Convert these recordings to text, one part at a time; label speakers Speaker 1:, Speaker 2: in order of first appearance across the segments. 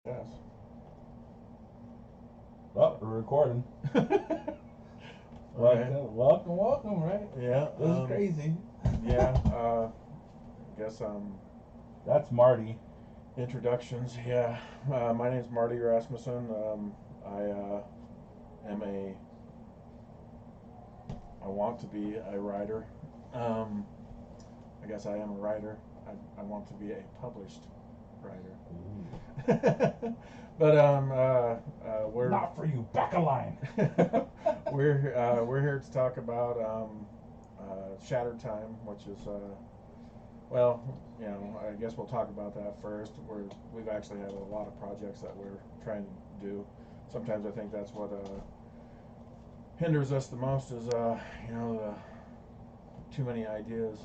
Speaker 1: Yes.
Speaker 2: Oh, we're recording.
Speaker 1: Okay.
Speaker 2: Welcome, right?
Speaker 1: Yeah.
Speaker 2: This is crazy.
Speaker 1: Yeah. I guess
Speaker 2: That's Marty.
Speaker 1: introductions. Yeah. My name's Marty Rasmussen. I am a. I want to be a writer. Um, I guess I am a writer. I want to be a published writer. But we're
Speaker 2: Not for you, back a line.
Speaker 1: we're here to talk about Shatteredtime, which is well, I guess we'll talk about that first. We've actually had a lot of projects that we're trying to do. Sometimes I think that's what hinders us the most is too many ideas.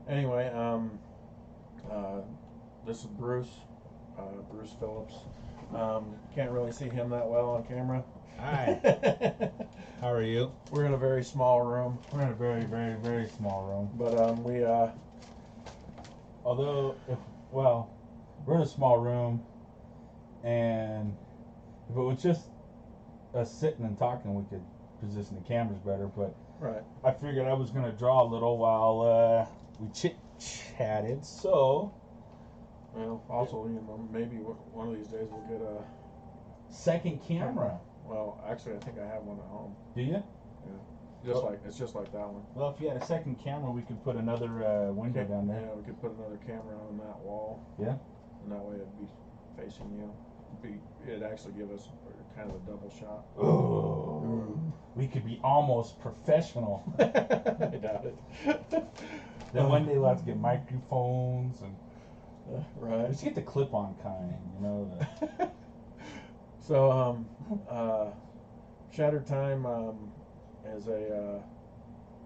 Speaker 1: Anyway, this is Bruce Phillips. Can't really see him that well on camera.
Speaker 2: Hi. How are you?
Speaker 1: We're in a very small room,
Speaker 2: We're in a very, very, very small room.
Speaker 1: but
Speaker 2: Although, we're in a small room, and if it was just us sitting and talking, we could position the cameras better. But
Speaker 1: right.
Speaker 2: I figured I was going to draw a little while we chit-chatted, so
Speaker 1: Well, also, maybe one of these days we'll get a.
Speaker 2: second camera.
Speaker 1: Well, actually, I think I have one at home.
Speaker 2: Do you?
Speaker 1: Yeah. It's just like that one.
Speaker 2: Well, if you had a second camera, we could put another window down there.
Speaker 1: Yeah, we could put another camera on that wall.
Speaker 2: Yeah.
Speaker 1: And that way it'd be facing you. It'd actually give us kind of a double shot.
Speaker 2: Oh, we could be almost professional.
Speaker 1: I doubt it.
Speaker 2: Then one day we'll have to get microphones and
Speaker 1: right.
Speaker 2: let's get the clip-on kind,
Speaker 1: So, Shatteredtime is a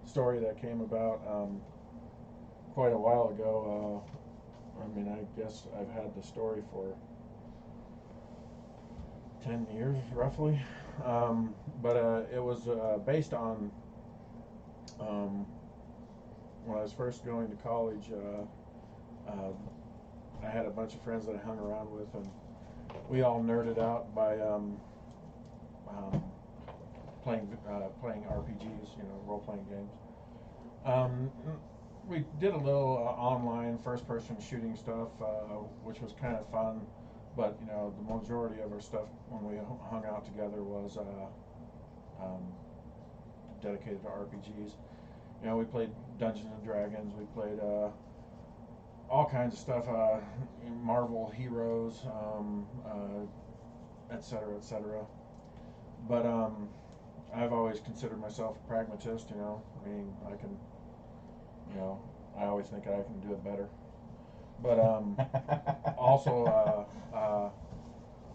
Speaker 1: story that came about quite a while ago. I guess I've had the story for 10 years, roughly. But it was based on when I was first going to college. I had a bunch of friends that I hung around with, and we all nerded out by playing RPGs, role playing games. Um, we did a little online first person shooting stuff, which was kind of fun. But the majority of our stuff when we hung out together was um, dedicated to RPGs. We played Dungeons and Dragons. We played all kinds of stuff, Marvel heroes, et cetera, et cetera. But I've always considered myself a pragmatist. Meaning I can, I always think I can do it better. But also,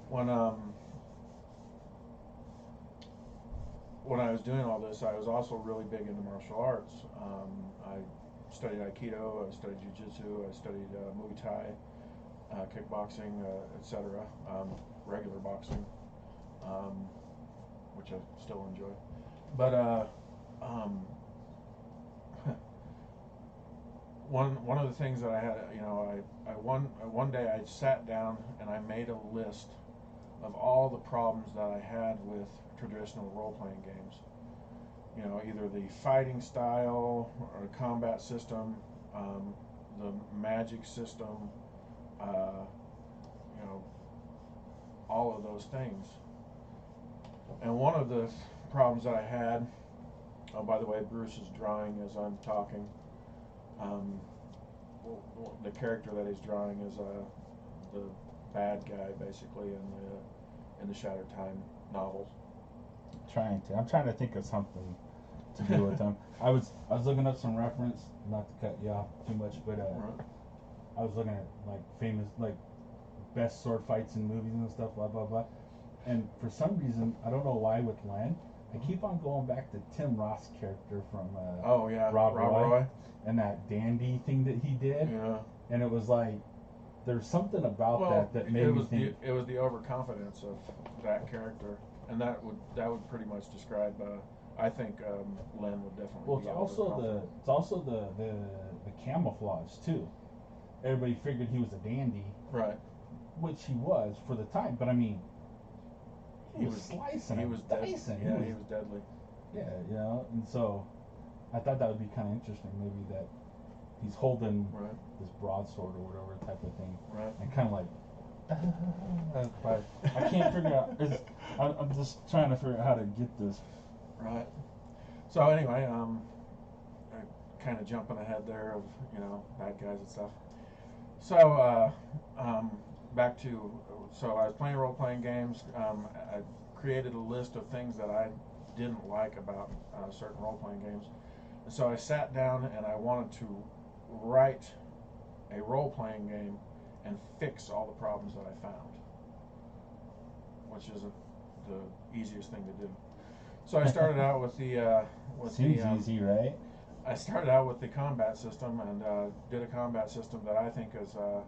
Speaker 1: when when I was doing all this, I was also really big into martial arts. I studied Aikido, I studied Jiu-Jitsu, I studied Muay Thai, kickboxing, etc. Regular boxing, um, which I still enjoy. But um, one of the things that I had, I one day I sat down and I made a list of all the problems that I had with traditional role playing games. Either the fighting style or the combat system, the magic system, uh, you know, all of those things. And one of the problems that I had, oh, by the way, Bruce is drawing as I'm talking. Um, the character that he's drawing is the bad guy, basically, in the Shatteredtime novels.
Speaker 2: I'm trying to think of something to do with them. I was looking up some reference, not to cut you off too much, but
Speaker 1: Right.
Speaker 2: I was looking at like famous best sword fights in movies and stuff, blah blah blah. And for some reason, I don't know why with Len, I keep on going back to Tim Roth's character from
Speaker 1: Oh yeah,
Speaker 2: Rob Roy,
Speaker 1: Roy.
Speaker 2: and that dandy thing that he did.
Speaker 1: Yeah.
Speaker 2: And it was like there's something about
Speaker 1: Well,
Speaker 2: that made me think.
Speaker 1: it was the overconfidence of that character, and that would pretty much describe. I think Len would definitely.
Speaker 2: Well,
Speaker 1: be overconfident.
Speaker 2: it's also the camouflage too. Everybody figured he was a dandy,
Speaker 1: Right.
Speaker 2: which he was for the time. But I mean, he was slicing,
Speaker 1: he
Speaker 2: and
Speaker 1: was dead.
Speaker 2: dicing.
Speaker 1: Yeah, he was deadly.
Speaker 2: Yeah, you know, and so I thought that would be kind of interesting. Maybe that he's holding
Speaker 1: Right.
Speaker 2: this broadsword or whatever type of thing,
Speaker 1: Right.
Speaker 2: and kind of like. But I can't figure out. I'm just trying to figure out how to get this.
Speaker 1: Right. So anyway, kind of jumping ahead there of bad guys and stuff. So back to so I was playing role playing games. I created a list of things that I didn't like about certain role playing games. And so I sat down and I wanted to write a role playing game and fix all the problems that I found, which isn't the easiest thing to do. So I started out with the
Speaker 2: Seems easy, right?
Speaker 1: I started out with the combat system and did a combat system that I think is a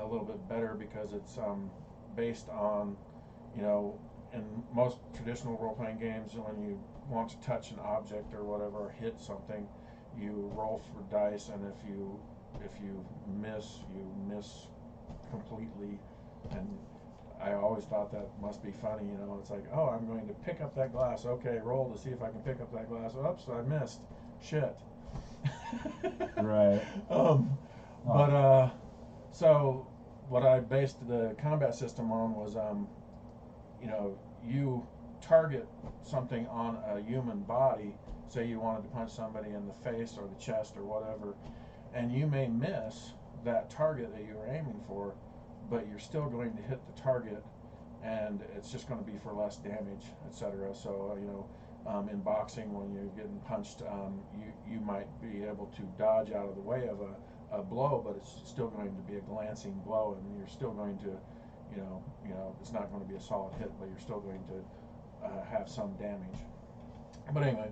Speaker 1: little bit better because it's based on, in most traditional role-playing games, when you want to touch an object or whatever, or hit something, you roll for dice, and if you miss, you miss completely. And I always thought that must be funny, It's like, oh, I'm going to pick up that glass. Okay, roll to see if I can pick up that glass. Oops, I missed. Shit.
Speaker 2: Right.
Speaker 1: But so what I based the combat system on was, you target something on a human body. Say you wanted to punch somebody in the face or the chest or whatever, and you may miss that target that you were aiming for, but you're still going to hit the target, and it's just going to be for less damage, etc. So in boxing, when you're getting punched, you might be able to dodge out of the way of a blow, but it's still going to be a glancing blow, and you're still going to, it's not going to be a solid hit, but you're still going to have some damage. But anyway,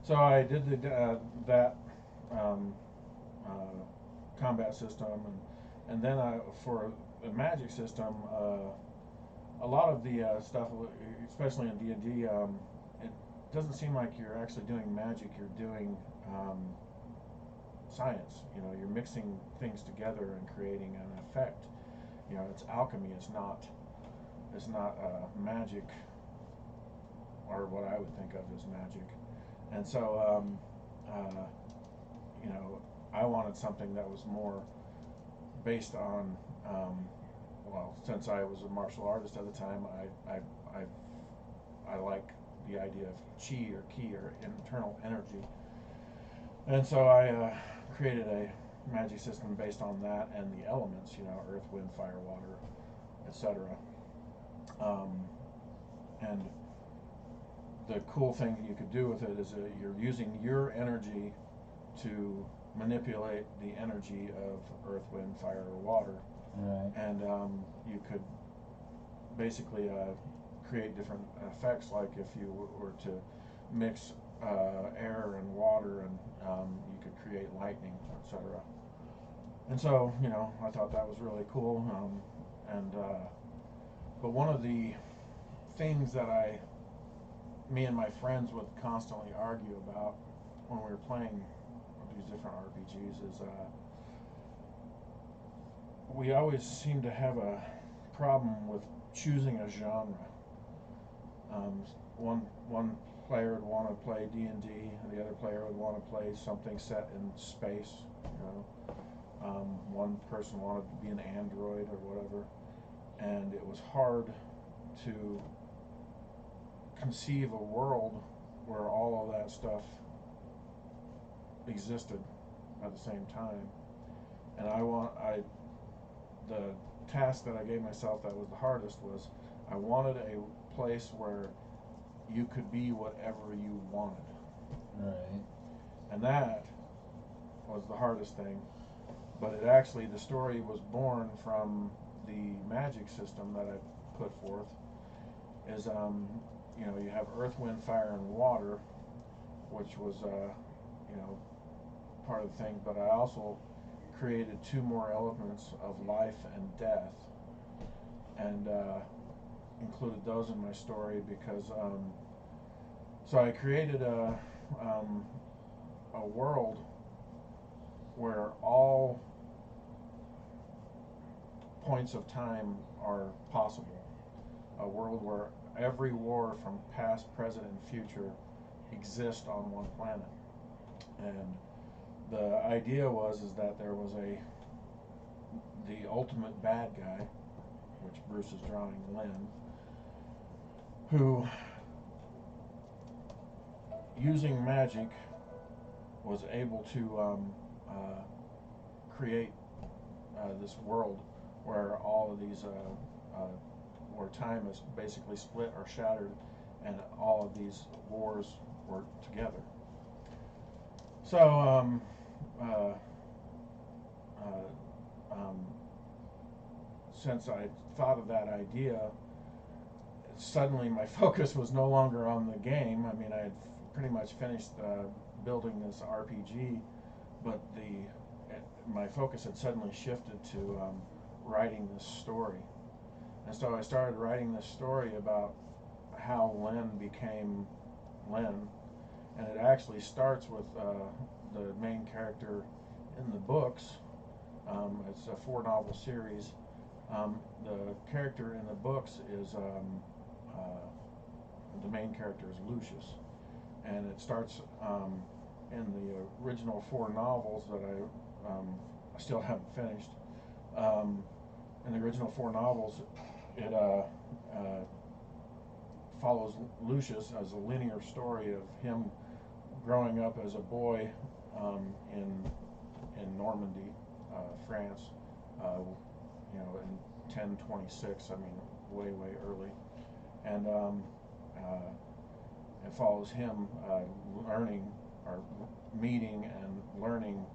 Speaker 1: so I did that combat system, and then for the magic system, a lot of the stuff, especially in D&D, it doesn't seem like you're actually doing magic. You're doing science. You're mixing things together and creating an effect. It's alchemy. It's not magic, or what I would think of as magic. And so I wanted something that was more based on well, since I was a martial artist at the time, I like the idea of chi or ki or internal energy, and so I created a magic system based on that and the elements, earth, wind, fire, water, etc. And the cool thing you could do with it is you're using your energy to manipulate the energy of earth, wind, fire, or water.
Speaker 2: Right.
Speaker 1: And you could basically create different effects, like if you were to mix air and water, and you could create lightning, etc. And so, I thought that was really cool. But one of the things that me and my friends would constantly argue about when we were playing these different RPGs is we always seem to have a problem with choosing a genre. One player would want to play D&D, and the other player would want to play something set in space. One person wanted to be an android or whatever, and it was hard to conceive a world where all of that stuff existed at the same time. And the task that I gave myself that was the hardest was I wanted a place where you could be whatever you wanted.
Speaker 2: Right.
Speaker 1: And that was the hardest thing. But the story was born from the magic system that I put forth. Is you have earth, wind, fire, and water, which was part of the thing. But I also created two more elements of life and death, and included those in my story because so I created a world where all points of time are possible. A world where every war from past, present, and future exist on one planet. And the idea is that there was the ultimate bad guy, which Bruce is drawing, Lynn, who, using magic, was able to create this world where all of these, where time is basically split or shattered, and all of these wars were together. So, since I thought of that idea, suddenly my focus was no longer on the game. I mean, I had pretty much finished building this RPG, but my focus had suddenly shifted to writing this story. And so I started writing this story about how Lynn became Lynn, and it actually starts with the main character in the books. It's a 4-novel series. The character in the books is the main character is Lucius, and it starts in the original 4 novels that I still haven't finished. In the original 4 novels, it follows Lucius as a linear story of him growing up as a boy in Normandy, France, in 1026. I mean, way early, and it follows him learning or meeting and learning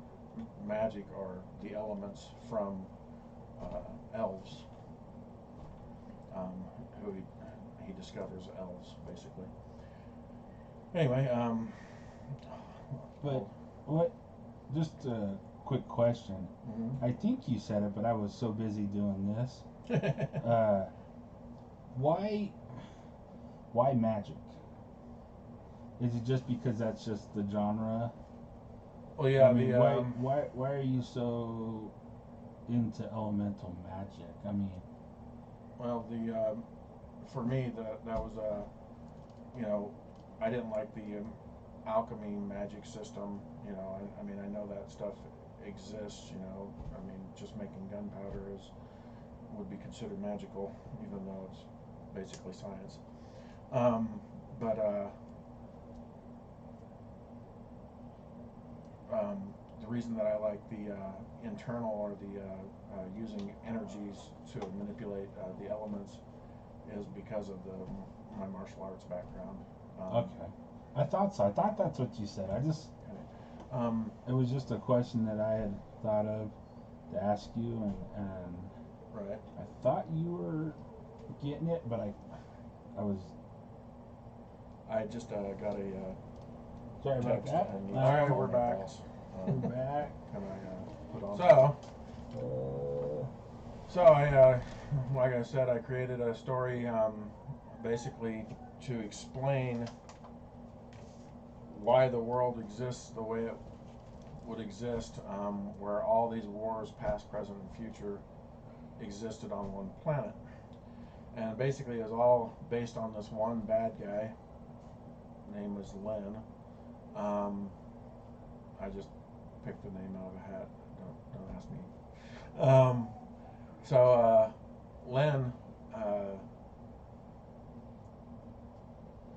Speaker 1: magic or the elements from elves, who he discovers elves basically. Anyway,
Speaker 2: but what? Just a quick question.
Speaker 1: Mm-hmm.
Speaker 2: I think you said it, but I was so busy doing this. Why magic? Is it just because that's just the genre?
Speaker 1: Well, yeah.
Speaker 2: I mean, why are you so into elemental magic? I mean,
Speaker 1: well, for me that was I didn't like the alchemy magic system. I mean, I know that stuff exists. I mean, just making gunpowder would be considered magical, even though it's basically science. But the reason that I like the internal or the using energies to manipulate the elements is because of my martial arts background.
Speaker 2: Okay, I thought so. I thought that's what you said. It was just a question that I had thought of to ask you, and
Speaker 1: right.
Speaker 2: I thought you were getting it, but
Speaker 1: I just got a
Speaker 2: sorry about
Speaker 1: text.
Speaker 2: that.
Speaker 1: All right, we're back.
Speaker 2: We're back.
Speaker 1: Can I put on? So I, like I said, I created a story basically to explain why the world exists the way it would exist, where all these wars, past, present, and future, existed on one planet. And basically it was all based on this one bad guy. Name was Lynn. I just picked the name out of a hat. Don't ask me. So Lynn,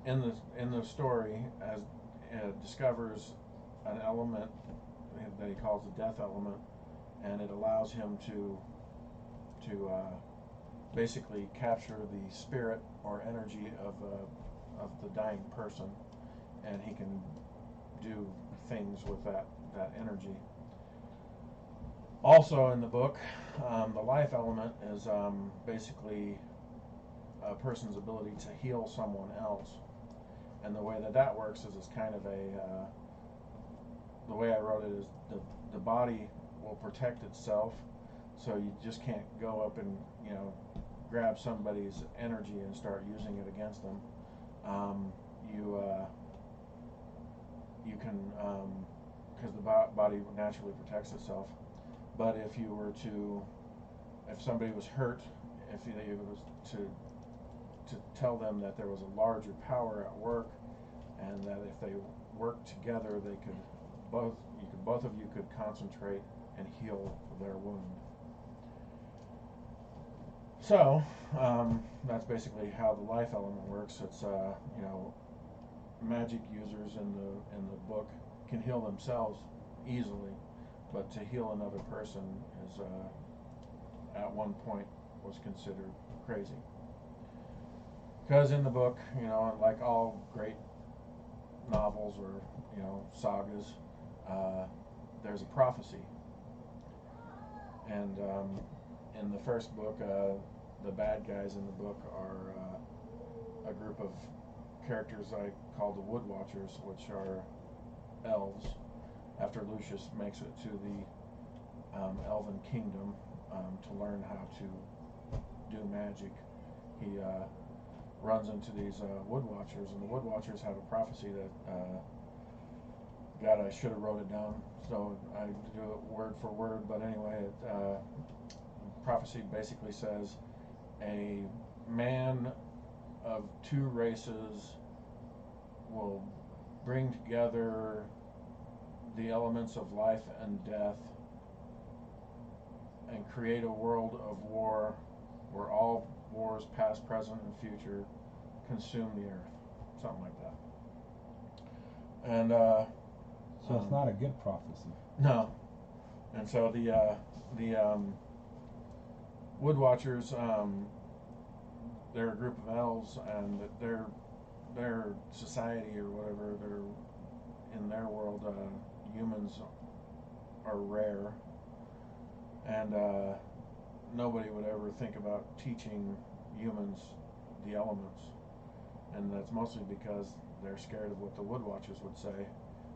Speaker 1: in the story, discovers an element that he calls the death element, and it allows him to basically capture the spirit or energy of the dying person, and he can do things with that energy. Also in the book, the life element is basically a person's ability to heal someone else, and the way that works is it's kind of the way I wrote it is the body will protect itself, so you just can't go up and grab somebody's energy and start using it against them. You can, because the body naturally protects itself. But if you were to if somebody was hurt, if it was to tell them that there was a larger power at work, and that if they worked together, they could both of you could concentrate and heal their wound. So that's basically how the life element works. It's magic users in the book can heal themselves easily, but to heal another person is at one point was considered crazy. Because in the book, like all great novels or sagas, there's a prophecy, and in the first book, the bad guys in the book are a group of characters I call the Wood Watchers, which are elves. After Lucius makes it to the Elven Kingdom to learn how to do magic, he runs into these Wood Watchers, and the Wood Watchers have a prophecy that God, I should have wrote it down, so I do it word for word. But anyway, prophecy basically says a man of two races will bring together the elements of life and death and create a world of war where all wars, past, present, and future, consume the earth. Something like that. And
Speaker 2: so it's not a good prophecy.
Speaker 1: No. And so the Wood Watchers, they're a group of elves, and their society or whatever, in their world, humans are rare, and nobody would ever think about teaching humans the elements, and that's mostly because they're scared of what the Wood Watchers would say,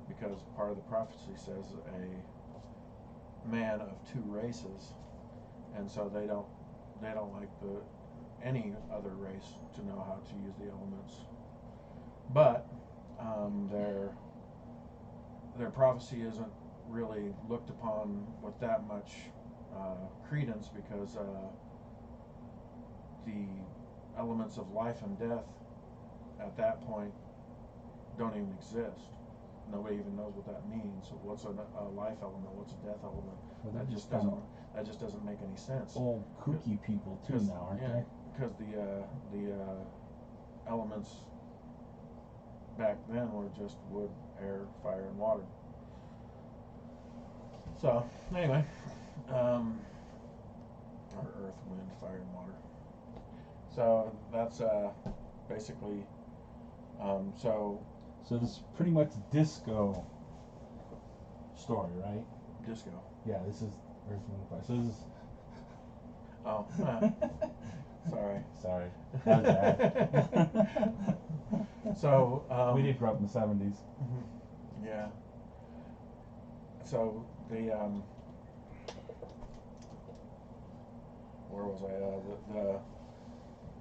Speaker 1: because part of the prophecy says a man of two races, and so they don't like any other race to know how to use the elements. But their prophecy isn't really looked upon with that much credence, because the elements of life and death at that point don't even exist. Nobody even knows what that means. So what's a life element? What's a death element?
Speaker 2: Well,
Speaker 1: That just doesn't make any sense.
Speaker 2: Old kooky people too now, aren't they?
Speaker 1: Because the elements back then were just wood, air, fire, and water. So anyway, or earth, wind, fire, and water. So that's basically
Speaker 2: So this is pretty much disco story, right?
Speaker 1: disco.
Speaker 2: Yeah, this is Earth, Wind, Fire. So this is.
Speaker 1: Oh, sorry.
Speaker 2: Sorry. That was bad.
Speaker 1: So
Speaker 2: we did grow up in the 70s.
Speaker 1: Yeah. So the where was I?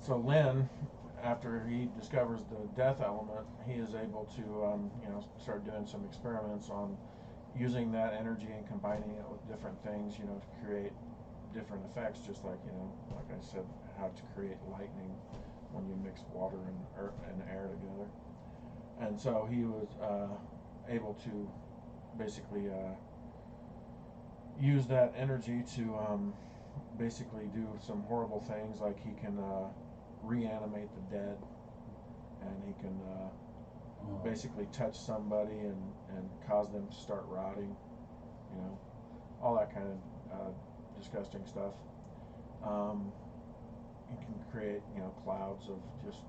Speaker 1: So Lynn, after he discovers the death element, he is able to start doing some experiments on using that energy and combining it with different things, to create different effects, just like like I said, how to create lightning when you mix water and air together. And so he was able to basically use that energy to basically do some horrible things, like he can reanimate the dead, and he can basically touch somebody and cause them to start rotting, all that kind of disgusting stuff. He can create clouds of just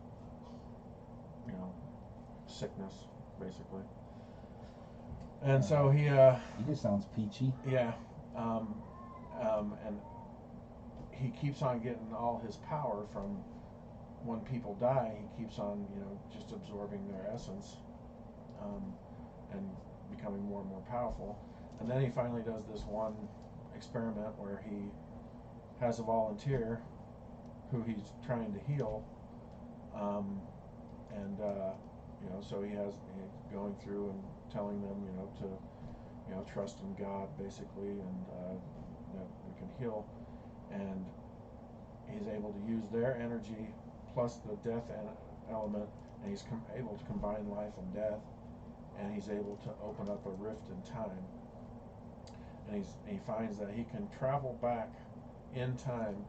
Speaker 1: sickness, basically. And so he
Speaker 2: just sounds peachy.
Speaker 1: Yeah, and he keeps on getting all his power from when people die. He keeps on just absorbing their essence, and becoming more and more powerful. And then he finally does this one experiment where he has a volunteer who he's trying to heal, and so he's going through and telling them to trust in God, basically, and that we can heal. and he's able to use their energy plus the death element, and he's able to combine life and death, and he's able to open up a rift in time, and he finds that he can travel back in time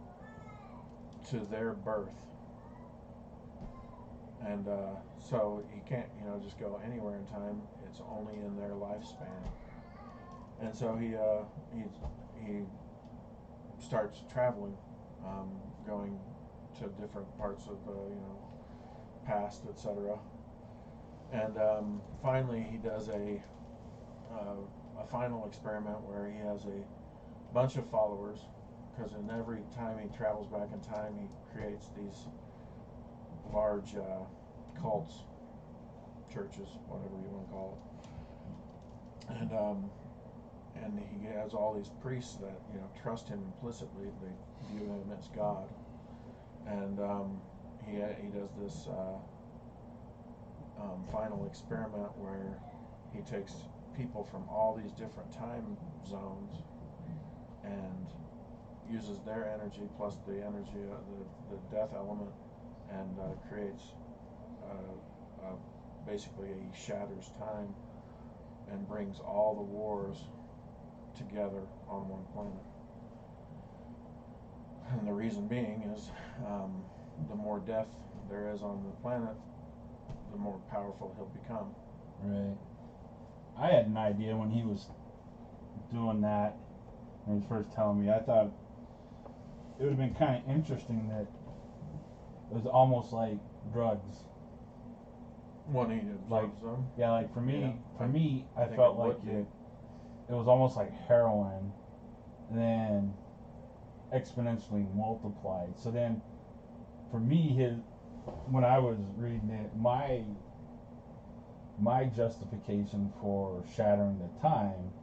Speaker 1: to their birth, and so he can't just go anywhere in time. It's only in their lifespan, and so he starts traveling, going to different parts of past, etc. And finally, he does a final experiment where he has a bunch of followers, because in every time he travels back in time, he creates these large cults, churches, whatever you want to call it, and he has all these priests that trust him implicitly. They view him as God, and he does this final experiment where he takes people from all these different time zones and uses their energy plus the energy of the death element, and creates basically he shatters time and brings all the wars together on one planet. And the reason being is the more death there is on the planet, the more powerful he'll become.
Speaker 2: Right. I had an idea when he was doing that, when he was first telling me. I thought it would have been kind of interesting that it was almost like drugs.
Speaker 1: When he absorbs them.
Speaker 2: Yeah, like for me, I
Speaker 1: think
Speaker 2: felt
Speaker 1: it
Speaker 2: like
Speaker 1: would
Speaker 2: it was almost like heroin, and then exponentially multiplied. So then, for me, when I was reading it, my justification for shattering the time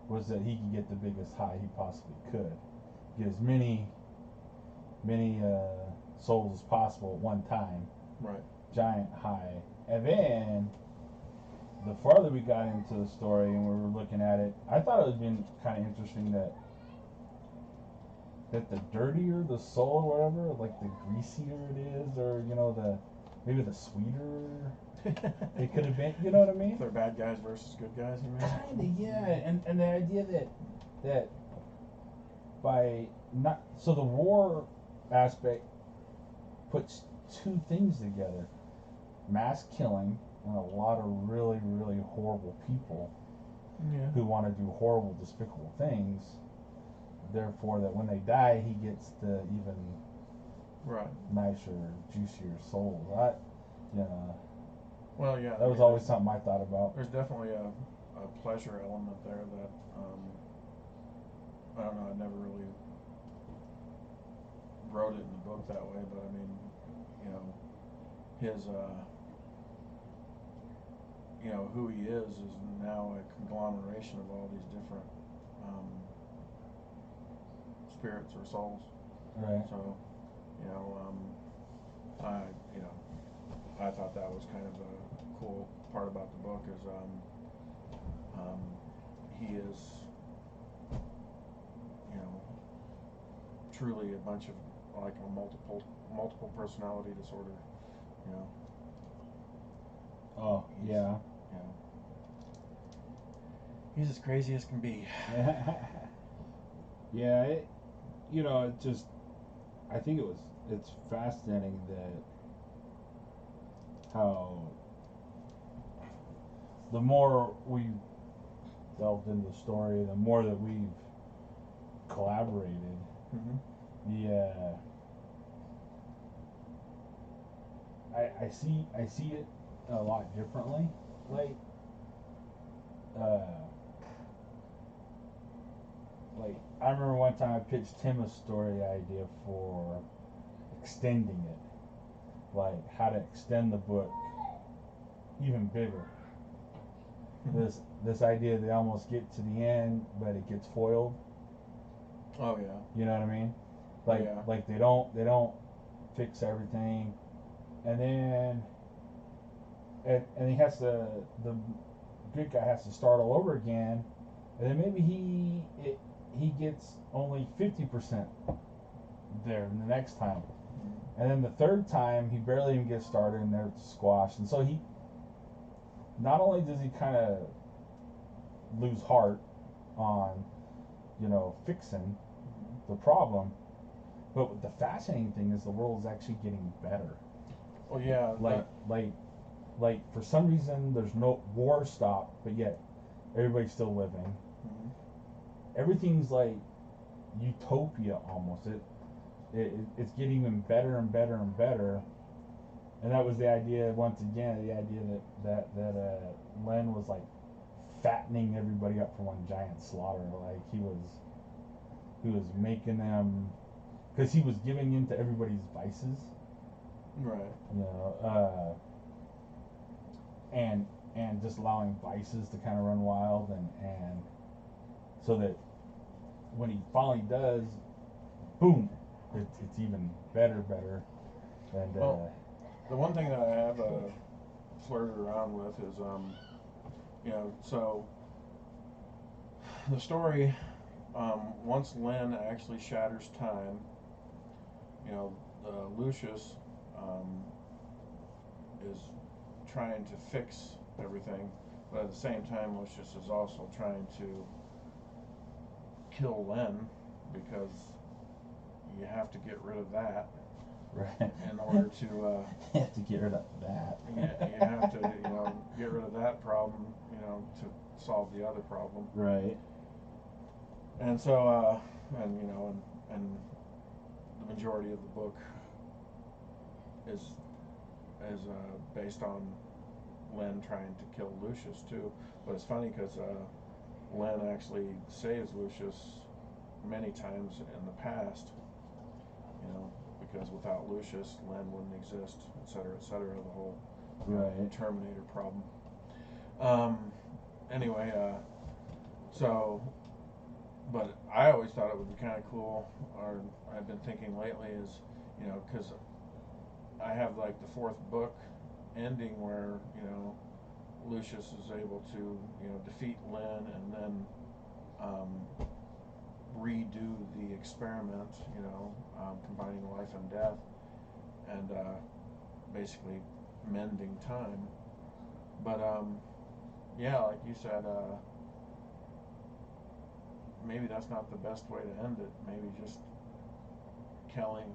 Speaker 2: was that he could get the biggest high he possibly could, get as many souls as possible at one time.
Speaker 1: Right.
Speaker 2: Giant high. And then the farther we got into the story and we were looking at it, I thought it would have been kind of interesting that the dirtier the soul or whatever, like the greasier it is, or maybe the sweeter it could have been. You know what I mean?
Speaker 1: They're bad guys versus good guys, you mean?
Speaker 2: Kinda, yeah. And the idea that by not so the war aspect puts two things together: mass killing and a lot of really, really horrible people who want to do horrible, despicable things. Therefore, that when they die, he gets the even nicer, juicier souls.
Speaker 1: Well, yeah.
Speaker 2: That was always something I thought about.
Speaker 1: There's definitely a pleasure element there that I don't know. I never really wrote it in the book that way, but I mean, his who he is now a conglomeration of all these different spirits or souls.
Speaker 2: Right.
Speaker 1: So, I thought that was kind of a cool part about the book is he is, truly a bunch of like a multiple personality disorder.
Speaker 2: Oh, yeah.
Speaker 1: He's as crazy as can be.
Speaker 2: Yeah, it just, I think it's fascinating that how the more we've delved into the story, the more that we've collaborated, I see it a lot differently. Like I remember one time I pitched him a story idea for extending it, like how to extend the book even bigger. This idea they almost get to the end, but it gets foiled.
Speaker 1: Oh yeah.
Speaker 2: You know what I mean? Like they don't fix everything, and then and he has to the good guy has to start all over again, and then maybe he gets only 50% there the next time. And then the third time, he barely even gets started, and they're squashed. And so he, not only does he kind of lose heart on, fixing the problem, but the fascinating thing is the world is actually getting better.
Speaker 1: Well, yeah.
Speaker 2: Like for some reason, there's no war stopped, but yet everybody's still living.
Speaker 1: Mm-hmm.
Speaker 2: Everything's like utopia almost. It's getting even better and better and better. And that was the idea once again. The idea that Len was like fattening everybody up for one giant slaughter. Like he was making them, because he was giving in to everybody's vices.
Speaker 1: Right.
Speaker 2: And just allowing vices to kind of run wild, and so that when he finally does, boom, it's even better. And
Speaker 1: well, the one thing that I have flirted around with is so the story, once Len actually shatters time, Lucius is trying to fix everything, but at the same time Lucius is also trying to kill Len, because you have to get rid of that.
Speaker 2: Right.
Speaker 1: In order to
Speaker 2: you have to get rid of that.
Speaker 1: you have to get rid of that problem, to solve the other problem.
Speaker 2: Right.
Speaker 1: And so and the majority of the book is based on Len trying to kill Lucius too. But it's funny because Len actually saves Lucius many times in the past, because without Lucius, Len wouldn't exist, et cetera, the whole
Speaker 2: right.
Speaker 1: Terminator problem. Anyway, but I always thought it would be kind of cool, or I've been thinking lately is, because I have like the fourth book ending where, Lucius is able to, defeat Len and then redo the experiment, combining life and death, and basically mending time. But yeah, like you said, maybe that's not the best way to end it. Maybe just killing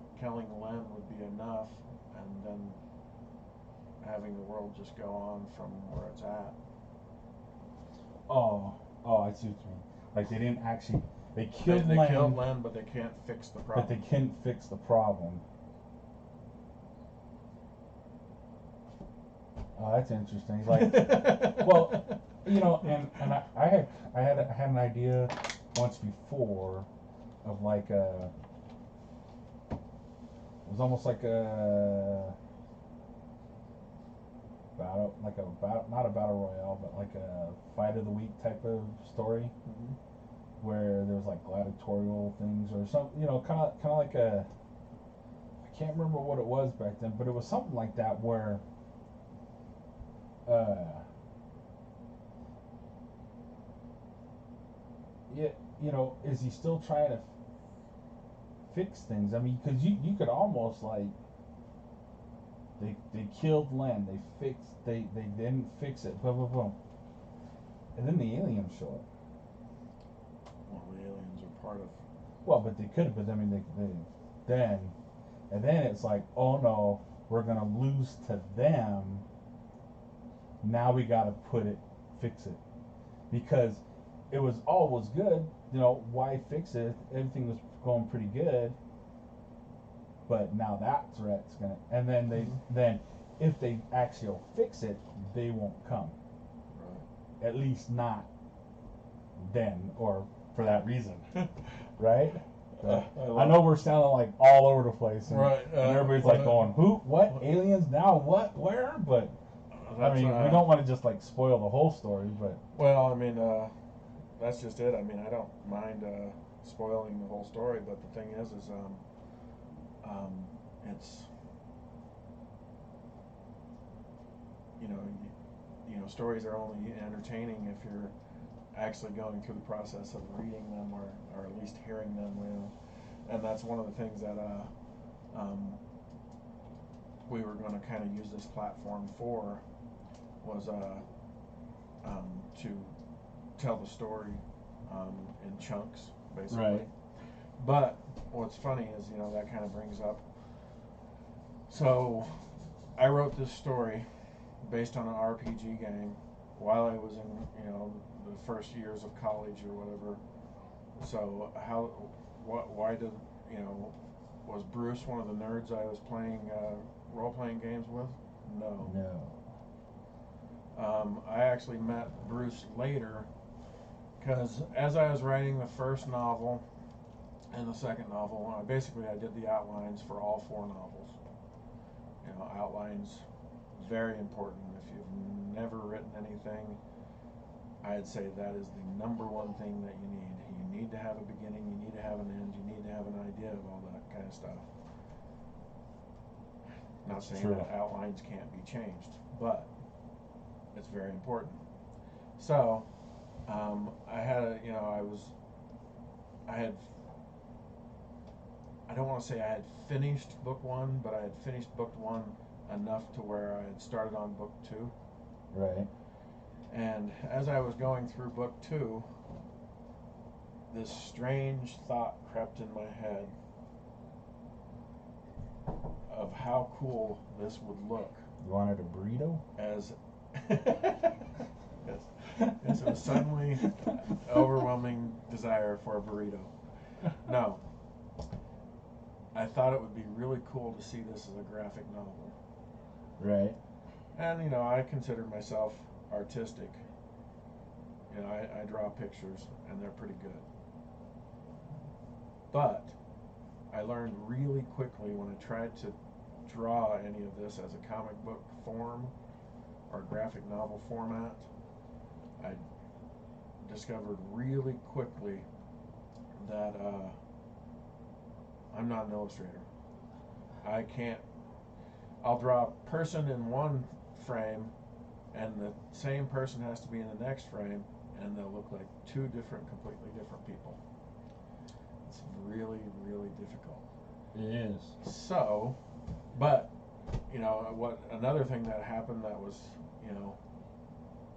Speaker 1: Len would be enough, and then having the world just go on from where it's at.
Speaker 2: Oh, I see what you mean. Like they didn't actually, they killed
Speaker 1: Len, but they can't fix the problem.
Speaker 2: But they couldn't fix the problem. Oh, that's interesting. Like, well, and I had an idea once before of like it was almost like a battle, not a battle royale, but like a fight of the week type of story,
Speaker 1: mm-hmm.
Speaker 2: where there was like gladiatorial things or something, kind of like a, I can't remember what it was back then, but it was something like that where is he still trying to fix things? I mean, because you could almost like they killed Len, they didn't fix it, boom boom boom, and then the aliens show up.
Speaker 1: Well, the aliens are part of.
Speaker 2: Well, but they could, but I mean then it's like, oh no, we're gonna lose to them. Now we gotta fix it, because it was always good. Why fix it? Everything was going pretty good, but now that threat's gonna, and then then if they actually fix it, they won't come.
Speaker 1: Right.
Speaker 2: At least not then, or for that reason, right? I know we're sounding like all over the place, and,
Speaker 1: right?
Speaker 2: And everybody's like going, "Who? What? Aliens now? What? Where?" But I mean, we don't want to just like spoil the whole story, but
Speaker 1: well, I mean, that's just it. I mean, I don't mind spoiling the whole story, but the thing is it's stories are only entertaining if you're actually going through the process of reading them, or at least hearing them. and that's one of the things that we were going to kind of use this platform for, was to tell the story in chunks, basically.
Speaker 2: Right.
Speaker 1: But what's funny is, that kind of brings up. So I wrote this story based on an RPG game while I was in, the first years of college or whatever. So why did, was Bruce one of the nerds I was playing role-playing games with? No. I actually met Bruce later, because as I was writing the first novel and the second novel, I did the outlines for all 4 novels. Outlines, very important. If you've never written anything, I'd say that is the number one thing that you need. You need to have a beginning, you need to have an end, you need to have an idea of all that kind of stuff. Not saying that outlines can't be changed, but it's very important. So, I had, I don't want to say I had finished book 1, but I had finished book 1 enough to where I had started on book 2.
Speaker 2: Right.
Speaker 1: And as I was going through book 2, this strange thought crept in my head of how cool this would look.
Speaker 2: You wanted a burrito?
Speaker 1: As yes, it was suddenly overwhelming desire for a burrito. No, I thought it would be really cool to see this as a graphic novel.
Speaker 2: Right.
Speaker 1: And I consider myself artistic. I draw pictures, and they're pretty good. But I learned really quickly when I tried to draw any of this as a comic book form or graphic novel format, I discovered really quickly that I'm not an illustrator. I can't. I'll draw a person in one frame, and the same person has to be in the next frame, and they'll look like 2 completely different people. It's really, really difficult.
Speaker 2: It is.
Speaker 1: So, but, another thing that happened that was,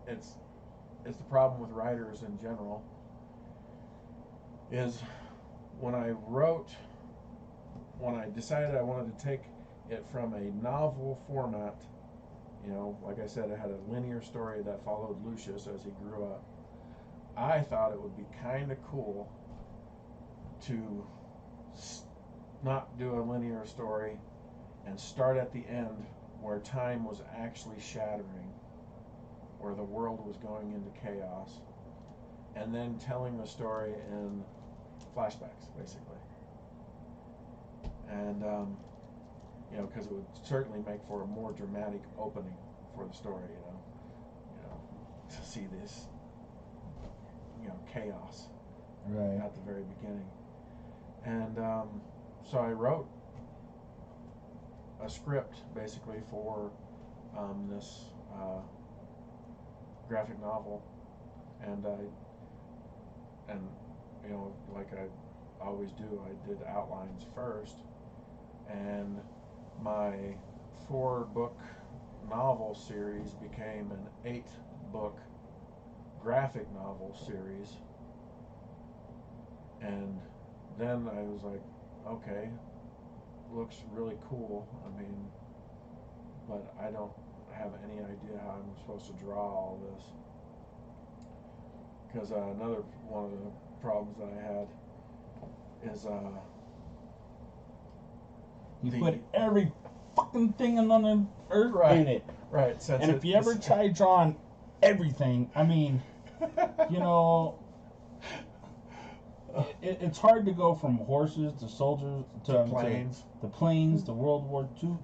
Speaker 1: it's the problem with writers in general, is when I decided I wanted to take it from a novel format, like I said, it had a linear story that followed Lucius as he grew up. I thought it would be kind of cool to not do a linear story and start at the end where time was actually shattering, where the world was going into chaos, and then telling the story in flashbacks, basically. And because it would certainly make for a more dramatic opening for the story, to see this, chaos
Speaker 2: right
Speaker 1: at the very beginning. And so I wrote a script basically for this graphic novel, and like I always do, I did outlines first, and my 4-book novel series became an 8-book graphic novel series. And then I was like, okay, looks really cool. But I don't have any idea how I'm supposed to draw all this. Because another one of the problems that I had is
Speaker 2: you put every fucking thing on the earth in it.
Speaker 1: Right.
Speaker 2: And if you ever try drawing everything, it's hard to go from horses to soldiers to
Speaker 1: planes,
Speaker 2: to planes to World War II.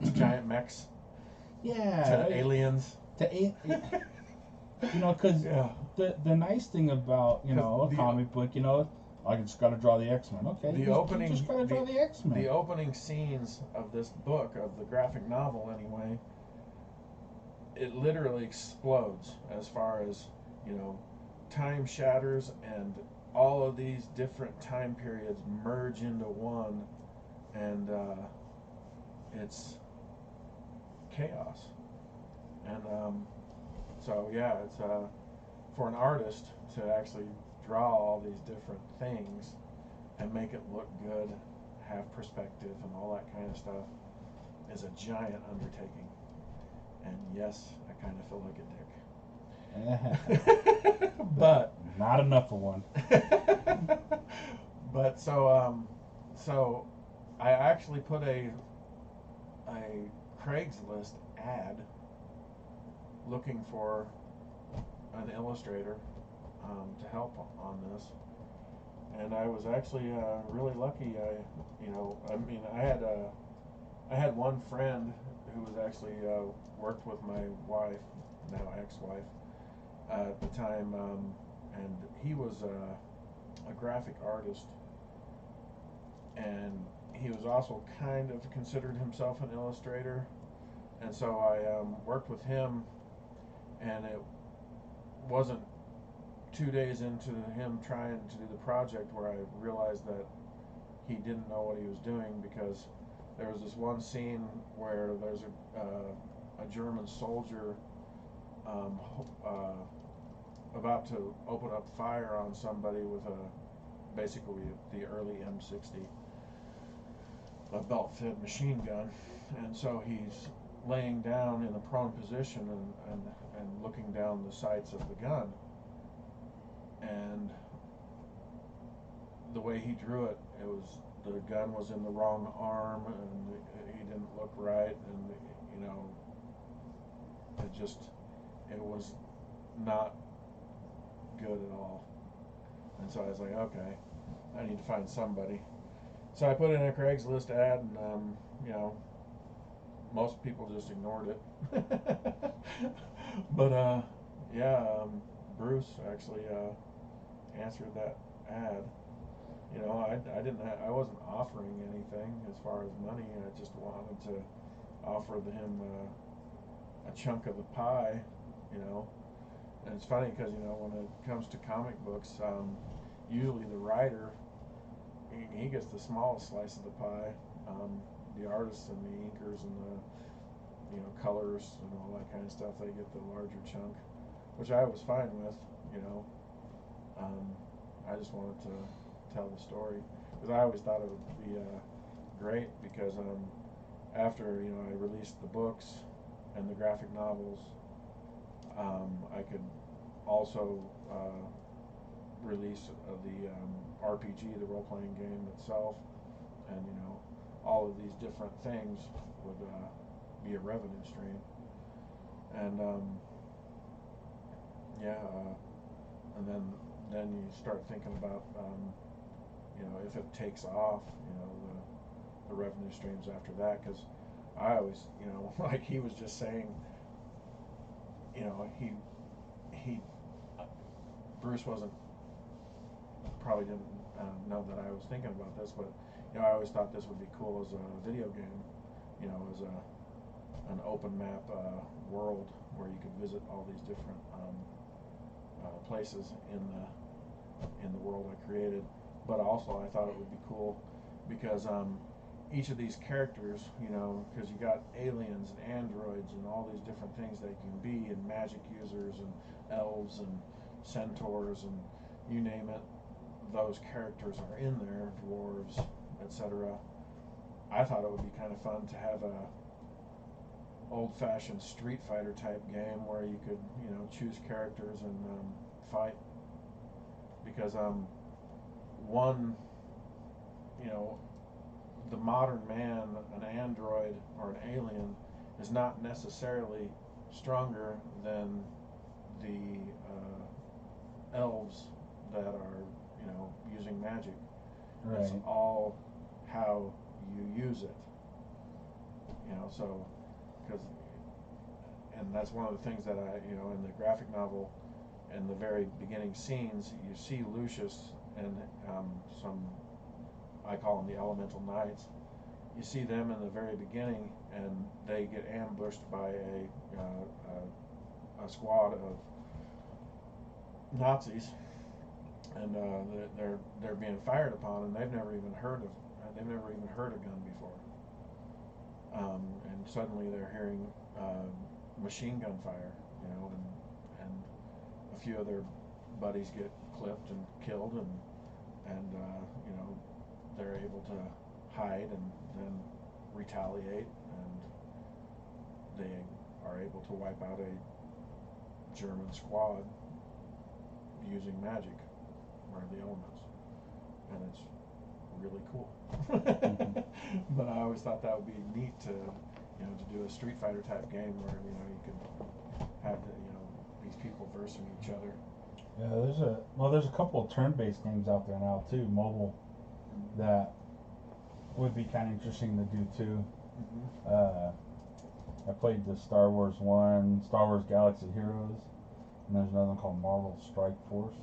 Speaker 1: To giant mechs.
Speaker 2: Yeah.
Speaker 1: To aliens.
Speaker 2: Because the nice thing about a comic book, I just got to draw the X-Men. Okay. You just got to draw the X-Men.
Speaker 1: The opening scenes of this book, of the graphic novel anyway, it literally explodes as far as time shatters, and all of these different time periods merge into one, and it's chaos. And so yeah, it's for an artist to actually draw all these different things and make it look good, have perspective, and all that kind of stuff is a giant undertaking. And yes, I kind of feel like a dick. But
Speaker 2: not enough of one.
Speaker 1: but so I actually put a Craigslist ad looking for an illustrator to help on this, and I was actually really lucky. I had one friend who was actually worked with my wife, now ex-wife, at the time, and he was a graphic artist, and he was also kind of considered himself an illustrator, and so I worked with him, and it wasn't 2 days into him trying to do the project where I realized that he didn't know what he was doing, because there was this one scene where there's a German soldier about to open up fire on somebody with basically the early M60, a belt-fed machine gun, and so he's laying down in a prone position and looking down the sights of the gun, and the way he drew it, the gun was in the wrong arm, and he didn't look right, and it was not good at all. And so I was like, okay, I need to find somebody. So I put in a Craigslist ad, and most people just ignored it. But yeah, Bruce actually answered that ad. I didn't. I wasn't offering anything as far as money. I just wanted to offer him a chunk of the pie. And it's funny because when it comes to comic books, usually the writer, he gets the smallest slice of the pie. The artists and the inkers and the colors and all that kind of stuff, they get the larger chunk, which I was fine with. I just wanted to tell the story, because I always thought it would be great, because after I released the books and the graphic novels, I could also release the RPG, the role-playing game itself, and all of these different things would be a revenue stream. And and then you start thinking about if it takes off, the revenue streams after that, because I always, like he was just saying, he Bruce probably didn't know that I was thinking about this, but I always thought this would be cool as a video game, as an open map world where you could visit all these different places in the world I created. But also I thought it would be cool because each of these characters, because you got aliens and androids and all these different things they can be, and magic users and elves and centaurs and you name it, those characters are in there, dwarves, etc. I thought it would be kind of fun to have a old-fashioned Street Fighter type game where you could, choose characters and fight. Because one, the modern man, an android or an alien, is not necessarily stronger than the elves that are, using magic.
Speaker 2: Right.
Speaker 1: It's all how you use it. So, and that's one of the things that I, in the graphic novel, in the very beginning scenes, you see Lucius and some, I call them the Elemental Knights. You see them in the very beginning, and they get ambushed by a squad of Nazis, and they're being fired upon, and they've never even heard a gun before. And suddenly they're hearing machine gun fire, and a few of their buddies get clipped and killed, and they're able to hide and then retaliate, and they are able to wipe out a German squad using magic or the elements, and it's really cool. But I always thought that would be neat to do a Street Fighter type game where you could have these people versing each other.
Speaker 2: Yeah, there's a couple of turn-based games out there now too, mobile, that would be kind of interesting to do too. I played the Star Wars one, Star Wars Galaxy Heroes, and there's another one called Marvel Strike Force.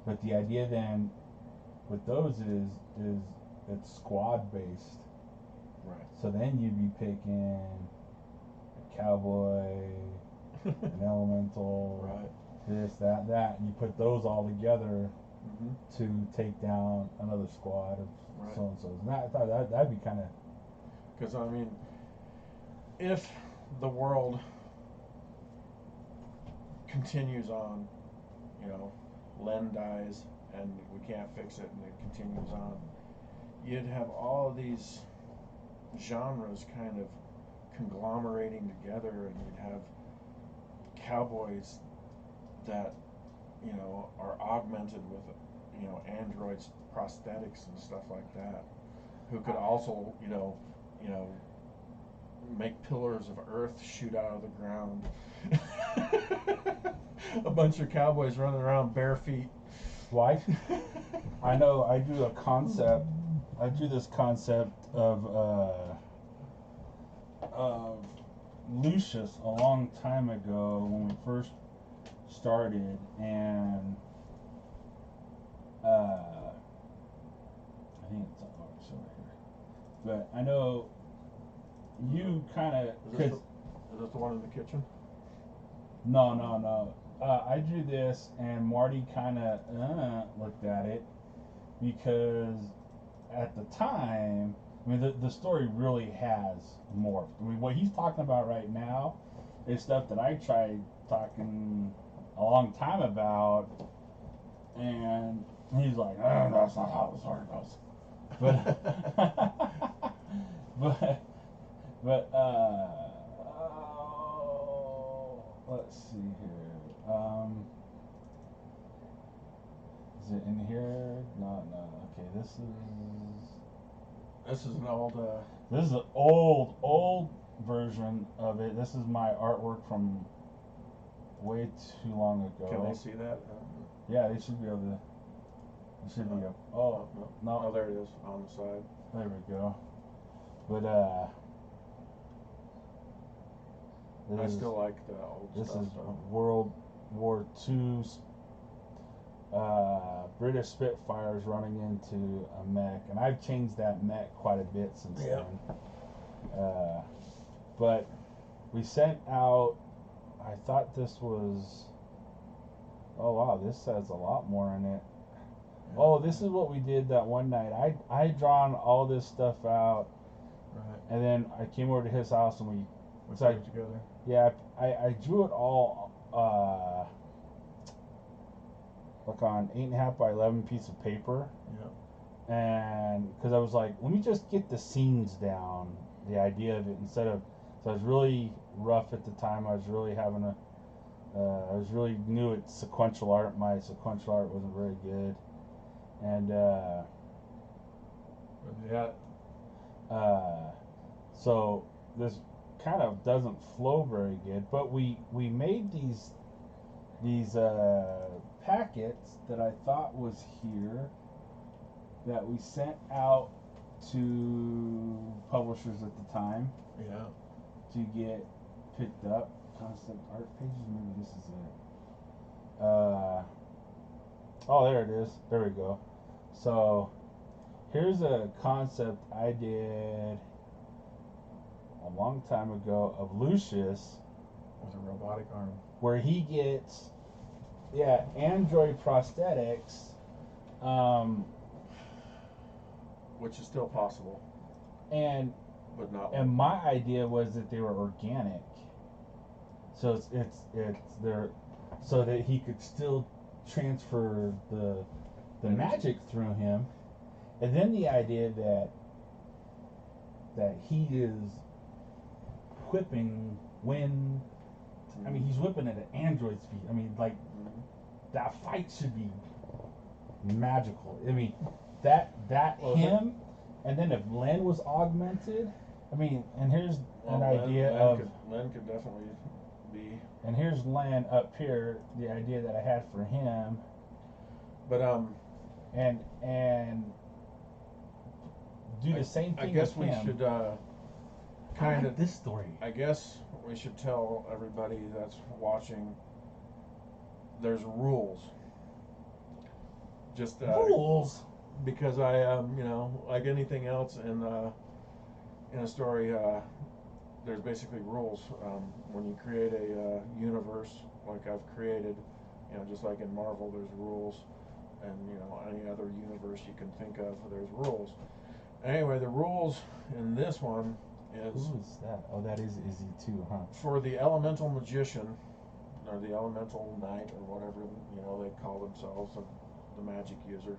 Speaker 2: But the idea then with those is it's squad based.
Speaker 1: Right.
Speaker 2: So then you'd be picking a cowboy, an elemental,
Speaker 1: right.
Speaker 2: this, that, and you put those all together to take down another squad of so and so. I thought that'd be kind of.
Speaker 1: Because I mean, if the world continues on, Len dies and we can't fix it, and it continues on, you'd have all of these genres kind of conglomerating together, and you'd have cowboys that are augmented with androids, prosthetics and stuff like that, who could also make pillars of earth shoot out of the ground. A bunch of cowboys running around bare feet.
Speaker 2: Why? I know. I drew this concept of Lucius a long time ago when we first started, and I think it's over here. But I know you kind of.
Speaker 1: Is this the one in the kitchen?
Speaker 2: No. I drew this, and Marty kind of looked at it because at the time, I mean, the story really has morphed. I mean, what he's talking about right now is stuff that I tried talking a long time about, and he's like, that's not how the story goes. But let's see here. Is it in here? No. Okay, this is
Speaker 1: an old.
Speaker 2: This is an old version of it. This is my artwork from way too long ago.
Speaker 1: Can they see that?
Speaker 2: Yeah, they should be able to. It should be up. Oh no!
Speaker 1: Oh, there it is on the side.
Speaker 2: There we go. But
Speaker 1: I still like the old
Speaker 2: this
Speaker 1: stuff.
Speaker 2: This is World War II. British Spitfires running into a mech, and I've changed that mech quite a bit since then. But we sent out. I thought this was. Oh wow, this says a lot more in it. Yeah. Oh, this is what we did that one night. I drawn all this stuff out, and then I came over to his house and we
Speaker 1: put it together.
Speaker 2: Yeah, I drew it all. Like on 8.5 by 11 piece of paper.
Speaker 1: Yeah.
Speaker 2: And because I was like, let me just get the scenes down, the idea of it, instead of. So I was really rough at the time. I was really having a. I was really new at sequential art. My sequential art wasn't very good, and. So this kind of doesn't flow very good, but we made these packets that I thought was here that we sent out to publishers at the time.
Speaker 1: Yeah.
Speaker 2: To get picked up. Concept art pages. Maybe this is it. Oh, there it is. There we go. So here's a concept I did a long time ago of Lucius
Speaker 1: with a robotic arm,
Speaker 2: where he gets yeah, android prosthetics, um,
Speaker 1: which is still possible,
Speaker 2: and
Speaker 1: but not.
Speaker 2: and my idea was that they were organic, so it's there, so that he could still transfer the magic through him, and then the idea that he is whipping when. I mean, he's whipping at an android speed. I mean, like, that fight should be magical. I mean,
Speaker 1: Well,
Speaker 2: him, and then if Len was augmented, I mean, and here's an idea
Speaker 1: Len could definitely be.
Speaker 2: and here's Len up here, the idea that I had for him,
Speaker 1: But
Speaker 2: and do the same thing.
Speaker 1: I guess
Speaker 2: with
Speaker 1: we
Speaker 2: him.
Speaker 1: should
Speaker 2: kind of this story.
Speaker 1: I guess we should tell everybody that's watching. There's rules. Just
Speaker 2: rules.
Speaker 1: Because I you know, like anything else in a story, there's basically rules. When you create a universe like I've created, you know, just like in Marvel, there's rules, and you know, any other universe you can think of, there's rules. Anyway, the rules in this one is.
Speaker 2: Who is that? Oh, that is Izzy too, huh?
Speaker 1: For the elemental magician, or the elemental knight, or whatever, you know, they call themselves, the magic user,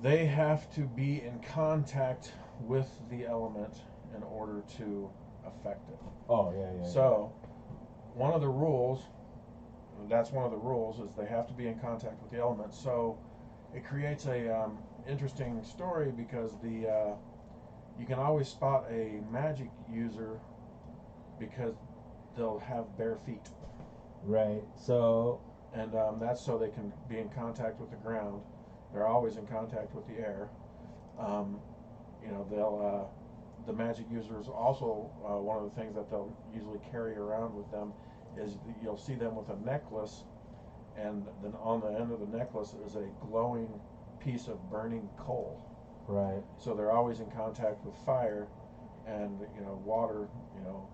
Speaker 1: they have to be in contact with the element in order to affect it.
Speaker 2: Oh, yeah.
Speaker 1: So, one of the rules, that's one of the rules, is they have to be in contact with the element. So, it creates a interesting story because you can always spot a magic user because they'll have bare feet.
Speaker 2: Right. So.
Speaker 1: And that's so they can be in contact with the ground. They're always in contact with the air. You know, they'll. The magic users also, one of the things that they'll usually carry around with them is you'll see them with a necklace, and then on the end of the necklace is a glowing piece of burning coal.
Speaker 2: Right.
Speaker 1: So they're always in contact with fire, and you know, water. You know,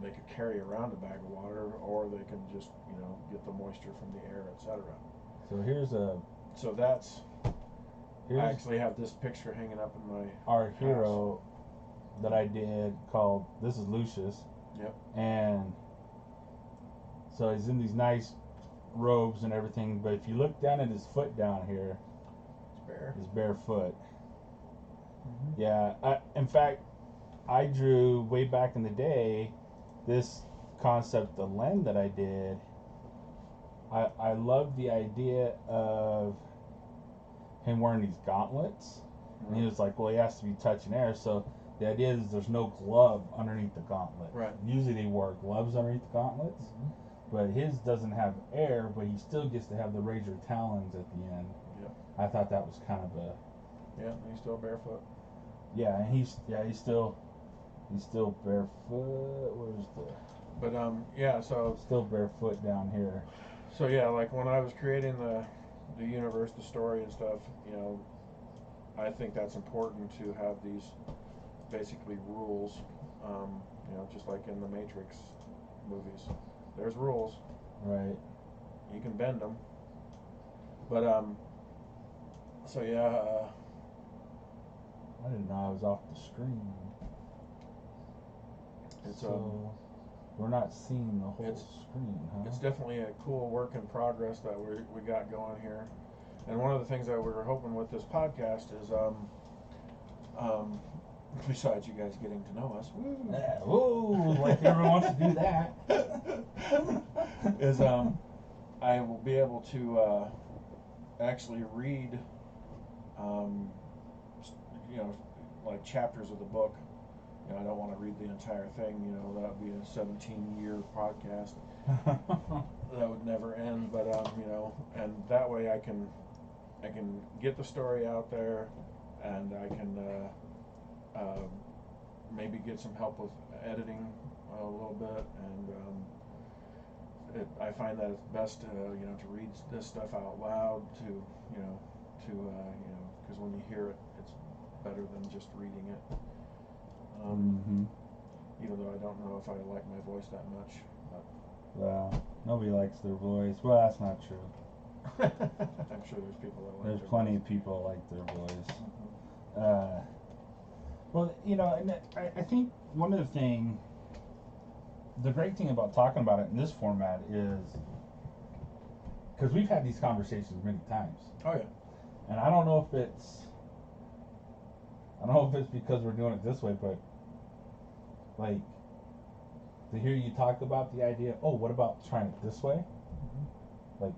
Speaker 1: they could carry around a bag of water, or they can just, you know, get the moisture from the air, etc.
Speaker 2: So here's a.
Speaker 1: So that's. I actually have this picture hanging up in my.
Speaker 2: Our hero that I did called. This is Lucius.
Speaker 1: Yep.
Speaker 2: And so he's in these nice robes and everything, but if you look down at his foot down here,
Speaker 1: it's bare.
Speaker 2: His bare foot.
Speaker 1: Mm-hmm.
Speaker 2: Yeah. In fact, I drew way back in the day this concept, the Len that I did. I love the idea of him wearing these gauntlets. And he was like, well, he has to be touching air. So the idea is there's no glove underneath the gauntlet.
Speaker 1: Right.
Speaker 2: Usually they wear gloves underneath the gauntlets. Mm-hmm. But his doesn't have air, but he still gets to have the razor talons at the end.
Speaker 1: Yep.
Speaker 2: I thought that was kind of a.
Speaker 1: Yeah, he's still barefoot.
Speaker 2: Yeah, and he's still barefoot. Where's the?
Speaker 1: But yeah, so
Speaker 2: still barefoot down here.
Speaker 1: So yeah, like when I was creating the universe, the story and stuff, you know, I think that's important to have these basically rules. You know, just like in the Matrix movies, there's rules.
Speaker 2: Right.
Speaker 1: You can bend them. But so yeah.
Speaker 2: I didn't know I was off the screen.
Speaker 1: It's
Speaker 2: so we're not seeing the whole screen, huh?
Speaker 1: It's definitely a cool work in progress that we got going here. And one of the things that we were hoping with this podcast is, besides you guys getting to know us,
Speaker 2: like everyone wants to do that,
Speaker 1: is I will be able to actually read, you know, like chapters of the book. You know, I don't want to read the entire thing. You know, that would be a 17-year podcast that would never end. But you know, and that way I can get the story out there, and I can maybe get some help with editing a little bit, and I find that it's best you know, to read this stuff out loud you know, because when you hear it, it's better than just reading it. Even though I don't know if I like my voice that much, but
Speaker 2: Well, nobody likes their voice. Well, that's not true.
Speaker 1: I'm sure there's people that like
Speaker 2: There's
Speaker 1: their
Speaker 2: plenty
Speaker 1: voice.
Speaker 2: of people that like their voice.
Speaker 1: Mhm.
Speaker 2: Well, and I think one of the great thing about talking about it in this format is because we've had these conversations many times,
Speaker 1: Oh yeah.
Speaker 2: and I don't know if it's because we're doing it this way, but like to hear you talk about the idea. Oh, what about trying it this way?
Speaker 1: Mm-hmm.
Speaker 2: Like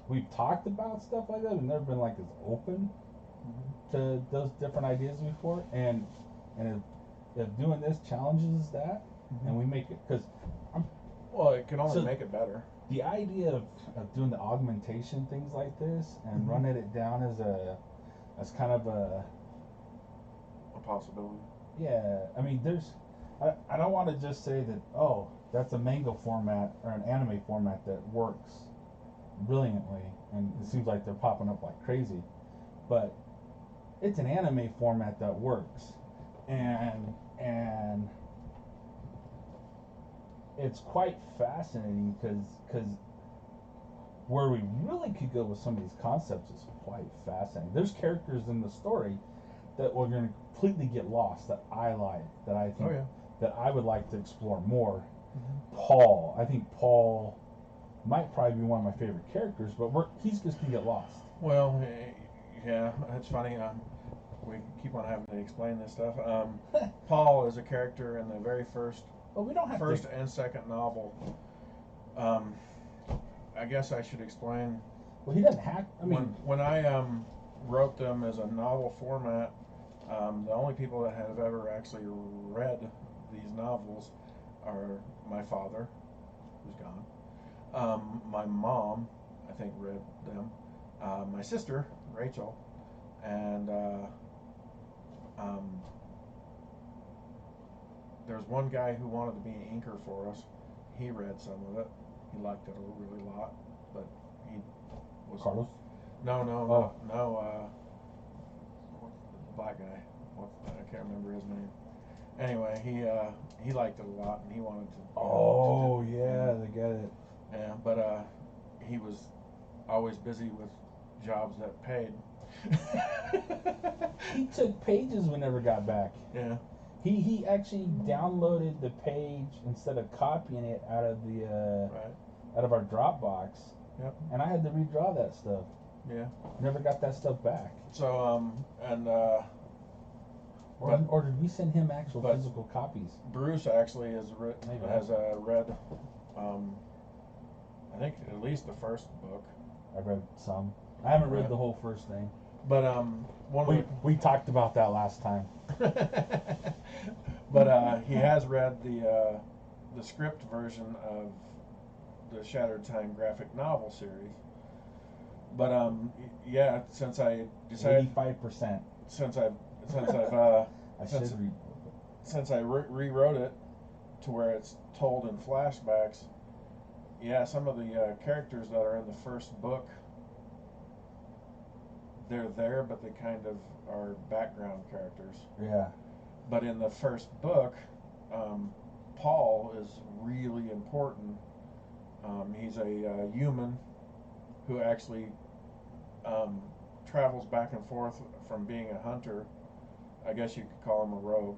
Speaker 2: we've talked about stuff like that. We've never been like as open
Speaker 1: Mm-hmm.
Speaker 2: to those different ideas before, and if doing this challenges that,
Speaker 1: Mm-hmm.
Speaker 2: and we make it because
Speaker 1: Well, it can only
Speaker 2: so
Speaker 1: make it better.
Speaker 2: the idea of doing the augmentation things like this and
Speaker 1: Mm-hmm.
Speaker 2: running it down as kind of
Speaker 1: A possibility.
Speaker 2: yeah. I mean, I don't want to just say that oh that's a manga format or an anime format that works brilliantly and it seems like they're popping up like crazy, but it's an anime format that works, and it's quite fascinating because where we really could go with some of these concepts is quite fascinating. There's characters in the story that we're going to completely get lost that I like that I
Speaker 1: Oh
Speaker 2: think
Speaker 1: yeah.
Speaker 2: that I would like to explore more.
Speaker 1: Mm-hmm.
Speaker 2: Paul, I think Paul might probably be one of my favorite characters, but he's just gonna get lost.
Speaker 1: Well, yeah, it's funny. We keep on having to explain this stuff. Paul is a character in the very
Speaker 2: But we don't have
Speaker 1: first
Speaker 2: to.
Speaker 1: and second novel. Um, I guess I should explain.
Speaker 2: Well, he doesn't have. I mean,
Speaker 1: When I wrote them as a novel format, the only people that have ever actually read these novels are my father, who's gone. My mom, I think, read them. My sister, Rachel, and um, there's one guy who wanted to be an inker for us. He read some of it. He liked it a really lot, but he was
Speaker 2: Carlos.
Speaker 1: no, no,
Speaker 2: Oh.
Speaker 1: no, no. The black guy. I can't remember his name. Anyway, he liked it a lot, and he wanted to.
Speaker 2: Oh
Speaker 1: to do,
Speaker 2: yeah, they get it.
Speaker 1: yeah, but he was always busy with jobs that paid.
Speaker 2: He took pages we never got back.
Speaker 1: Yeah.
Speaker 2: He actually downloaded the page instead of copying it
Speaker 1: Right.
Speaker 2: out of our Dropbox,
Speaker 1: Yep.
Speaker 2: and I had to redraw that stuff.
Speaker 1: Yeah.
Speaker 2: Never got that stuff back.
Speaker 1: So and
Speaker 2: or did we send him actual physical copies?
Speaker 1: Bruce actually has read um, I think at least the first book.
Speaker 2: I read some. I haven't read the whole first thing.
Speaker 1: But
Speaker 2: we talked about that last time.
Speaker 1: but he has read the script version of the Shatteredtime graphic novel series. But yeah, since I decided
Speaker 2: 85%.
Speaker 1: since I've
Speaker 2: I should read.
Speaker 1: since I rewrote it to where it's told in flashbacks, yeah, some of the characters that are in the first book, they're there, but they kind of are background characters.
Speaker 2: Yeah.
Speaker 1: But in the first book, Paul is really important. He's a human who actually travels back and forth from being a hunter. I guess you could call him a rogue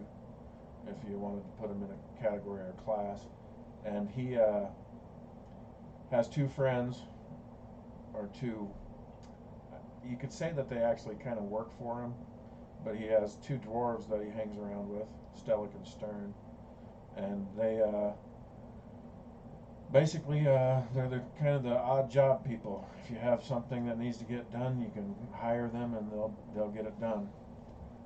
Speaker 1: if you wanted to put him in a category or class. And he has two friends, or two. You could say that they actually kind of work for him, but he has two dwarves that he hangs around with, Stellic and Stern, and they basically they're the kind of the odd job people. If you have something that needs to get done, you can hire them and they'll get it done,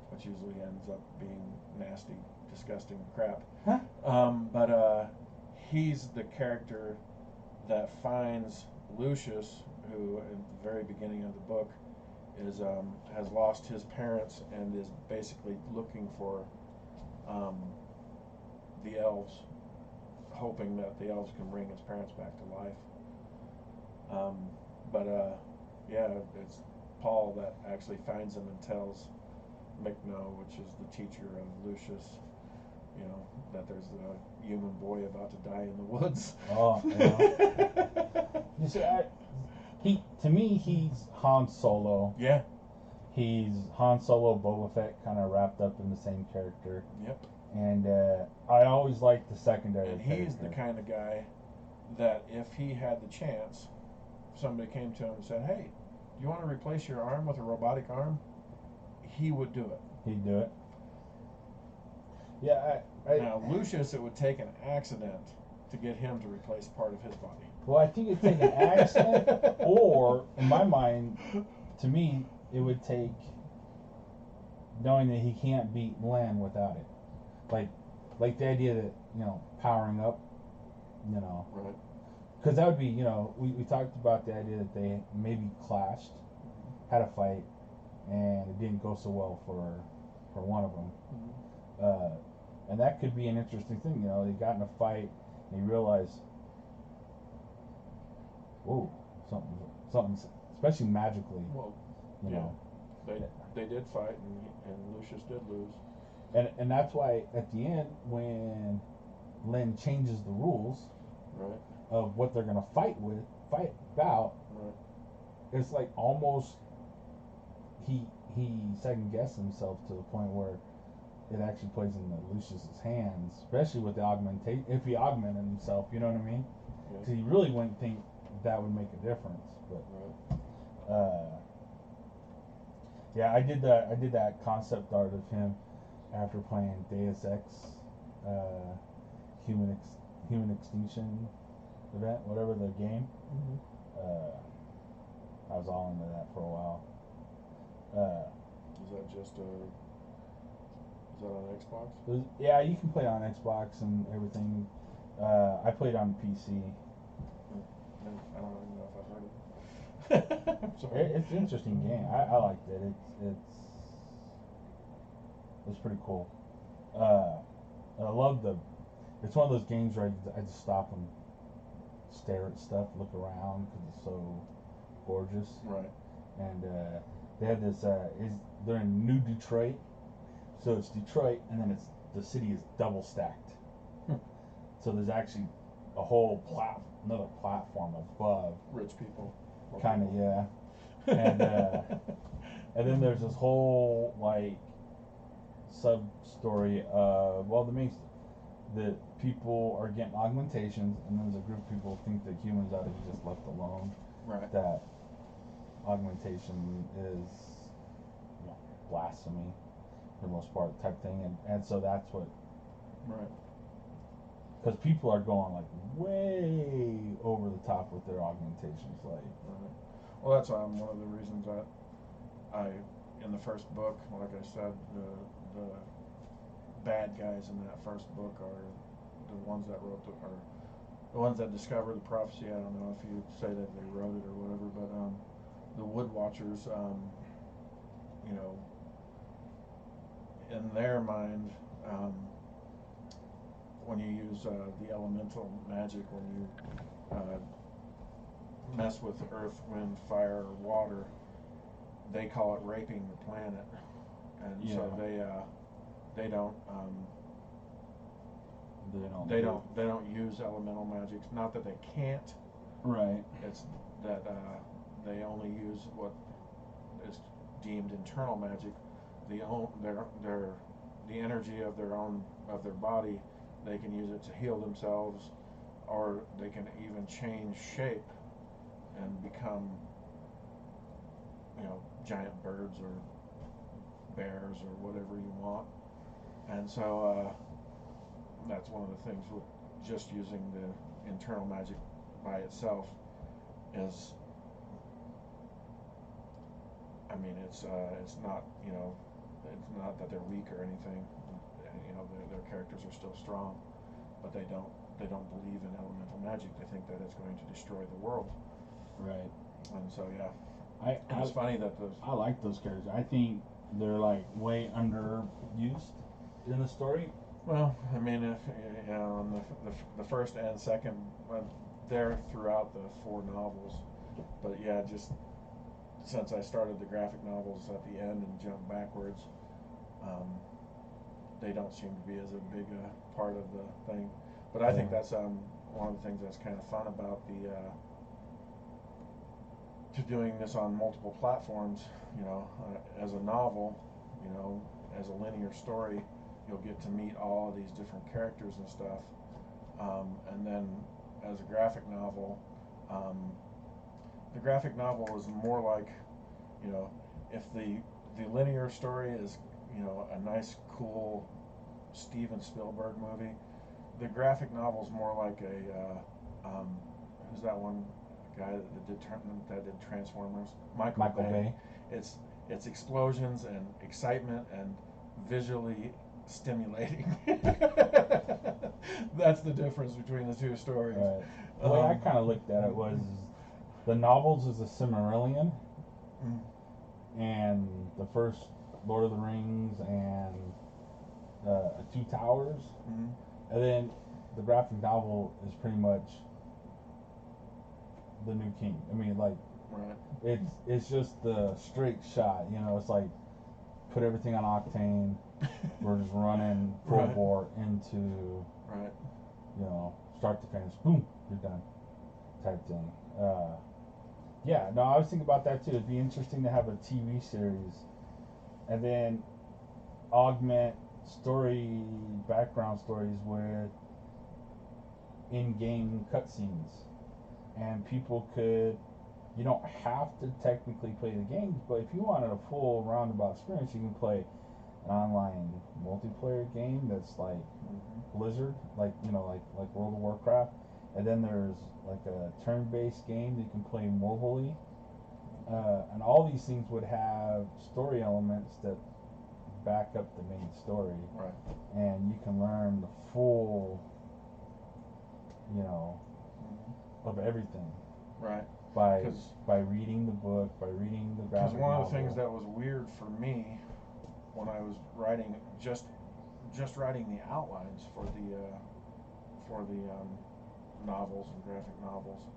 Speaker 1: which usually ends up being nasty, disgusting crap.
Speaker 2: Huh?
Speaker 1: But he's the character that finds Lucius, who at the very beginning of the book is has lost his parents and is basically looking for um, the elves, hoping that the elves can bring his parents back to life. But yeah, it's Paul that actually finds him and tells Micno, which is the teacher of Lucius, you know, that there's a human boy about to die in the woods.
Speaker 2: Oh, yeah. You see, to me, he's Han Solo.
Speaker 1: Yeah.
Speaker 2: He's Han Solo, Boba Fett, kind of wrapped up in the same character.
Speaker 1: Yep.
Speaker 2: And I always liked the secondary.
Speaker 1: And he's
Speaker 2: character.
Speaker 1: the kind of guy that if he had the chance, somebody came to him and said, "Hey, do you want to replace your arm with a robotic arm?" He would do it.
Speaker 2: He'd do it. Yeah.
Speaker 1: Now, Lucius, it would take an accident to get him to replace part of his body.
Speaker 2: Well, I think it'd take an accident, or in my mind, to me, it would take knowing that he can't beat Lan without it. Like the idea that, powering up,
Speaker 1: Right.
Speaker 2: because that would be, we talked about the idea that they maybe clashed, had a fight, and it didn't go so well for one of them.
Speaker 1: Mm-hmm.
Speaker 2: And that could be an interesting thing. They got in a fight and you realize, whoa, something, especially magically.
Speaker 1: Well,
Speaker 2: you
Speaker 1: yeah,
Speaker 2: know.
Speaker 1: they did fight, and Lucius did lose.
Speaker 2: And that's why at the end, when Lin changes the rules
Speaker 1: Right.
Speaker 2: of what they're gonna fight about,
Speaker 1: Right.
Speaker 2: it's like almost he second guessed himself to the point where it actually plays into Lucius's hands, especially with the augmentation. If he augmented himself, you know what I mean? Because
Speaker 1: Yeah.
Speaker 2: he really wouldn't think that would make a difference. But
Speaker 1: Right.
Speaker 2: yeah, I did that concept art of him after playing Deus Ex, human extinction event, whatever the game.
Speaker 1: Mm-hmm.
Speaker 2: I was all into that for a while.
Speaker 1: Is that just Is that on Xbox?
Speaker 2: Yeah, you can play on Xbox and everything. I played on PC.
Speaker 1: I don't even know if I've heard of it. I'm sorry.
Speaker 2: It's an interesting game. I liked it. It's pretty cool. I love it's one of those games where I just stop and stare at stuff, look around because it's so gorgeous.
Speaker 1: Right.
Speaker 2: And they had this. They're in New Detroit, so it's Detroit, and then the city is double stacked. So there's actually a whole another platform above.
Speaker 1: Rich people.
Speaker 2: Kind of, yeah. And and then there's this whole sub story of that people are getting augmentations, and then there's a group of people who think that humans ought to be just left alone.
Speaker 1: Right.
Speaker 2: That augmentation is blasphemy for the most part type thing, and so that's what.
Speaker 1: Right.
Speaker 2: Because people are going way over the top with their augmentations,
Speaker 1: Right. Well, that's one of the reasons that in the first book, like I said, the bad guys in that first book are the ones that the ones that discovered the prophecy. I don't know if you say that they wrote it or whatever, but the Wood Watchers, in their mind, when you use the elemental magic, when you mess with earth, wind, fire, or water, they call it raping the planet, and so they don't use elemental magic. Not that they can't.
Speaker 2: Right.
Speaker 1: It's that they only use what is deemed internal magic. The energy of their body. They can use it to heal themselves, or they can even change shape and become, giant birds or bears or whatever you want. And so that's one of the things with just using the internal magic by itself is, it's not, it's not that they're weak or anything. Their characters are still strong, but they don't believe in elemental magic. They think that it's going to destroy the world.
Speaker 2: Right.
Speaker 1: And so it's funny that
Speaker 2: I like those characters. I think they're way underused in the story.
Speaker 1: Well, if in the first and second, they're throughout the 4 novels, but yeah, just since I started the graphic novels at the end and jumped backwards, they don't seem to be as a big part of the thing. But I think that's one of the things that's kind of fun about the to doing this on multiple platforms. You know, as a novel, you know, as a linear story, you'll get to meet all of these different characters and stuff. And then as a graphic novel, the graphic novel is more like, you know, if the linear story is, you know, a nice, cool Steven Spielberg movie, the graphic novel is more like who's that one guy that did Transformers? Michael Bay. It's explosions and excitement and visually stimulating. That's the difference between the two stories.
Speaker 2: Right. The way I kind of looked at it was the novels is a Silmarillion, and the first Lord of the Rings and Two Towers, and then the graphic novel is pretty much the New King. I mean, like, it's just the straight shot. You know, it's like put everything on octane. We're just running full bore into, you know, start to finish. Boom, you're done, type thing. Yeah, no, I was thinking about that too. It'd be interesting to have a TV series, and then augment background stories with in-game cutscenes, and people could. You don't have to technically play the games, but if you wanted a full roundabout experience, you can play an online multiplayer game that's like Blizzard, like, you know, like World of Warcraft, and then there's like a turn-based game that you can play mobilely, and all these things would have story elements that back up the main story, and you can learn the full, you know, of everything, by reading the book, by reading the graphic novel. Because
Speaker 1: one of the things that was weird for me when I was writing just writing the outlines for the novels and graphic novels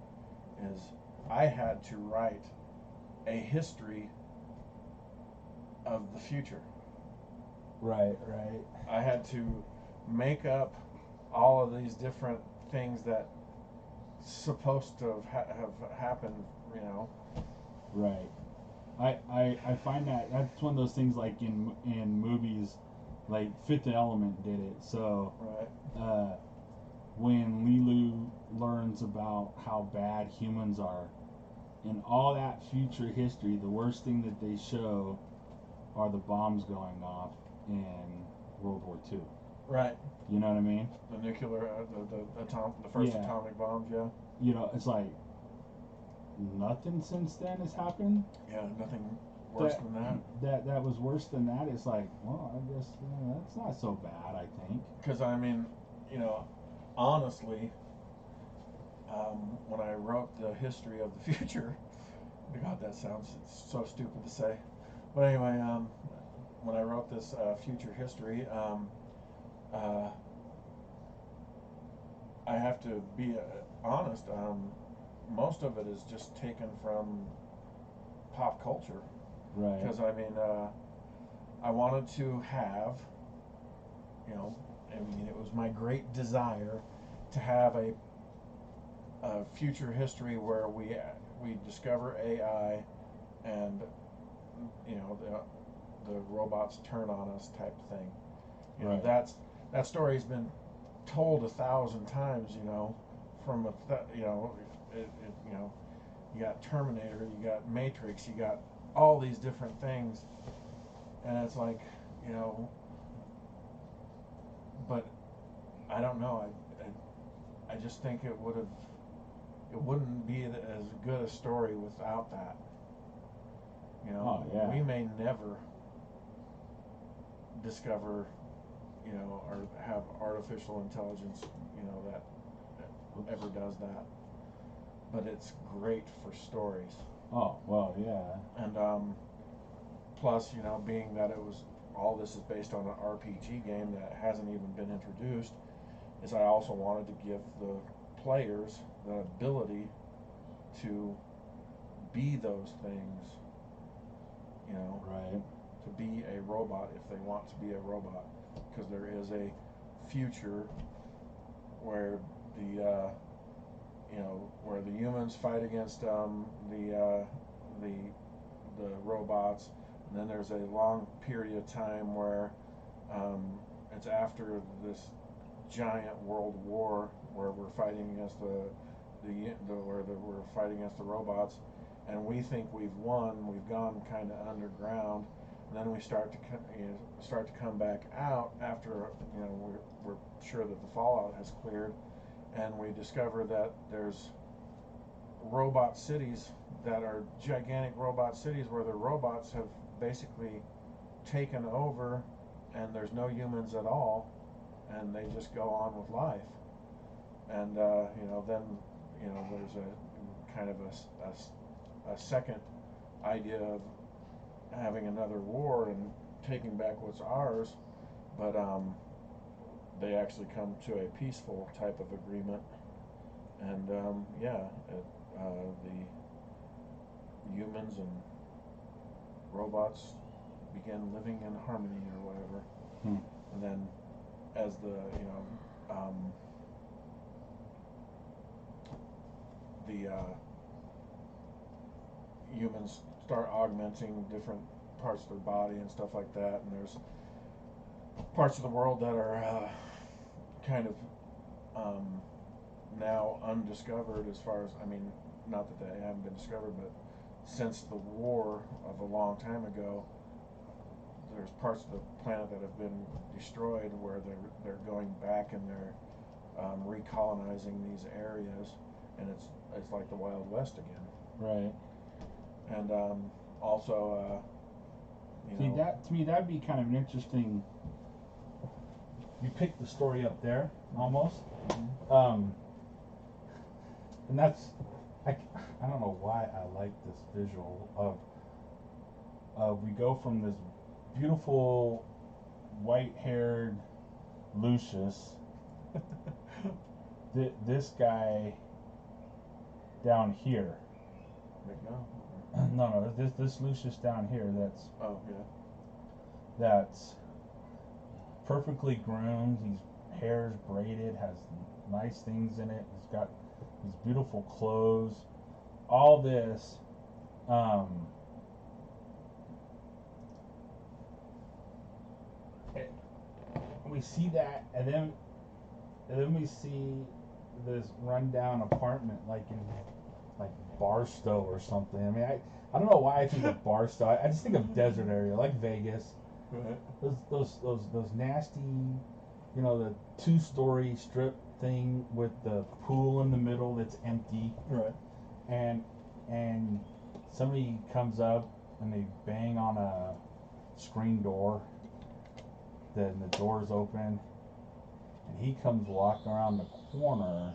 Speaker 1: is I had to write a history of the future.
Speaker 2: Right.
Speaker 1: I had to make up all of these different things that supposed to have happened, you know.
Speaker 2: Right. I find that's one of those things, like in movies, like Fifth Element did it. So when Lilu learns about how bad humans are, in all that future history, the worst thing that they show are the bombs going off in World War II.
Speaker 1: Right.
Speaker 2: You know what I mean?
Speaker 1: The nuclear, the first atomic bombs, yeah.
Speaker 2: You know, it's like nothing since then has happened.
Speaker 1: Yeah, nothing worse than that.
Speaker 2: That was worse than that. It's like, well, I guess that's not so bad, I think.
Speaker 1: Because, I mean, you know, honestly, when I wrote the history of the future, God, that sounds so stupid to say. But anyway, when I wrote this future history, I have to be honest. Most of it is just taken from pop culture.
Speaker 2: Right.
Speaker 1: Because, I mean, I wanted to have, you know, I mean, it was my great desire to have a future history where we discover AI and, you know, the robots turn on us type thing. You know, that story's been told 1,000 times. You know, from you know, you know, you got Terminator, you got Matrix, you got all these different things, and it's like, you know, but I don't know. I just think it wouldn't be as good a story without that. You know, we may never discover, you know, or have artificial intelligence, you know, that ever does that. But it's great for stories.
Speaker 2: Oh, well, yeah.
Speaker 1: And plus, you know, being that all this is based on an RPG game that hasn't even been introduced, is I also wanted to give the players the ability to be those things, you know,
Speaker 2: right,
Speaker 1: to be a robot if they want to be a robot. because there is a future where where the humans fight against the robots, and then there's a long period of time where it's after this giant world war where we're fighting against we're fighting against the robots, and we think we've won. We've gone kind of underground, and then we start to come back out after we're sure that the fallout has cleared, and we discover that there's robot cities that are gigantic robot cities where the robots have basically taken over, and there's no humans at all, and they just go on with life. And then there's a kind of a second idea of having another war and taking back what's ours, but they actually come to a peaceful type of agreement, and the humans and robots begin living in harmony or whatever. And then as the humans start augmenting different parts of their body and stuff like that, and there's parts of the world that are kind of now undiscovered, as far as, I mean, not that they haven't been discovered, but since the war of a long time ago, there's parts of the planet that have been destroyed where they're going back and they're recolonizing these areas, and it's like the Wild West again.
Speaker 2: Right.
Speaker 1: And also,
Speaker 2: see, that to me that'd be kind of an interesting. You pick the story up there almost, and that's I don't know why I like this visual of we go from this beautiful white-haired Lucius, this guy down here. No, this Lucius down here. That's perfectly groomed. His hair's braided, has nice things in it. He's got these beautiful clothes. All this, we see that, and then we see this rundown apartment, like in Barstow or something. I mean, I don't know why I think of Barstow. I just think of desert area, like Vegas.
Speaker 1: Right.
Speaker 2: Those nasty, the 2-story strip thing with the pool in the middle that's empty.
Speaker 1: Right.
Speaker 2: And somebody comes up and they bang on a screen door. Then the door's open, and he comes walking around the corner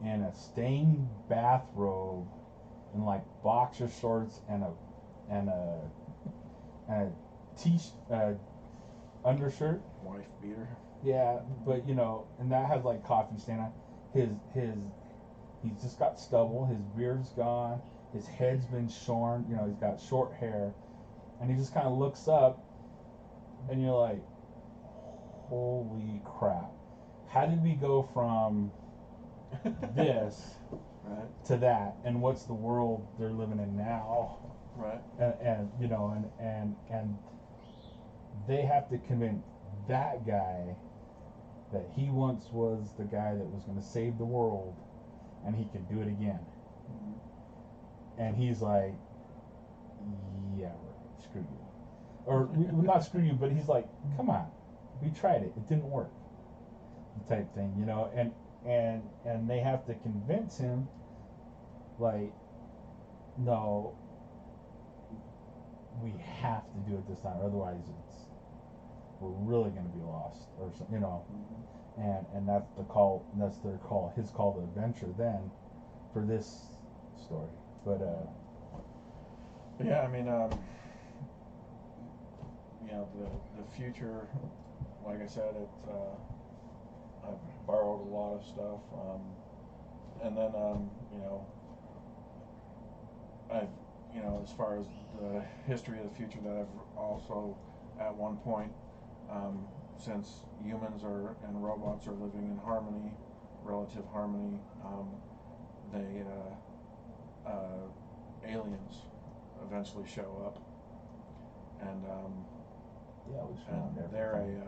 Speaker 2: in a stained bathrobe and like boxer shorts and a undershirt.
Speaker 1: Wife beater.
Speaker 2: Yeah, but and that has like coffee stain on he's just got stubble, his beard's gone, his head's been shorn, he's got short hair, and he just kind of looks up, and you're like, holy crap, how did we go from this
Speaker 1: right.
Speaker 2: to that, and what's the world they're living in now?
Speaker 1: Right.
Speaker 2: And they have to convince that guy that he once was the guy that was going to save the world, and he can do it again. And he's like, yeah, right, screw you. Or, not screw you, but he's like, come on, we tried it, it didn't work. Type thing, and they have to convince him, like, no, we have to do it this time, otherwise we're really going to be lost, or something, and that's the call, that's their call, his call to adventure then for this story. But
Speaker 1: yeah, I mean, the future, like I said, I've borrowed a lot of stuff, and then I've as far as the history of the future, that I've also at one point since humans are and robots are living in harmony, relative harmony, they aliens eventually show up, and
Speaker 2: Yeah, we found
Speaker 1: and
Speaker 2: everything.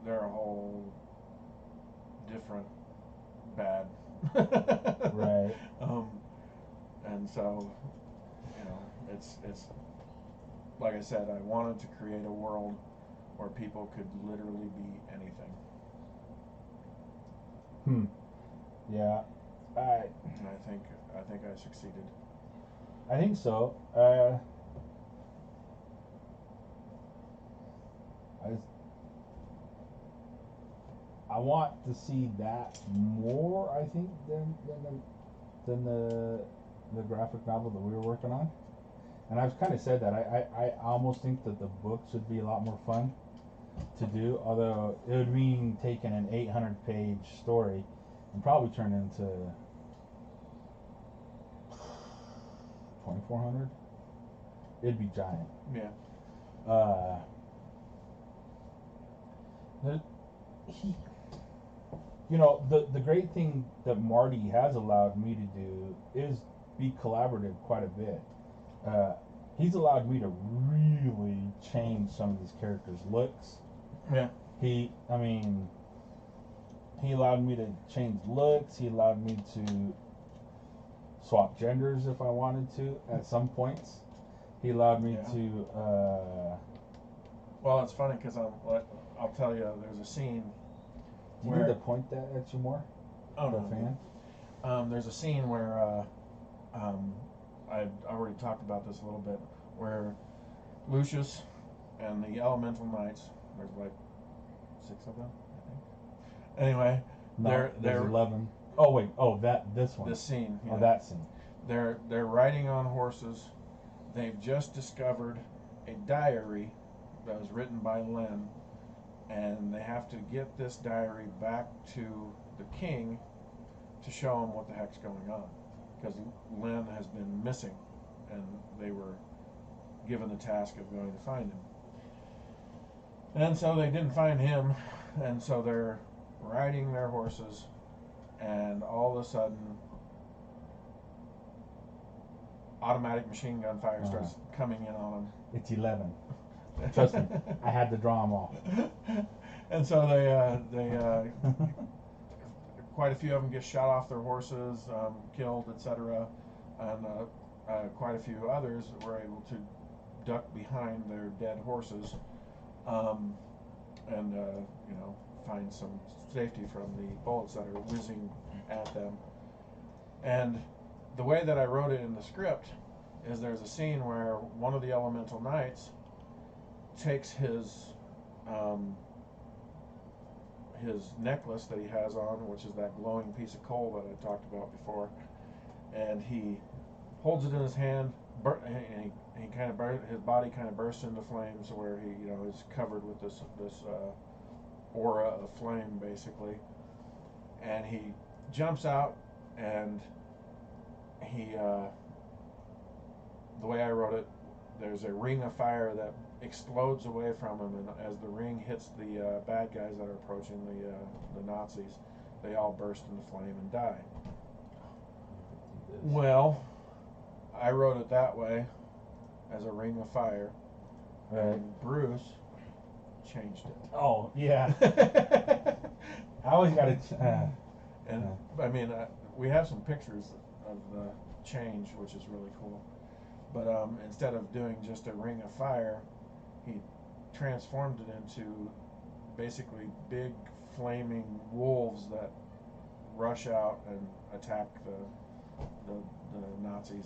Speaker 1: they're a whole different bad.
Speaker 2: Right.
Speaker 1: And so, it's like I said, I wanted to create a world where people could literally be anything.
Speaker 2: Hmm. Yeah. I
Speaker 1: And I think I succeeded.
Speaker 2: I think so. I I want to see that more. I think than the graphic novel that we were working on. And I've kind of said that I almost think that the book should be a lot more fun to do. Although it would mean taking an 800-page story and probably turn it into 2,400. It'd be giant.
Speaker 1: Yeah.
Speaker 2: Uh, he, the great thing that Marty has allowed me to do is be collaborative quite a bit. Uh, he's allowed me to really change some of these characters' looks.
Speaker 1: Yeah.
Speaker 2: I mean, he allowed me to change looks. He allowed me to swap genders if I wanted to at some points. He allowed me
Speaker 1: Yeah.
Speaker 2: to.
Speaker 1: Well, it's funny because I'll tell you, there's a scene.
Speaker 2: Do you need to point that at you more?
Speaker 1: Oh
Speaker 2: The
Speaker 1: no.
Speaker 2: fan?
Speaker 1: There's a scene where I've already talked about this a little bit, where Lucius and the Elemental Knights. There's like 6 of them, I think. Anyway,
Speaker 2: No,
Speaker 1: they're
Speaker 2: there's 11. Oh wait. Oh, this one.
Speaker 1: this scene.
Speaker 2: Oh,
Speaker 1: Yeah.
Speaker 2: that scene.
Speaker 1: They're riding on horses. They've just discovered a diary that was written by Len, and they have to get this diary back to the king to show him what the heck's going on, because Len has been missing, and they were given the task of going to find him. And so they didn't find him, and so they're riding their horses, and all of a sudden, automatic machine gun fire starts coming in on them.
Speaker 2: It's 11. Trust me, I had to draw them all.
Speaker 1: And so they quite a few of them get shot off their horses, killed, etc. And quite a few others were able to duck behind their dead horses, and find some safety from the bullets that are whizzing at them. And the way that I wrote it in the script is there's a scene where one of the Elemental Knights takes his necklace that he has on, which is that glowing piece of coal that I talked about before, and he holds it in his hand, and he kind of his body kind of bursts into flames, where he is covered with this aura of flame basically, and he jumps out, and he the way I wrote it, there's a ring of fire that explodes away from him, and as the ring hits the bad guys that are approaching, the Nazis, they all burst into flame and die. Well, I wrote it that way, as a ring of fire, and Bruce changed it.
Speaker 2: Oh yeah. I always got to.
Speaker 1: And I mean, we have some pictures of the change, which is really cool. But instead of doing just a ring of fire, he transformed it into basically big flaming wolves that rush out and attack the Nazis,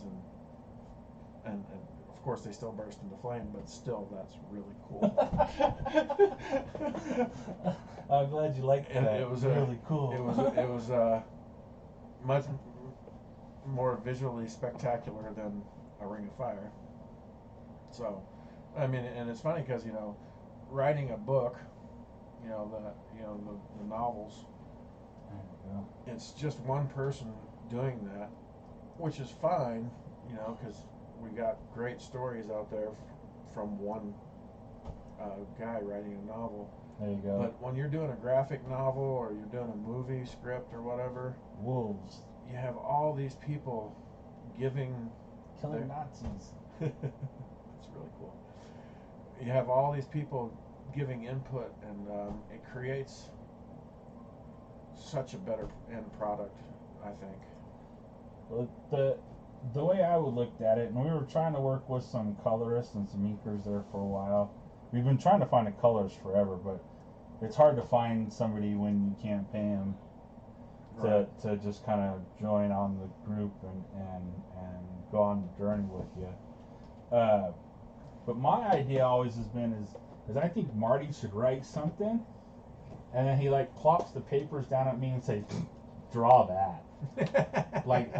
Speaker 1: and of course they still burst into flame, but still that's really cool.
Speaker 2: I'm glad you liked that.
Speaker 1: It was
Speaker 2: really cool.
Speaker 1: It was much more visually spectacular than a ring of fire. So, I mean, and it's funny because writing a book, the novels, it's just one person doing that, which is fine, because we got great stories out there from one guy writing a novel.
Speaker 2: There you go.
Speaker 1: But when you're doing a graphic novel or you're doing a movie script or whatever,
Speaker 2: wolves
Speaker 1: you have all these people giving
Speaker 2: killing Nazis.
Speaker 1: It's really cool. You have all these people giving input, and it creates such a better end product, I think.
Speaker 2: Well, the way I would look at it, and we were trying to work with some colorists and some inkers there for a while. We've been trying to find a colorist forever, but it's hard to find somebody when you can't pay them to just kind of join on the group and go on the journey with you. But my idea always has been is I think Marty should write something, and then he like plops the papers down at me and say, draw that. like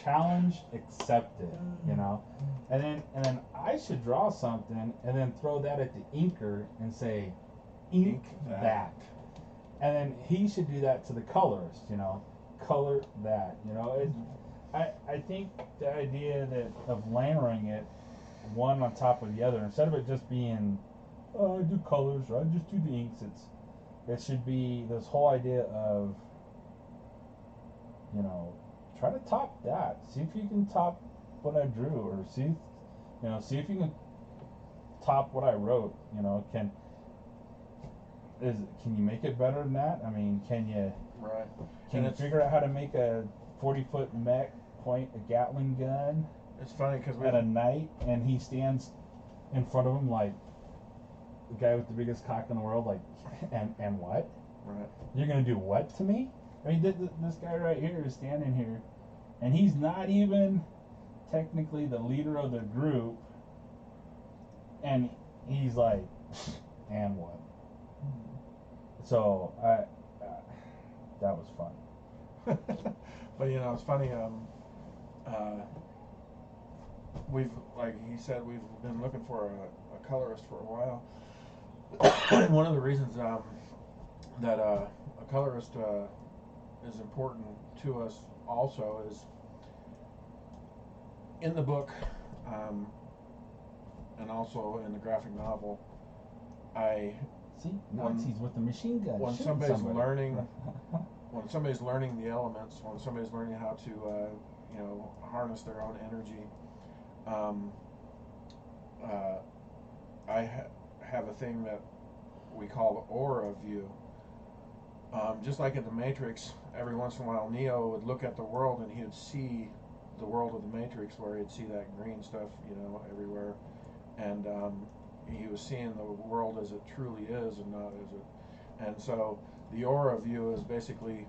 Speaker 2: challenge accepted, you know, and then I should draw something and then throw that at the inker and say, ink that. And then he should do that to the colorist, you know, color that, you know. I think the idea of layering it one on top of the other, instead of it just being, oh, I do colors or I just do the inks, it should be this whole idea of, you know, try to top that. See if you can top what I drew, or see if you can top what I wrote. You know, can you make it better than that? I mean, can you figure out how to make a 40-foot mech point a Gatling gun?
Speaker 1: It's funny because
Speaker 2: at a night, and he stands in front of him like the guy with the biggest cock in the world, like, and what?
Speaker 1: Right.
Speaker 2: You're gonna do what to me? I mean, this guy right here is standing here, and he's not even technically the leader of the group, and he's like, and what? So that was fun.
Speaker 1: But you know, it's funny. We've, like he said, we've been looking for a colorist for a while. And one of the reasons that a colorist is important to us also is in the book, and also in the graphic novel. I
Speaker 2: see Nazis with the machine gun.
Speaker 1: When somebody's learning, when somebody's learning the elements, when somebody's learning how to harness their own energy, I have a thing that we call the aura view. Just like in the Matrix, every once in a while Neo would look at the world and he would see the world of the Matrix, where he'd see that green stuff, you know, everywhere, and he was seeing the world as it truly is and not as it. And so the aura view is basically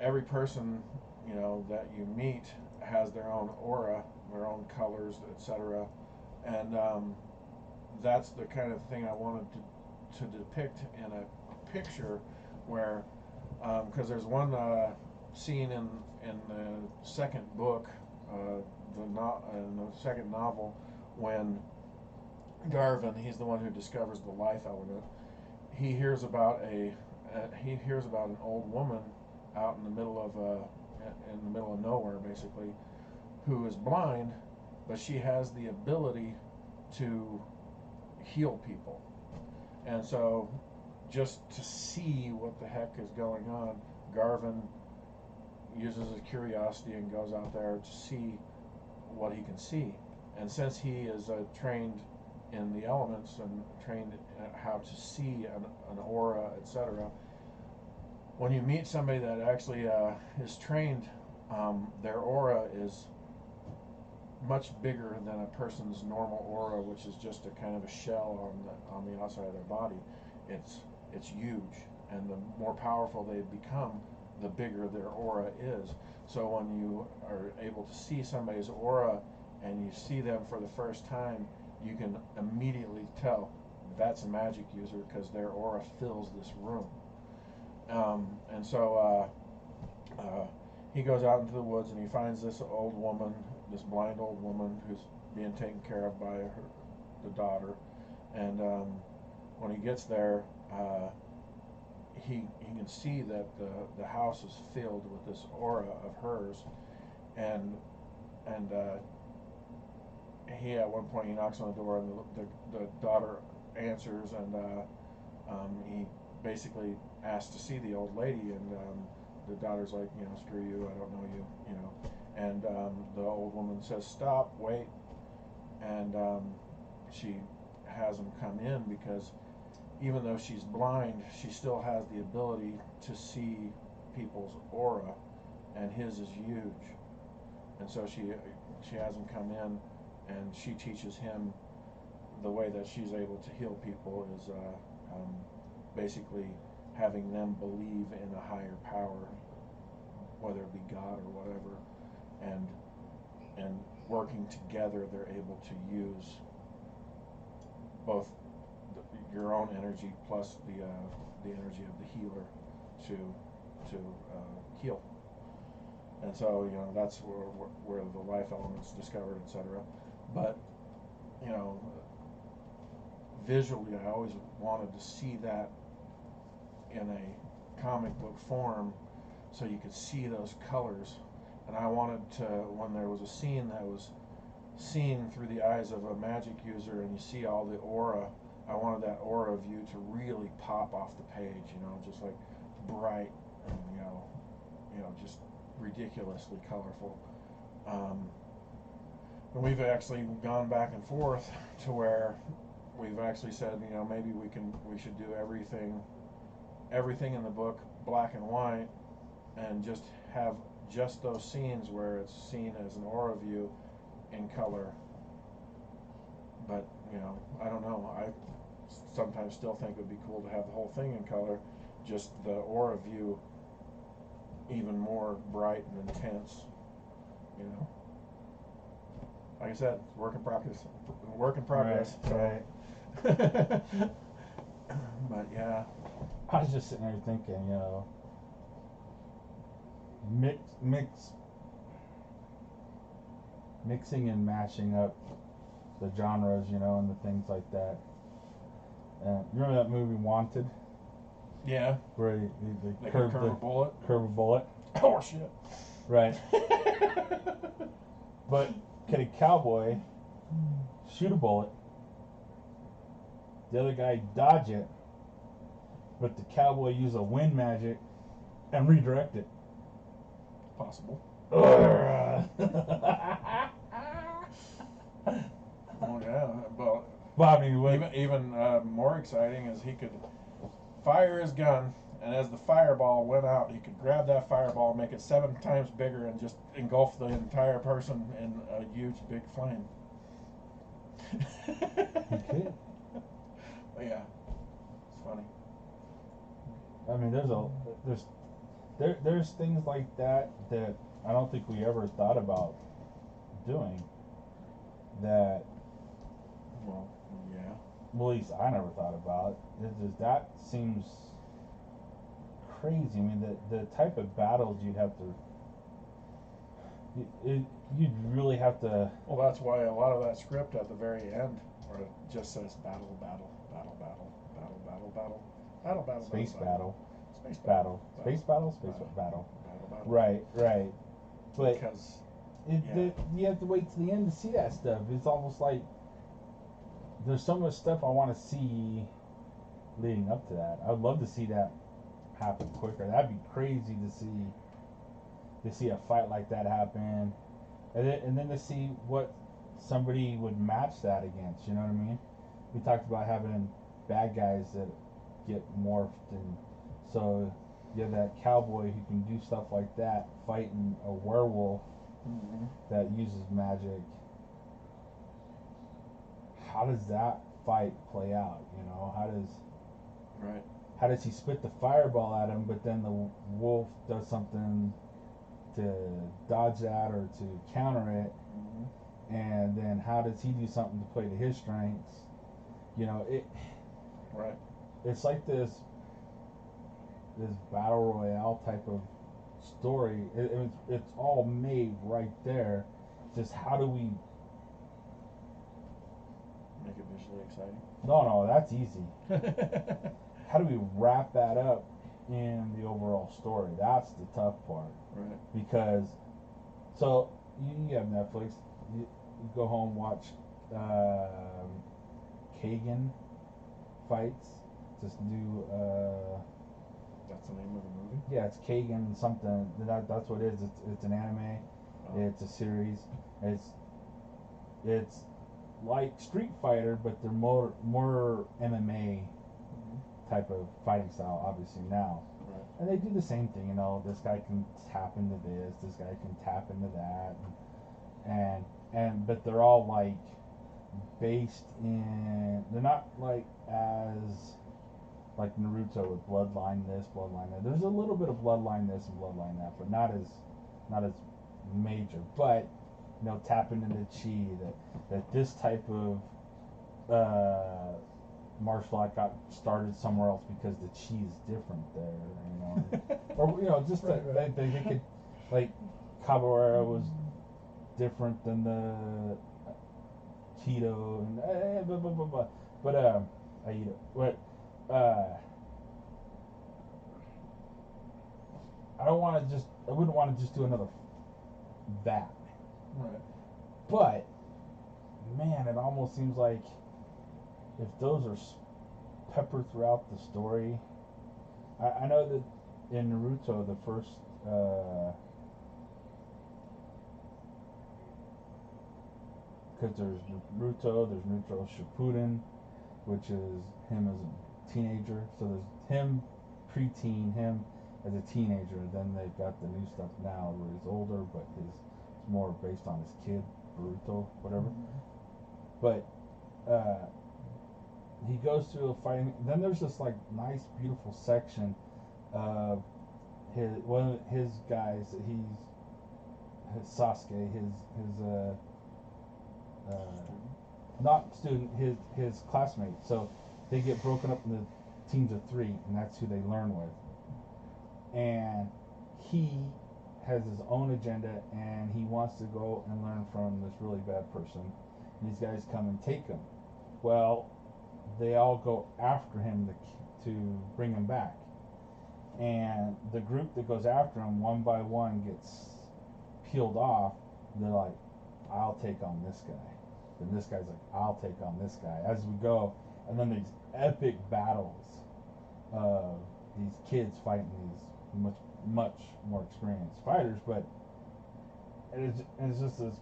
Speaker 1: every person, you know, that you meet has their own aura, their own colors, etc. And that's the kind of thing I wanted to depict in a picture, where because there's one scene in the second book, in the second novel, when Garvin, he's the one who discovers the life element. He hears about an old woman out in the middle of nowhere, basically, who is blind, but she has the ability to heal people. And so, just to see what the heck is going on, Garvin uses his curiosity and goes out there to see what he can see. And since he is trained in the elements and trained how to see an aura, etc., when you meet somebody that actually is trained, their aura is much bigger than a person's normal aura, which is just a kind of a shell on the outside of their body. It's huge, and the more powerful they become, the bigger their aura is. So when you are able to see somebody's aura and you see them for the first time, you can immediately tell that's a magic user, because their aura fills this room. And so he goes out into the woods and he finds this old woman, this blind old woman, who's being taken care of by the daughter. And when he gets there, he can see that the house is filled with this aura of hers, and he, at one point, he knocks on the door, and the daughter answers, and he basically asks to see the old lady, and the daughter's like, screw you, I don't know you, and the old woman says, stop, wait, and she has him come in because even though she's blind, she still has the ability to see people's aura, and his is huge. And so she has him come in, and she teaches him the way that she's able to heal people is basically having them believe in a higher power, whether it be God or whatever, and working together, they're able to use both your own energy plus the energy of the healer to heal. And so that's where the life element's discovered, etc. But visually, I always wanted to see that in a comic book form, so you could see those colors. And I wanted to, when there was a scene that was seen through the eyes of a magic user, and you see all the aura, I wanted that aura view to really pop off the page, just like bright and just ridiculously colorful. And we've actually gone back and forth to where we've actually said, maybe we should do everything in the book black and white, and just have just those scenes where it's seen as an aura view in color. But I don't know. I sometimes still think it would be cool to have the whole thing in color, just the aura view even more bright and intense. Like I said, work in progress.
Speaker 2: Right.
Speaker 1: So. But yeah,
Speaker 2: I was just sitting there thinking, mixing and mashing up the genres, and the things like that. You remember that movie Wanted?
Speaker 1: yeah.
Speaker 2: Where
Speaker 1: they curve a bullet.
Speaker 2: Curve a bullet.
Speaker 1: Oh shit.
Speaker 2: Right. But could a cowboy shoot a bullet, the other guy dodge it, but the cowboy use a wind magic and redirect it?
Speaker 1: Possible.
Speaker 2: Oh
Speaker 1: yeah. Well,
Speaker 2: I mean,
Speaker 1: even more exciting is he could fire his gun, and as the fireball went out, he could grab that fireball, make it 7 times bigger, and just engulf the entire person in a huge big flame.
Speaker 2: he could.
Speaker 1: But yeah, it's funny.
Speaker 2: I mean, there's things like that I don't think we ever thought about doing. That,
Speaker 1: Well, yeah.
Speaker 2: well, at least I never thought about. That seems crazy. I mean, the type of battles you'd have to. You'd really have to.
Speaker 1: Well, that's why a lot of that script at the very end, where it just says battle, battle, battle, battle, battle, battle, battle, battle, battle,
Speaker 2: Space
Speaker 1: battle,
Speaker 2: battle.
Speaker 1: space battle,
Speaker 2: Space battle. Space battle.
Speaker 1: battle, battle.
Speaker 2: Right. But
Speaker 1: Because
Speaker 2: you have to wait to the end to see that stuff. It's almost like there's so much stuff I want to see leading up to that. I would love to see that happen quicker. That'd be crazy to see a fight like that happen, and then to see what somebody would match that against. You know what I mean? We talked about having bad guys that get morphed, and so you have that cowboy who can do stuff like that, fighting a werewolf that uses magic. How does that fight play out?
Speaker 1: Right.
Speaker 2: How does he spit the fireball at him, but then the wolf does something to dodge that or to counter it, and then how does he do something to play to his strengths?
Speaker 1: Right.
Speaker 2: It's like this battle royale type of story. It's all made right there. Just how do we
Speaker 1: Make it visually exciting.
Speaker 2: No, that's easy. How do we wrap that up in the overall story? That's the tough part.
Speaker 1: Right.
Speaker 2: Because, so, you have Netflix, you go home, watch Kagan, fights. Just new.
Speaker 1: That's the name of the movie?
Speaker 2: Yeah, it's Kagan something. That's what it is. It's an anime.
Speaker 1: Oh.
Speaker 2: It's a series. It's like Street Fighter, but they're more MMA type of fighting style, obviously now.
Speaker 1: Right.
Speaker 2: And they do the same thing, you know. This guy can tap into this guy can tap into that, but they're all like based in. They're not like as like Naruto with bloodline this, bloodline that. There's a little bit of bloodline this and bloodline that, but not as major. But you know, tapping into chi, that this type of martial art got started somewhere else because the chi is different there, you know, or you know, just that they could, like, capoeira was different than the Cheeto and blah, blah, blah, blah. But I eat it. But I wouldn't want to just do another that.
Speaker 1: Right.
Speaker 2: But man, it almost seems like if those are peppered throughout the story. I know that in Naruto, the first because there's Naruto Shippuden, which is him as a teenager. So there's him preteen, him as a teenager. Then they've got the new stuff now where he's older, but it's more based on his kid, Boruto, whatever. But he goes through a fighting. Then there's this like nice, beautiful section of one of his guys. His Sasuke, his not student, his classmate. So they get broken up into teams of 3, and that's who they learn with. And he has his own agenda, and he wants to go and learn from this really bad person. And these guys come and take him. Well, they all go after him to bring him back. And the group that goes after him, one by one, gets peeled off. They're like, I'll take on this guy. Then this guy's like, I'll take on this guy. As we go, and then these epic battles of these kids fighting these much more experienced fighters. But it's just this.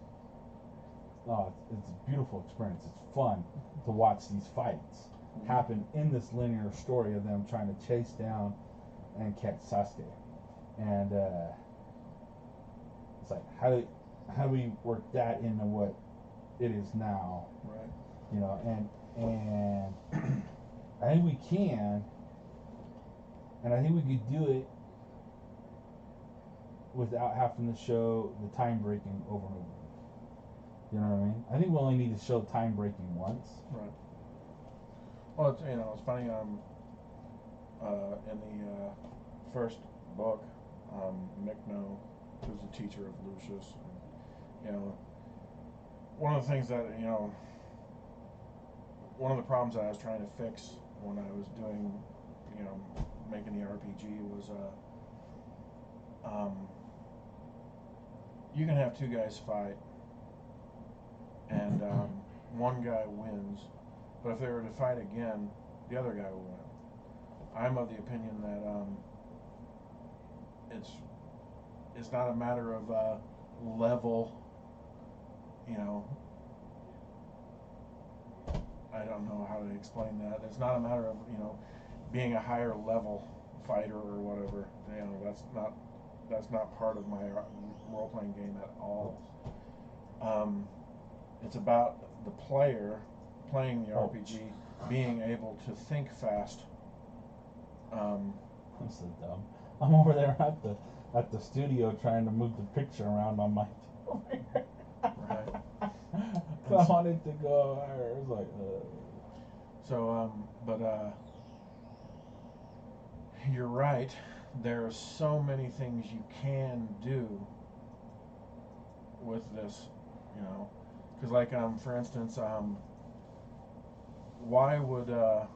Speaker 2: Oh, it's a beautiful experience. It's fun to watch these fights happen in this linear story of them trying to chase down and catch Sasuke. And it's like, how do we work that into what it is now?
Speaker 1: Right.
Speaker 2: You know, and I think we can, and I think we could do it without having to show the time breaking over and over. You know what I mean? I think we only need to show time breaking once.
Speaker 1: Right. Well, it's funny. In the first book, Mikno, who's the teacher of Lucius, and, one of the things that one of the problems that I was trying to fix when I was doing, making the RPG was, you can have 2 guys fight, and one guy wins, but if they were to fight again, the other guy will win. I'm of the opinion that it's not a matter of level, I don't know how to explain that. It's not a matter of being a higher level fighter or whatever. That's not part of my role playing game at all. It's about the player playing the RPG being able to think fast.
Speaker 2: I'm so dumb. I'm over there at the studio trying to move the picture around on my
Speaker 1: Right.
Speaker 2: I wanted to go higher. It was like,
Speaker 1: So, but you're right. There are so many things you can do with this, because like for instance, why would a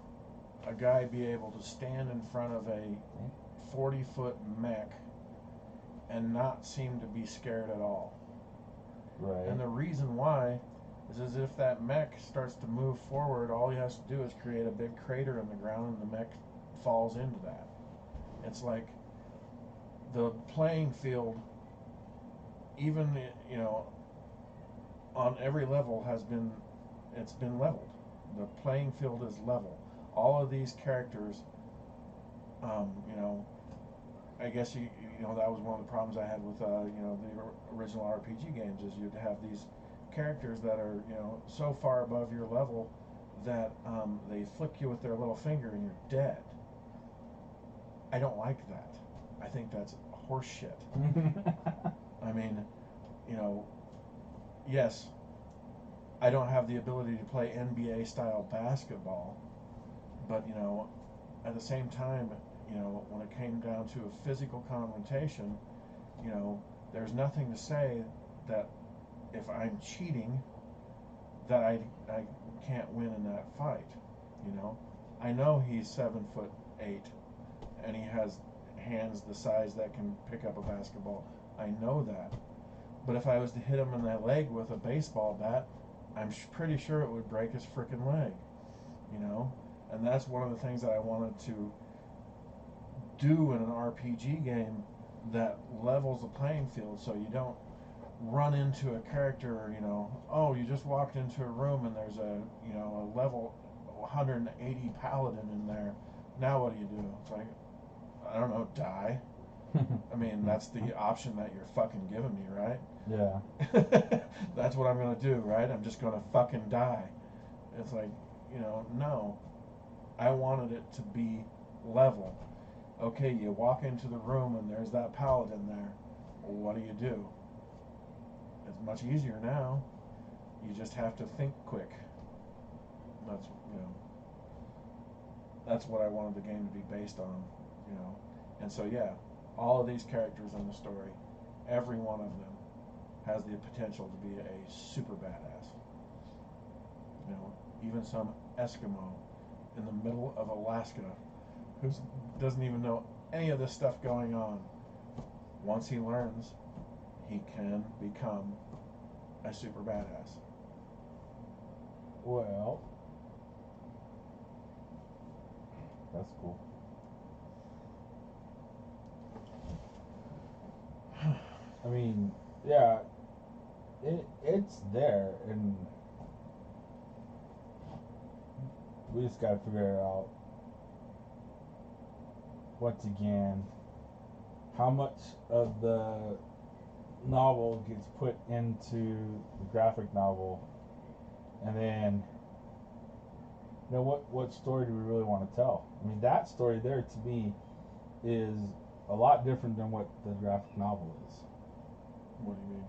Speaker 1: guy be able to stand in front of a 40-foot mech and not seem to be scared at all?
Speaker 2: right.
Speaker 1: And the reason why is as if that mech starts to move forward, all he has to do is create a big crater in the ground and the mech falls into that. It's like the playing field, even, you know, on every level it's been leveled. The playing field is level. All of these characters, you know, I guess you know that was one of the problems I had with you know, the original RPG games, is you'd have these characters that are, you know, so far above your level that they flick you with their little finger and you're dead. I don't like that. I think that's horse shit. I mean, you know, yes, I don't have the ability to play NBA style basketball, but, you know, at the same time, you know, when it came down to a physical confrontation, you know, there's nothing to say that if I'm cheating, that I can't win in that fight. You know, I know he's 7'8", and he has hands the size that can pick up a basketball. I know that. But if I was to hit him in the leg with a baseball bat, I'm pretty sure it would break his frickin' leg. You know, and that's one of the things that I wanted to do in an RPG game that levels the playing field, so you don't run into a character, you know, oh, you just walked into a room and there's a, you know, a level 180 paladin in there. Now what do you do? It's like, I don't know, die. I mean, that's the option that you're fucking giving me, right?
Speaker 2: Yeah.
Speaker 1: That's what I'm gonna do, right? I'm just gonna fucking die. It's like, you know, no. I wanted it to be level. Okay, you walk into the room and there's that paladin there. Well, what do? It's much easier now. You just have to think quick. That's, you know, that's what I wanted the game to be based on, you know. And so yeah, all of these characters in the story, every one of them has the potential to be a super badass. You know, even some Eskimo in the middle of Alaska who doesn't even know any of this stuff going on. Once he learns, he can become a super badass.
Speaker 2: Well, that's cool. I mean, yeah, it's there, and we just gotta figure out, once again, how much of the novel gets put into the graphic novel, and then, you know, what story do we really want to tell? I mean, that story there to me is a lot different than what the graphic novel is.
Speaker 1: What do you mean?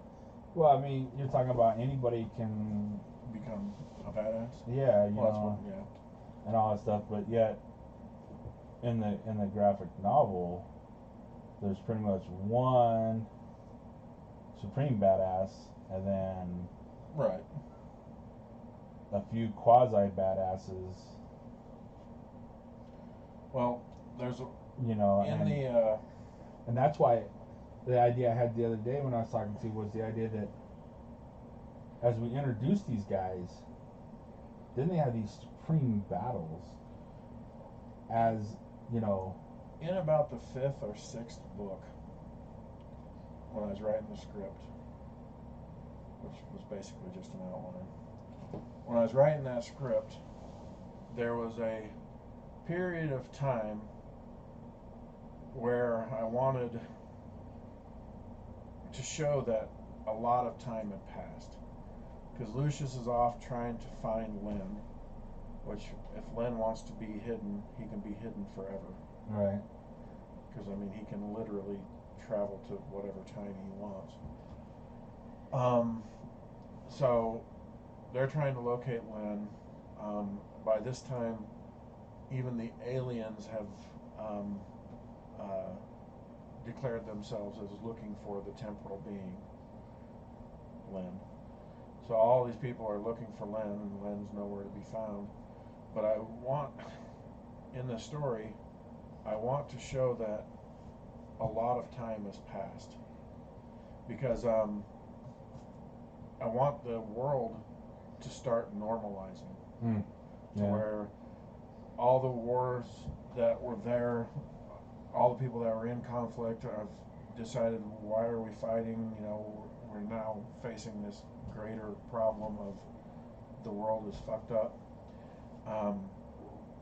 Speaker 2: Well, I mean, you're talking about anybody can
Speaker 1: become a badass?
Speaker 2: Yeah, you
Speaker 1: well,
Speaker 2: know,
Speaker 1: yeah.
Speaker 2: and all that stuff, but yet in the graphic novel, there's pretty much one supreme badass, and then
Speaker 1: right,
Speaker 2: a few quasi badasses.
Speaker 1: Well, there's a,
Speaker 2: you know,
Speaker 1: and
Speaker 2: that's why the idea I had the other day when I was talking to you was the idea that as we introduce these guys, then they have these supreme battles. As you know,
Speaker 1: in about the 5th or 6th book, when I was writing the script, which was basically just an outline, when I was writing that script, there was a period of time where I wanted to show that a lot of time had passed, because Lucius is off trying to find Lynn, which, if Lynn wants to be hidden, he can be hidden forever.
Speaker 2: Right.
Speaker 1: Because, I mean, he can literally travel to whatever time he wants. So they're trying to locate Lynn. By this time, even the aliens have declared themselves as looking for the temporal being, Lynn. So all these people are looking for Lynn, and Lynn's nowhere to be found. But I want, in the story, I want to show that a lot of time has passed, because I want the world to start normalizing,
Speaker 2: Mm.
Speaker 1: to
Speaker 2: Yeah.
Speaker 1: where all the wars that were there, all the people that were in conflict have decided, why are we fighting? You know, we're now facing this greater problem of the world is fucked up,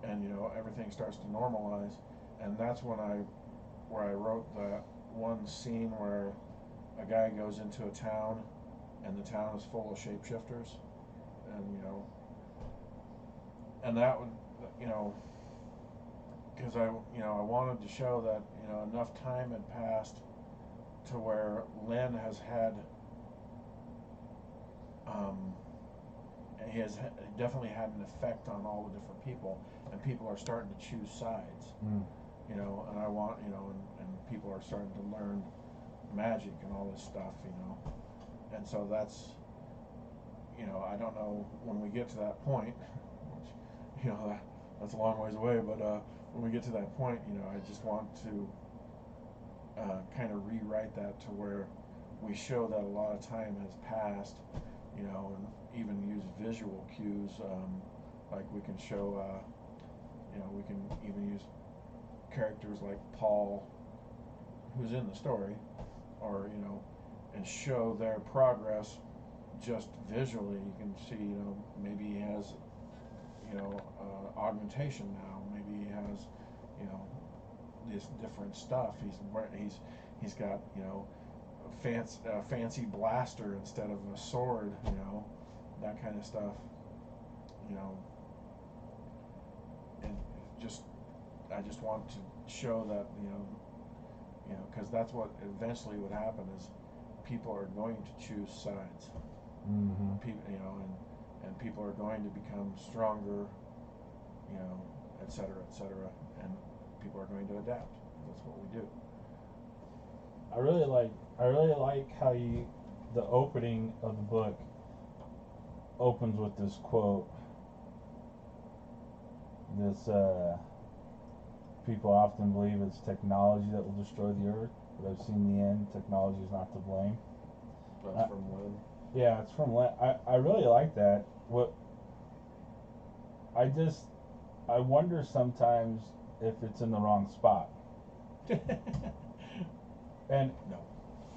Speaker 1: and you know everything starts to normalize, and that's when I wrote that one scene where a guy goes into a town, and the town is full of shapeshifters, and you know, and that would, you know, because I wanted to show that enough time had passed to where Lynn has had he has definitely had an effect on all the different people, and people are starting to choose sides.
Speaker 2: Mm.
Speaker 1: You know, and I want, and people are starting to learn magic and all this stuff, and so that's, I don't know when we get to that point, which, that's a long ways away, but when we get to that point, I just want to kind of rewrite that to where we show that a lot of time has passed, and even use visual cues, like we can show, we can even use characters like Paul, who's in the story, or and show their progress just visually. You can see, maybe he has, augmentation now. Maybe he has, this different stuff. He's got, a fancy blaster instead of a sword. That kind of stuff. And just I just want to show that because that's what eventually would happen is people are going to choose sides.
Speaker 2: Mm-hmm.
Speaker 1: People, and people are going to become stronger, et cetera, and people are going to adapt. That's what we do.
Speaker 2: I really like how the opening of the book opens with this quote. This people often believe it's technology that will destroy the earth, but I've seen the end. Technology is not to blame.
Speaker 1: That's from Lynn.
Speaker 2: Yeah, it's from Lynn. I really like that. I wonder sometimes if it's in the wrong spot. And
Speaker 1: no.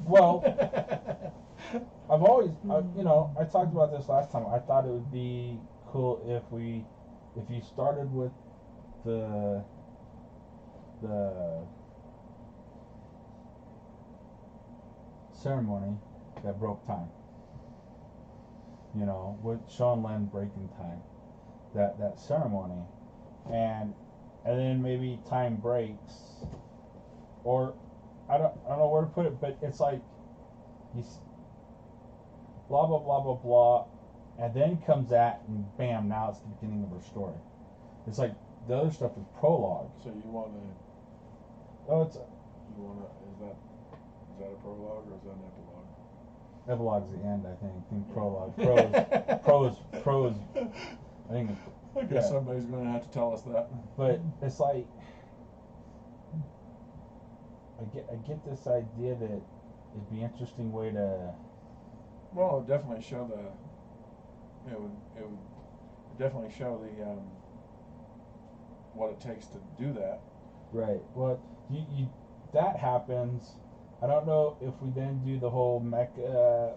Speaker 2: Well, I've always, I talked about this last time. I thought it would be cool if you started with the ceremony that broke time. With Sean Len breaking time, that ceremony, and then maybe time breaks, or I don't know where to put it, but it's like he's blah blah blah blah blah, and then comes that and bam, now it's the beginning of her story. It's like the other stuff is prologue.
Speaker 1: So you want to?
Speaker 2: Oh, it's
Speaker 1: you want to? Is that a prologue or is that an epilogue?
Speaker 2: Epilogue's the end, I think. I think prologue. Prose. I think.
Speaker 1: I guess somebody's going to have to tell us that.
Speaker 2: But it's like I get this idea that it'd be an interesting way to.
Speaker 1: Well, it would definitely show it would definitely show the what it takes to do that.
Speaker 2: Right. Well, you that happens. I don't know if we then do the whole mech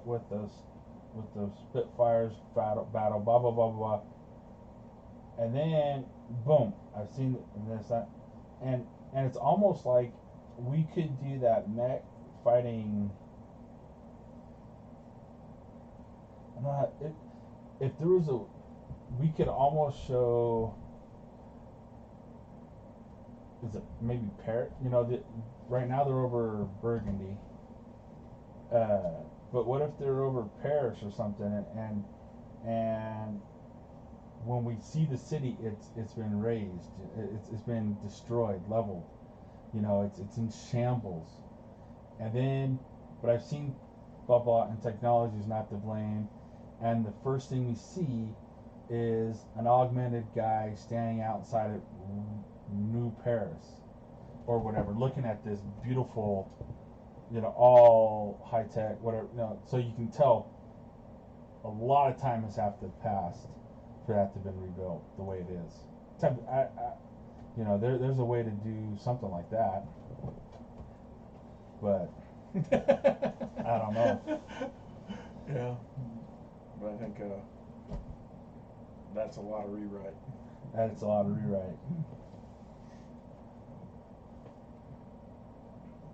Speaker 2: with those Spitfires battle blah blah blah blah, and then boom, I've seen this that, and it's almost like we could do that mech fighting. I'm not if there was we could almost show. Is it maybe Paris? Right now they're over Burgundy. But what if they're over Paris or something, and when we see the city, it's been razed, it's been destroyed, leveled. It's in shambles, and then, but I've seen blah blah, and technology is not to blame, and the first thing we see is an augmented guy standing outside of New Paris or whatever, looking at this beautiful, all high tech, whatever. So you can tell, a lot of time has have to pass for that to have been rebuilt the way it is. You know, there's a way to do something like that, but I don't know.
Speaker 1: Yeah, but I think that's a lot of rewrite.
Speaker 2: That's a lot of rewrite.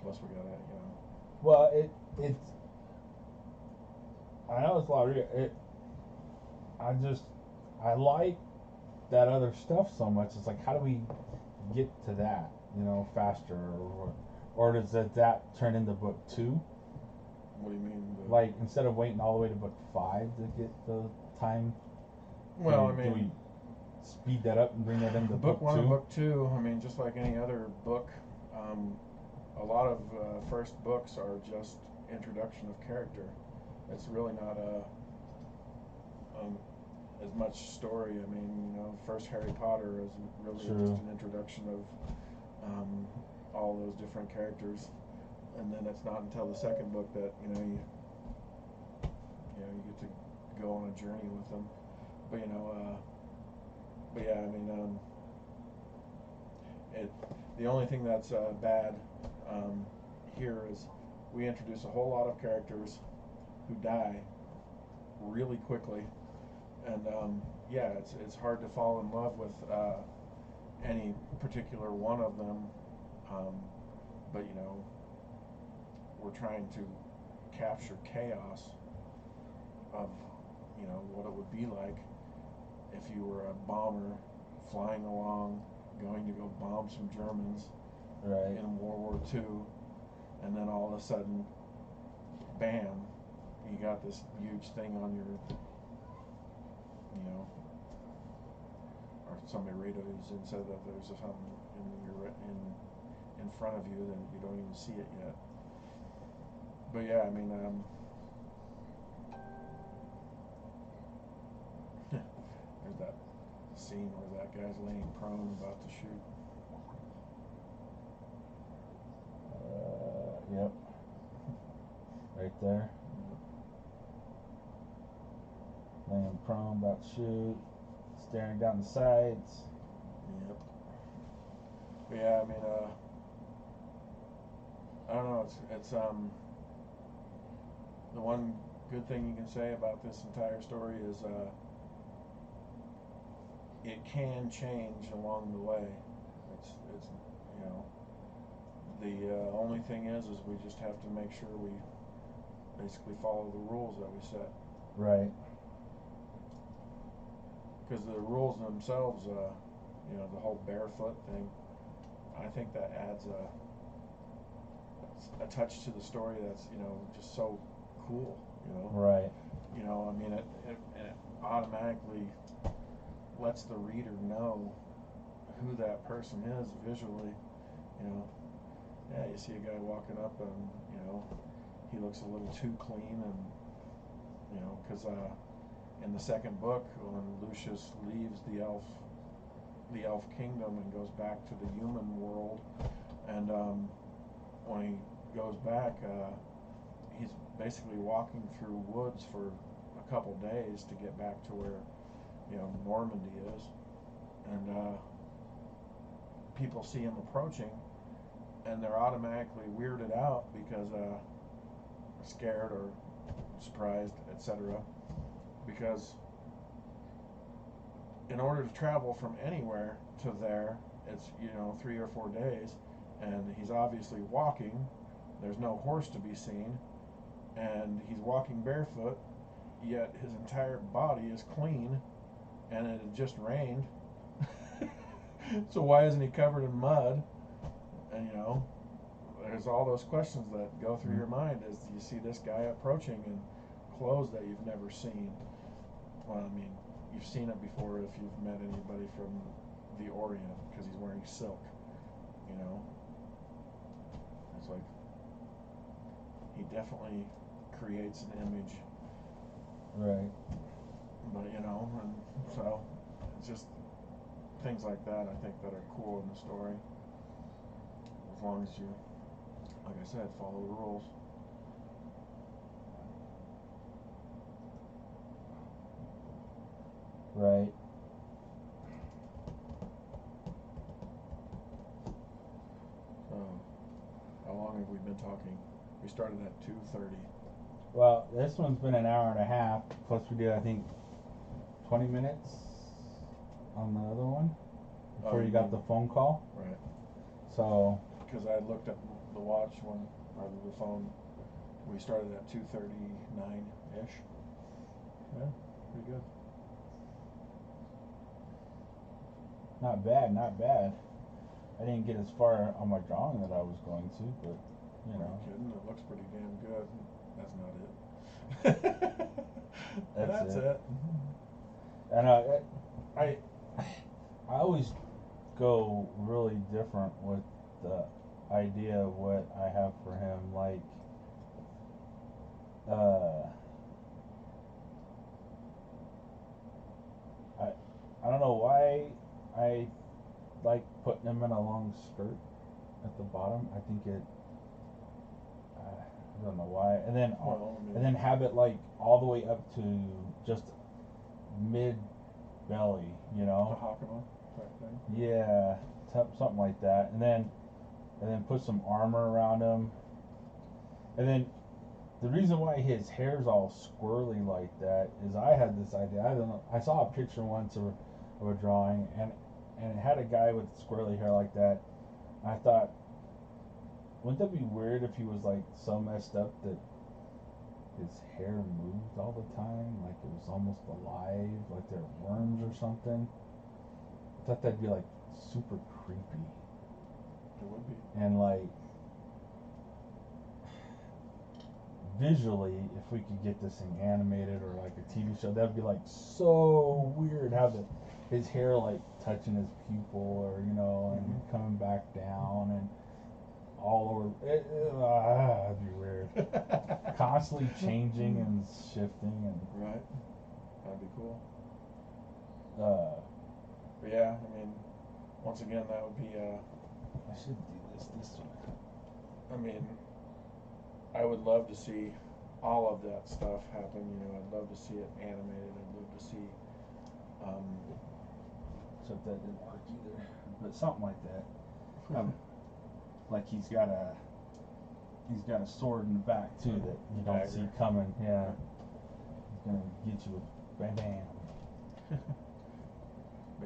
Speaker 1: Plus, we got to,
Speaker 2: Well, it's I know it's a lot of it. I like that other stuff so much. It's like, how do we get to that, you know, faster, or does that turn into book 2?
Speaker 1: What do you mean?
Speaker 2: Like, instead of waiting all the way to book 5 to get the time.
Speaker 1: Well,
Speaker 2: do we speed that up and bring that into book
Speaker 1: 1
Speaker 2: 2?
Speaker 1: and book 2. I mean, just like any other book, a lot of first books are just introduction of character. It's really not as much story. I mean, first Harry Potter is really just an introduction of all those different characters, and then it's not until the second book that you get to go on a journey with them. But but yeah, I mean, the only thing that's bad here is we introduce a whole lot of characters who die really quickly, and yeah, it's hard to fall in love with any particular one of them, but we're trying to capture chaos of what it would be like if you were a bomber flying along, going to go bomb some Germans in World War II, and then all of a sudden, bam, you got this huge thing on your, or somebody radio's and said that there's something in front of you, then you don't even see it yet. But yeah, I mean, there's that scene where that guy's laying prone about to shoot.
Speaker 2: Yep. Right there. Laying prone, about to shoot, staring down the sights.
Speaker 1: Yep. But yeah, I mean, I don't know. It's the one good thing you can say about this entire story is it can change along the way. It's the only thing is we just have to make sure we basically follow the rules that we set.
Speaker 2: Right.
Speaker 1: Because the rules themselves, the whole barefoot thing, I think that adds a touch to the story that's just so cool.
Speaker 2: Right.
Speaker 1: I mean, it automatically lets the reader know who that person is visually. Yeah, you see a guy walking up and he looks a little too clean, and because in the second book, when Lucius leaves the elf kingdom and goes back to the human world, and when he goes back, he's basically walking through woods for a couple days to get back to where Normandy is, and people see him approaching, and they're automatically weirded out because scared or surprised, etc. Because in order to travel from anywhere to there, it's 3 or 4 days, and he's obviously walking. There's no horse to be seen, and he's walking barefoot, yet his entire body is clean, and it had just rained. So why isn't he covered in mud? And there's all those questions that go through your mind as you see this guy approaching in clothes that you've never seen. Well, I mean, you've seen it before if you've met anybody from the Orient, because he's wearing silk. It's like he definitely creates an image.
Speaker 2: Right.
Speaker 1: But and so it's just things like that I think that are cool in the story. As long as you, like I said, follow the rules.
Speaker 2: Right.
Speaker 1: So, how long have we been talking? We started at 2:30.
Speaker 2: Well, this one's been an hour and a half. Plus, we did, I think, 20 minutes on the other one before you got the phone call.
Speaker 1: Right.
Speaker 2: So.
Speaker 1: Because I looked at the watch when, or the phone. We started at 2:39-ish. Yeah, pretty good.
Speaker 2: Not bad, not bad. I didn't get as far on my drawing that I was going to, but you know.
Speaker 1: Are you kidding? It looks pretty damn good. That's not it. That's it.
Speaker 2: And I always go really different with the idea of what I have for him. Like, I don't know why I like putting him in a long skirt at the bottom. I think it. I don't know why. And then and then have it like all the way up to just mid belly, you know.
Speaker 1: The Hakama type thing.
Speaker 2: Yeah, something like that. And then put some armor around him. And then the reason why his hair's all squirrely like that is I had this idea. I don't know. I saw a picture once of a drawing, and it had a guy with squirrely hair like that. And I thought, wouldn't that be weird if he was like so messed up that his hair moved all the time, like it was almost alive, like there were worms or something? I thought that'd be like super creepy.
Speaker 1: It would be.
Speaker 2: And like visually, if we could get this thing animated or like a TV show, that'd be like so weird. How his hair like touching his pupil, or you know, and coming back down and all over. That'd be weird. Constantly changing and shifting and.
Speaker 1: Right. That'd be cool.
Speaker 2: But
Speaker 1: yeah, I mean, once again, that would be.
Speaker 2: I should do this way.
Speaker 1: I mean, I would love to see all of that stuff happen. You know, I'd love to see it animated. I'd love to see.
Speaker 2: Except that didn't work either. But something like that. Like he's got a sword in the back too that you don't see coming. Yeah. He's gonna get you with bam bam.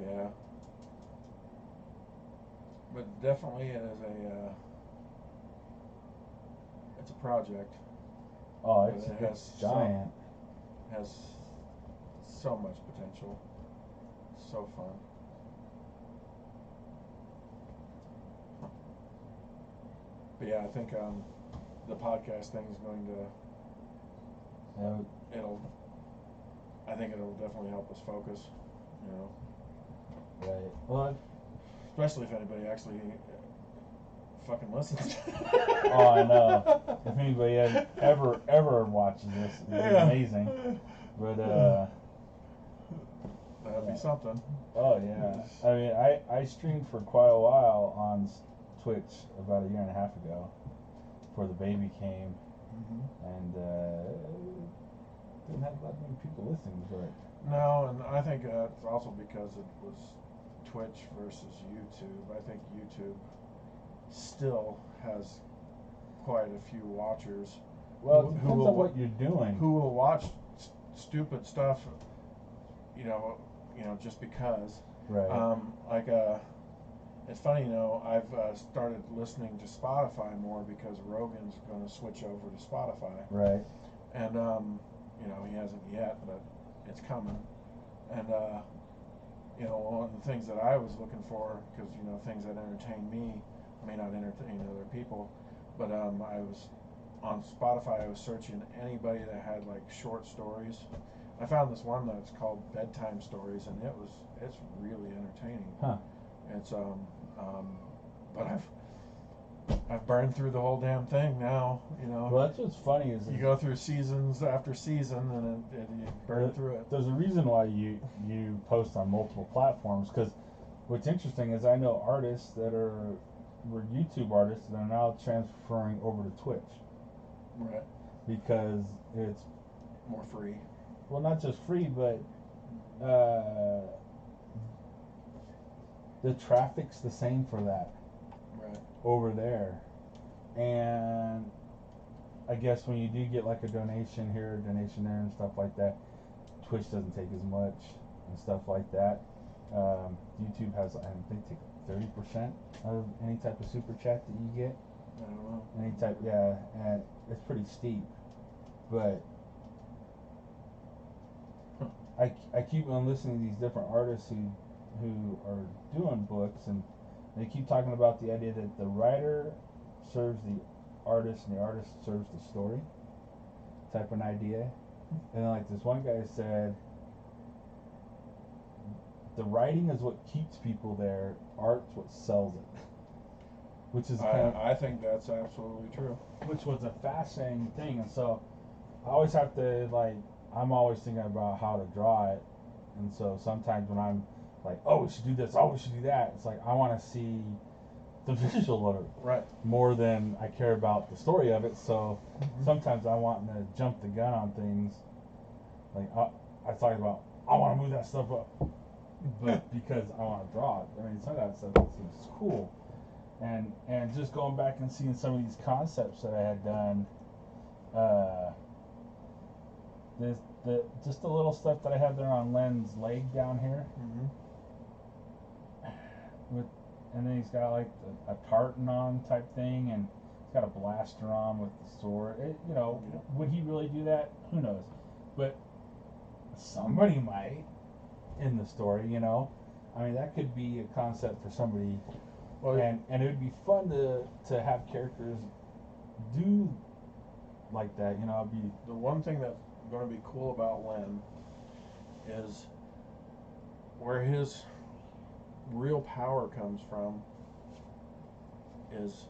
Speaker 1: Yeah. But definitely it is it's a project.
Speaker 2: Oh, it's giant.
Speaker 1: Has so much potential. So fun. But yeah, I think the podcast thing is going to. I think it'll definitely help us focus. You know.
Speaker 2: Right. Well.
Speaker 1: Especially if anybody actually fucking listens.
Speaker 2: Oh, I know. If anybody ever watches this, it'd be amazing. But
Speaker 1: that'd be something.
Speaker 2: Oh yeah. I mean, I streamed for quite a while on Twitch about a year and a half ago, before the baby came, and didn't have that many people listening to it.
Speaker 1: No, and I think it's also because it was Twitch versus YouTube. I think YouTube still has quite a few watchers.
Speaker 2: Well, it depends on what you're doing.
Speaker 1: Who will watch stupid stuff, you know, just because.
Speaker 2: Right.
Speaker 1: It's funny, I've started listening to Spotify more because Rogan's going to switch over to Spotify.
Speaker 2: Right.
Speaker 1: And he hasn't yet, but it's coming. And one of the things that I was looking for, because things that entertain me may not entertain other people, but I was on Spotify. I was searching anybody that had like short stories. I found this one that's called Bedtime Stories, and it's really entertaining.
Speaker 2: Huh.
Speaker 1: It's but I've burned through the whole damn thing now.
Speaker 2: Well, that's what's funny is
Speaker 1: you go through seasons after season, and you burn through it.
Speaker 2: There's a reason why you post on multiple platforms, because what's interesting is I know artists that were YouTube artists that are now transferring over to Twitch.
Speaker 1: Right.
Speaker 2: Because it's
Speaker 1: more free.
Speaker 2: Well, not just free, but the traffic's the same for that
Speaker 1: Right.
Speaker 2: over there, and I guess when you do get like a donation here, a donation there, and stuff like that, Twitch doesn't take as much and stuff like that. YouTube has, I think, take 30% of any type of super chat that you get.
Speaker 1: I don't know.
Speaker 2: Any type, yeah, and it's pretty steep. But I keep on listening to these different artists who are doing books, and they keep talking about the idea that the writer serves the artist and the artist serves the story type of an idea. And then, like this one guy said, the writing is what keeps people there, art's what sells it. Which is
Speaker 1: I think that's absolutely true.
Speaker 2: Which was a fascinating thing, and so I always have to, like, I'm always thinking about how to draw it, and so sometimes when I'm like, oh, we should do this, oh, we should do that, it's like I want to see the visual of it,
Speaker 1: right,
Speaker 2: more than I care about the story of it. So sometimes I want to jump the gun on things, like I talk about, I want to move that stuff up, but because I want to draw it. I mean, some of that stuff seems cool, and just going back and seeing some of these concepts that I had done. Just the little stuff that I had there on Len's leg down here, with, and then he's got like a tartan on type thing, and he's got a blaster on with the sword. Would he really do that? Who knows? But somebody might in the story. I mean, that could be a concept for somebody. Well, and it would be fun to have characters do like that. It'd be
Speaker 1: the one thing that's going to be cool about Len is where his real power comes from is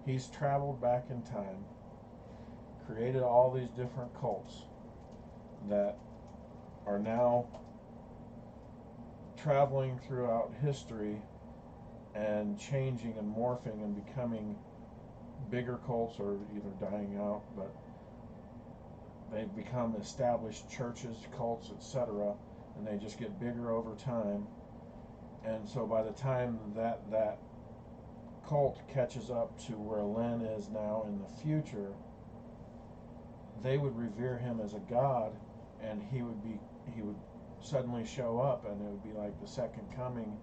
Speaker 1: he's traveled back in time, created all these different cults that are now traveling throughout history and changing and morphing and becoming bigger cults, or either dying out, but they've become established churches, cults, etc., and they just get bigger over time. And so by the time that cult catches up to where Len is now in the future, they would revere him as a god, and he would suddenly show up, and it would be like the second coming,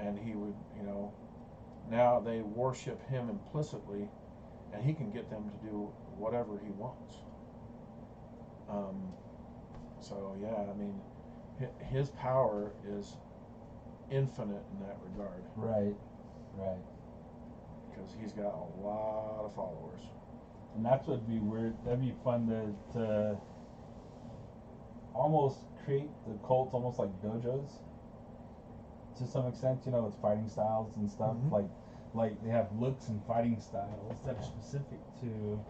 Speaker 1: and he would, now they worship him implicitly, and he can get them to do whatever he wants. So yeah, I mean, his power is infinite in that regard.
Speaker 2: Right.
Speaker 1: Because he's got a lot of followers.
Speaker 2: And that's what'd be weird. That'd be fun to almost create the cults almost like dojos to some extent. With fighting styles and stuff. Like they have looks and fighting styles that are specific to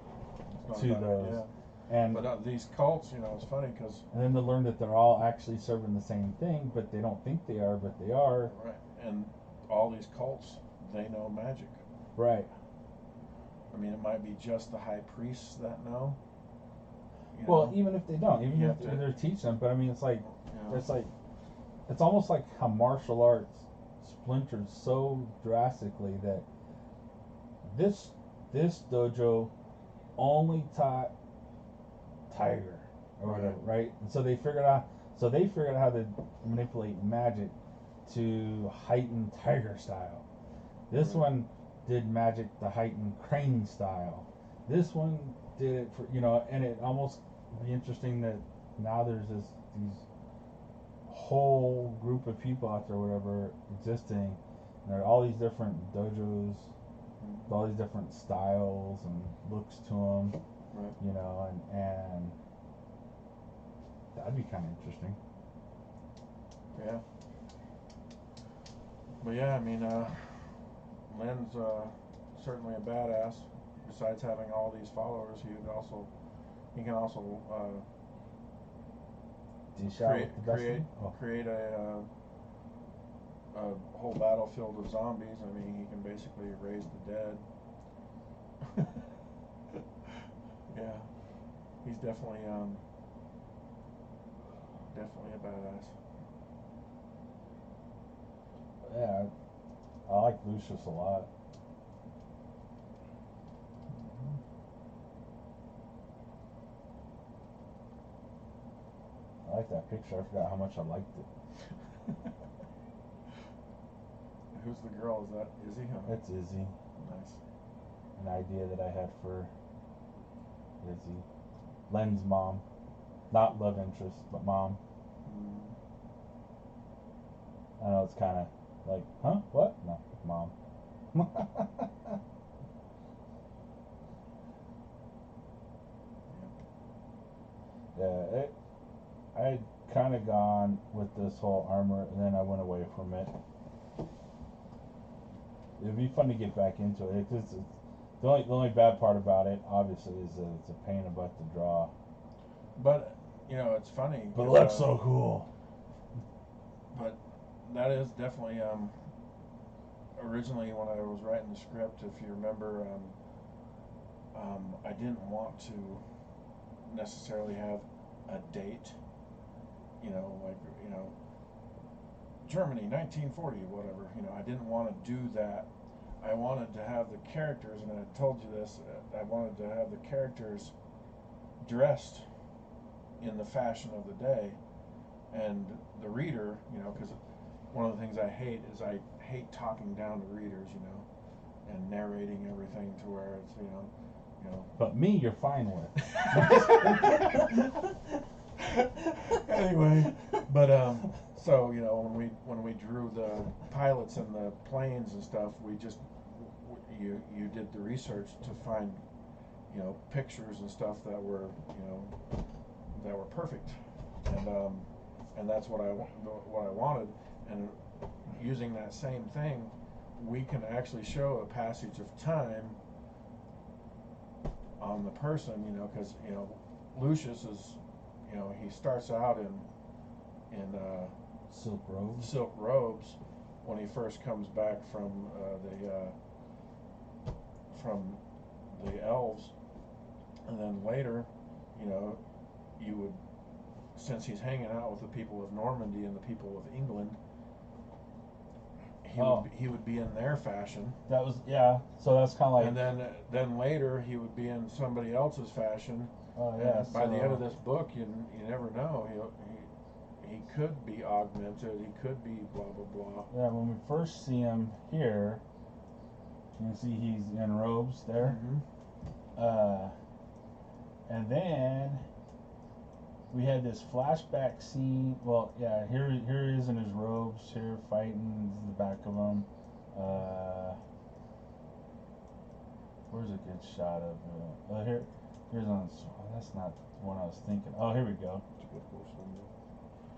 Speaker 2: those.
Speaker 1: Yeah.
Speaker 2: And
Speaker 1: but these cults, it's funny because.
Speaker 2: And then to learn that they're all actually serving the same thing, but they don't think they are, but they are.
Speaker 1: Right. And all these cults, they know magic.
Speaker 2: Right.
Speaker 1: I mean, it might be just the high priests that know.
Speaker 2: Well, even if they don't, even if they're teaching them, but I mean, it's like, it's almost like how martial arts splintered so drastically that this dojo only taught tiger or whatever, right? And so they figured out how to manipulate magic to heighten tiger style. This one did magic to heighten crane style. This one did it for, and it almost be interesting that now there's these whole group of people out there, whatever, existing, and there are all these different dojos with all these different styles and looks to them, and that'd be kind of interesting.
Speaker 1: Yeah. But yeah, I mean, Len's certainly a badass. Besides having all these followers, he can also create a whole battlefield of zombies. I mean, he can basically raise the dead. Yeah, he's definitely definitely a badass.
Speaker 2: Yeah, I like Lucius a lot. I like that picture. I forgot how much I liked it.
Speaker 1: Who's the girl? Is that Izzy? Huh?
Speaker 2: That's Izzy.
Speaker 1: Nice.
Speaker 2: An idea that I had for Izzy. Len's mom. Not love interest, but mom. I know it's kind of like, huh? What? No, mom. Yeah, I had kind of gone with this whole armor, and then I went away from it. It'd be fun to get back into it. It's the only bad part about it, obviously, is that it's a pain in the butt to draw.
Speaker 1: But you know, it's funny.
Speaker 2: But it looks so cool.
Speaker 1: But that is definitely originally when I was writing the script, if you remember, I didn't want to necessarily have a date. You know, like Germany, 1940, whatever. You know, I didn't want to do that. I wanted to have the characters, and I told you this. I wanted to have the characters dressed in the fashion of the day, and the reader, you know, because one of the things I hate is I hate talking down to readers, you know, and narrating everything to where it's, you know.
Speaker 2: But me, you're fine with.
Speaker 1: Anyway, but so you know, when we drew the pilots and the planes and stuff, we just you did the research to find, you know, pictures and stuff that were, you know, that were perfect, and that's what I wanted, and using that same thing, we can actually show a passage of time on the person, you know, because you know, Lucius is, you know, he starts out in
Speaker 2: silk
Speaker 1: robes when he first comes back from the elves, and then later, you know, you would, since he's hanging out with the people of Normandy and the people of England, he would be in their fashion.
Speaker 2: That was, yeah. So that's kind of like.
Speaker 1: And then later he would be in somebody else's fashion.
Speaker 2: Oh yeah.
Speaker 1: And by the end of this book, you never know. He could be augmented. He could be blah blah blah.
Speaker 2: Yeah. When we first see him here, you can see he's in robes there.
Speaker 1: Mm-hmm.
Speaker 2: And then we had this flashback scene. Well, yeah, here he is in his robes here fighting. This is the back of him. Where's a good shot of here's on. Oh, that's not the one I was thinking. Oh, here we go.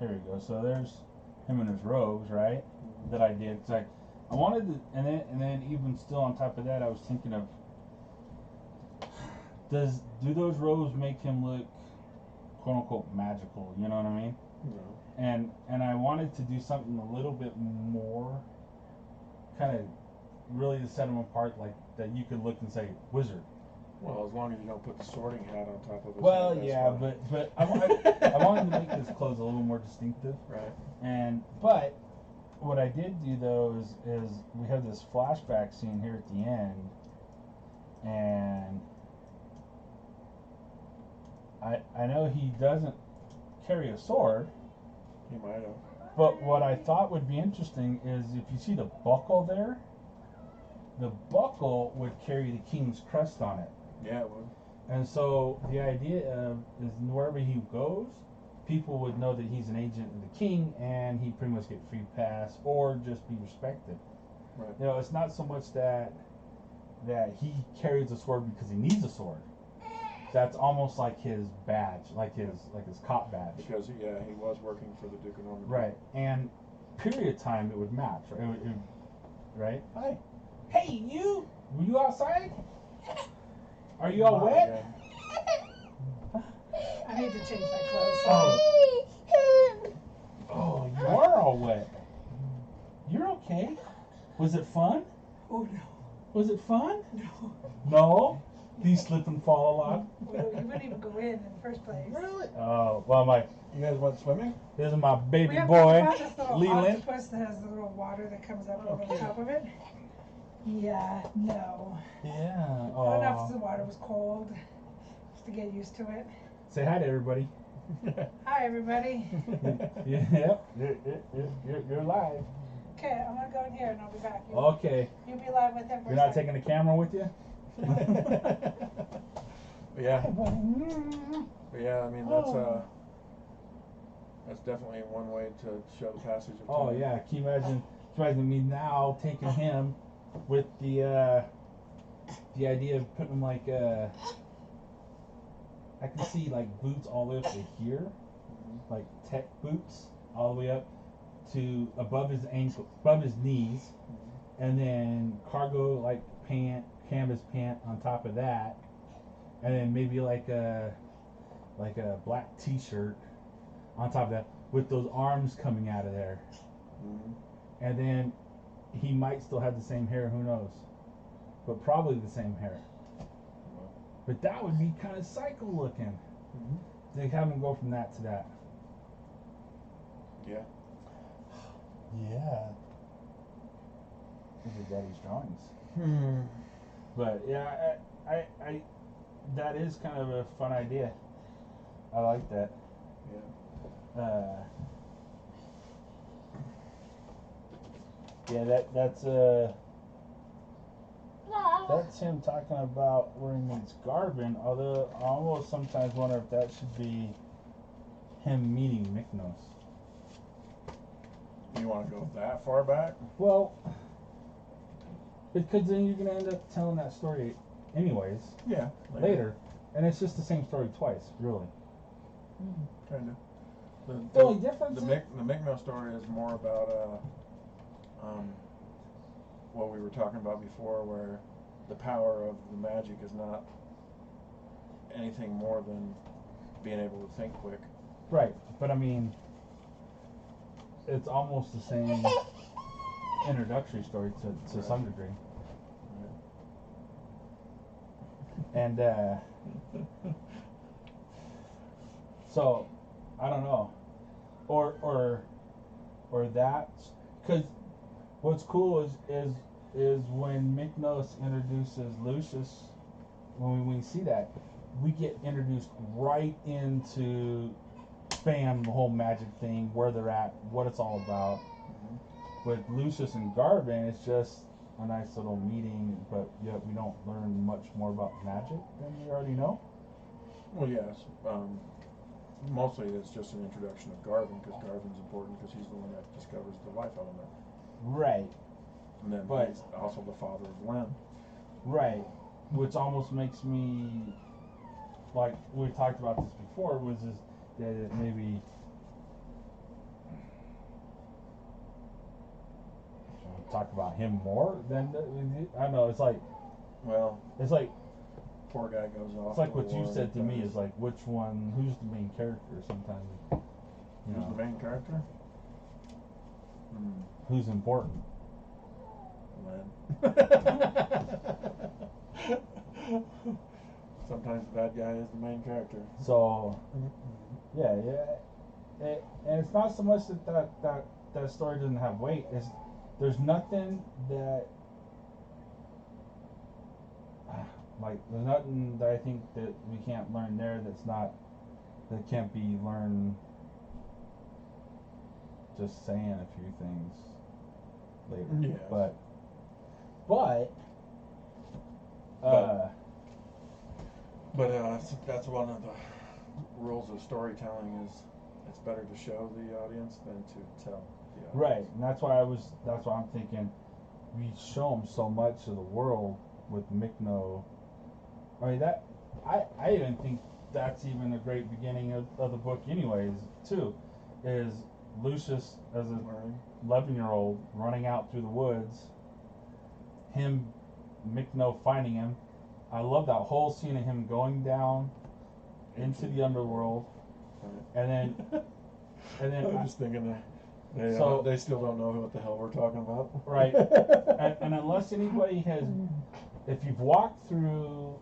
Speaker 2: Here we go. So there's him in his robes, right?
Speaker 1: Mm-hmm.
Speaker 2: That I did. It's like I wanted to, and then even still on top of that, I was thinking of, do those robes make him look, quote unquote, magical? You know what I mean?
Speaker 1: No.
Speaker 2: And I wanted to do something a little bit more, kind of, really to set him apart, like that you could look and say wizard.
Speaker 1: Well, as long as you don't put the sorting hat on top of his
Speaker 2: Well,
Speaker 1: head,
Speaker 2: yeah,
Speaker 1: fine.
Speaker 2: but I wanted to make his clothes a little more distinctive.
Speaker 1: Right.
Speaker 2: But what I did do though is we have this flashback scene here at the end, and I know he doesn't carry a sword.
Speaker 1: He might have.
Speaker 2: But what I thought would be interesting is if you see the buckle there, the buckle would carry the king's crest on it.
Speaker 1: Yeah, it would.
Speaker 2: And so the idea is wherever he goes, people would know that he's an agent of the king, and he pretty much get free pass or just be respected.
Speaker 1: Right.
Speaker 2: You know, it's not so much that he carries a sword because he needs a sword. That's almost like his badge, like his cop badge.
Speaker 1: Because he was working for the Duke of Normandy.
Speaker 2: Right. And period time, it would match. Right. Hi. Hey, you! Were you outside? Are you all wet?
Speaker 3: I need to change my clothes.
Speaker 2: Oh, you are all wet. You're okay. Was it fun?
Speaker 3: Oh no.
Speaker 2: Was it fun?
Speaker 3: No.
Speaker 2: No? Do you slip and fall a lot?
Speaker 3: Well, you wouldn't even go in the first place.
Speaker 1: Really?
Speaker 2: Oh, well,
Speaker 1: You guys went swimming?
Speaker 2: this is my baby
Speaker 3: We have
Speaker 2: boy,
Speaker 3: this little
Speaker 2: Leland.
Speaker 3: octopus that has the little water that comes up
Speaker 1: Oh,
Speaker 3: over the
Speaker 1: cute.
Speaker 3: top of it. Yeah, no.
Speaker 2: Yeah.
Speaker 3: I don't know if the water was cold, just to get used to it.
Speaker 2: Say hi to everybody.
Speaker 3: Hi, everybody.
Speaker 2: Yeah, you're live.
Speaker 3: Okay, I'm gonna go in here and I'll be back.
Speaker 2: Okay.
Speaker 3: You'll be live with him for
Speaker 2: You're
Speaker 3: a
Speaker 2: not
Speaker 3: second.
Speaker 2: taking the camera with you?
Speaker 1: Yeah. But yeah, I mean that's definitely one way to show the passage of time.
Speaker 2: Oh yeah, can you imagine me now taking him with the idea of putting him like I can see like boots all the way up to here, like tech boots all the way up to above his ankle, above his knees, and then cargo like canvas pant on top of that, and then maybe like a black t-shirt on top of that with those arms coming out of there. And then he might still have the same hair, who knows, but probably the same hair. But that would be kind of psycho looking. They have him go from that to that.
Speaker 1: Yeah.
Speaker 2: Yeah. These are Daddy's drawings. But yeah, I that is kind of a fun idea. I like that.
Speaker 1: Yeah.
Speaker 2: Yeah, that's him talking about where he meets Garvin, although I almost sometimes wonder if that should be him meeting Mykonos.
Speaker 1: You want to go that far back?
Speaker 2: Well, because then you're going to end up telling that story anyways.
Speaker 1: Yeah.
Speaker 2: Later. And it's just the same story twice, really.
Speaker 1: Kind of.
Speaker 2: The only difference
Speaker 1: the Mykonos story is more about what we were talking about before, where the power of the magic is not anything more than being able to think quick.
Speaker 2: Right, but I mean, it's almost the same introductory story to
Speaker 1: Right.
Speaker 2: some degree.
Speaker 1: Right.
Speaker 2: And so I don't know, or that, because what's cool is when Mykonos introduces Lucius, when we see that, we get introduced right into bam, the whole magic thing, where they're at, what it's all about. With Lucius and Garvin, it's just a nice little meeting, but yet we don't learn much more about magic than we already know.
Speaker 1: Well, yes. Mostly it's just an introduction of Garvin, because Garvin's important because he's the one that discovers the life element.
Speaker 2: Right.
Speaker 1: And then
Speaker 2: But-
Speaker 1: he's also the father of Len.
Speaker 2: Right. Which almost makes me, like we talked about this before, was is that it maybe talk about him more than I don't know. It's like
Speaker 1: Well, poor guy goes off.
Speaker 2: it's like
Speaker 1: to
Speaker 2: what
Speaker 1: the
Speaker 2: you
Speaker 1: war
Speaker 2: said to
Speaker 1: and
Speaker 2: me
Speaker 1: dies.
Speaker 2: is like which one, who's the main character sometimes. You
Speaker 1: Who's
Speaker 2: know,
Speaker 1: the main character?
Speaker 2: who's important.
Speaker 1: Len. Sometimes the bad guy is the main character.
Speaker 2: So yeah, and it's not so much that story doesn't have weight. It's there's nothing that there's nothing that I think that we can't learn there that can't be learned just saying a few things later.
Speaker 1: Yes.
Speaker 2: But
Speaker 1: that's one of the rules of storytelling is it's better to show the audience than to tell the audience.
Speaker 2: right, and that's why I'm thinking we show them so much of the world with Mikno. I mean I even think that's even a great beginning of the book anyways too, is Lucius as a 11-year-old running out through the woods, him Mikno finding him. I love that whole scene of him going down into the underworld, and then
Speaker 1: I'm just thinking that they still don't know what the hell we're talking about.
Speaker 2: Right. and unless anybody has, if you've walked through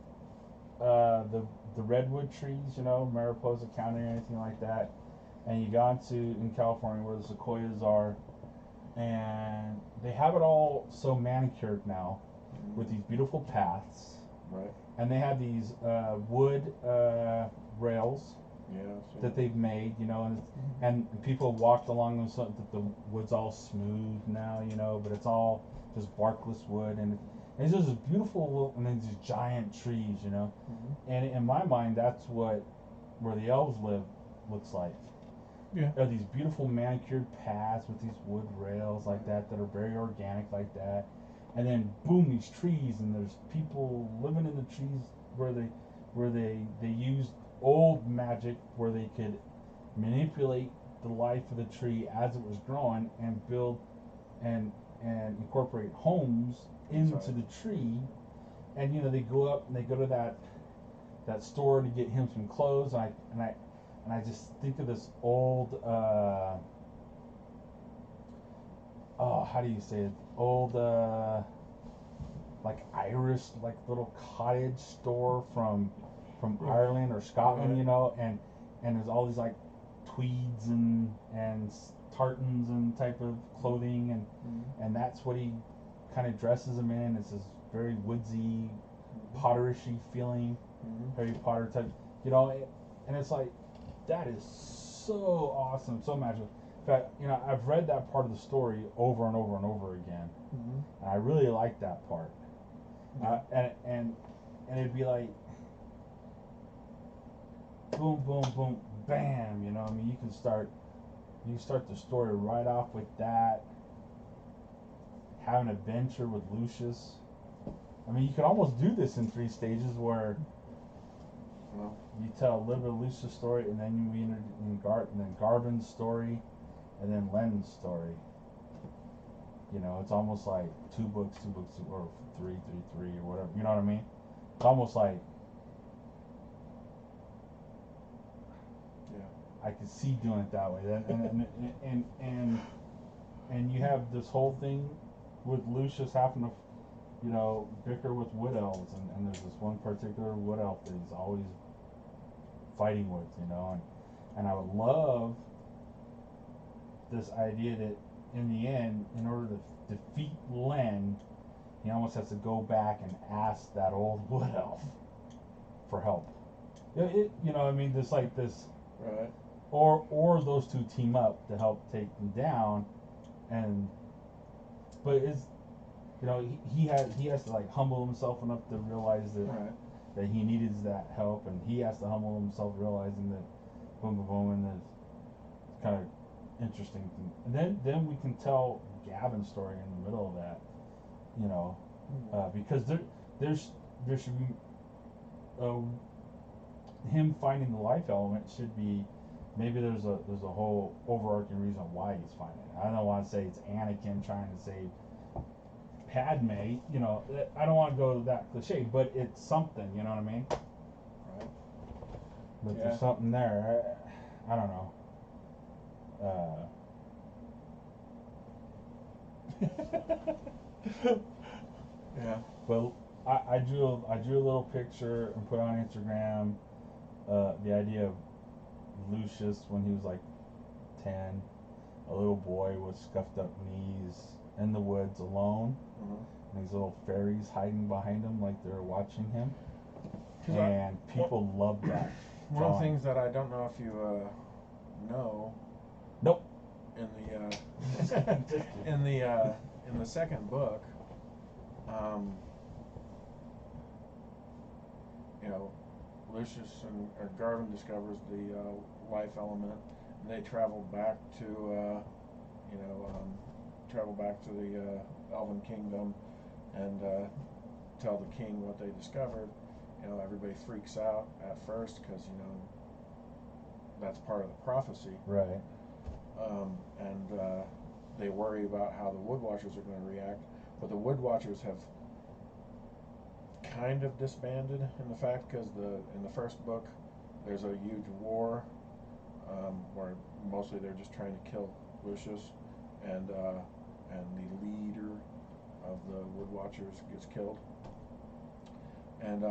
Speaker 2: the redwood trees, you know, Mariposa County or anything like that, and you go into in California where the sequoias are, and they have it all so manicured now with these beautiful paths,
Speaker 1: Right.
Speaker 2: and they have these wood rails
Speaker 1: Yeah.
Speaker 2: that they've made, you know, and people walked along them so that the wood's all smooth now, you know, but it's all just barkless wood, and it's just beautiful, and then these giant trees, you know, and in my mind, that's what where the elves live looks like.
Speaker 1: Yeah.
Speaker 2: Are these beautiful manicured paths with these wood rails like that are very organic like that, and then boom, these trees, and there's people living in the trees where they used old magic where they could manipulate the life of the tree as it was growing and build and incorporate homes into the tree, and you know they go up and they go to that store to get him some clothes, and I just think of this old how do you say it, old like Irish like little cottage store from Ireland or Scotland, you know, and there's all these like tweeds and tartans and type of clothing, and that's what he kind of dresses him in. It's this very woodsy, Potterishy feeling, Harry Potter type, you know, and it's like that is so awesome, so magical. In fact, you know, I've read that part of the story over and over and over again, and I really like that part. And it'd be like boom, boom, boom, bam. You know, I mean, you can start the story right off with that. Have an adventure with Lucius. I mean, you could almost do this in 3 stages where you tell a little bit of Lucius' story, and then you enter in and then Garvin's story, and then Len's story. You know, it's almost like 2 books, or 3, or whatever. You know what I mean? It's almost like I could see doing it that way. And you have this whole thing with Lucius having to, you know, bicker with wood elves, and there's this one particular wood elf that he's always fighting with, you know, and I would love this idea that in the end, in order to defeat Len, he almost has to go back and ask that old wood elf for help. You know, I mean, there's like this,
Speaker 1: right?
Speaker 2: Or those two team up to help take him down, but it's, you know, he has to like humble himself enough to realize that he needed that help, and he has to humble himself, realizing that boom, boom, boom, and it's kind of interesting. And then we can tell Gavin's story in the middle of that, you know, because there should be him finding the life element should be, maybe there's a whole overarching reason why he's finding it. I don't want to say it's Anakin trying to save Padme, you know, I don't want to go that cliche, but it's something, you know what I mean?
Speaker 1: Right.
Speaker 2: But there's something there. I don't know.
Speaker 1: Yeah.
Speaker 2: But I drew a little picture and put on Instagram the idea of Lucius when he was like 10, a little boy with scuffed up knees in the woods alone, and these little fairies hiding behind him like they're watching him, and people love that.
Speaker 1: One of the things that I don't know if you know.
Speaker 2: Nope.
Speaker 1: In the second book, you know, Lucius or Garvin discovers the life element, and they travel back to the Elven Kingdom and tell the king what they discovered. You know, everybody freaks out at first because, you know, that's part of the prophecy.
Speaker 2: Right.
Speaker 1: And they worry about how the Wood Watchers are going to react, but the Wood Watchers have kind of disbanded in the fact because in the first book there's a huge war where mostly they're just trying to kill Lucius, and the leader of the Wood Watchers gets killed, and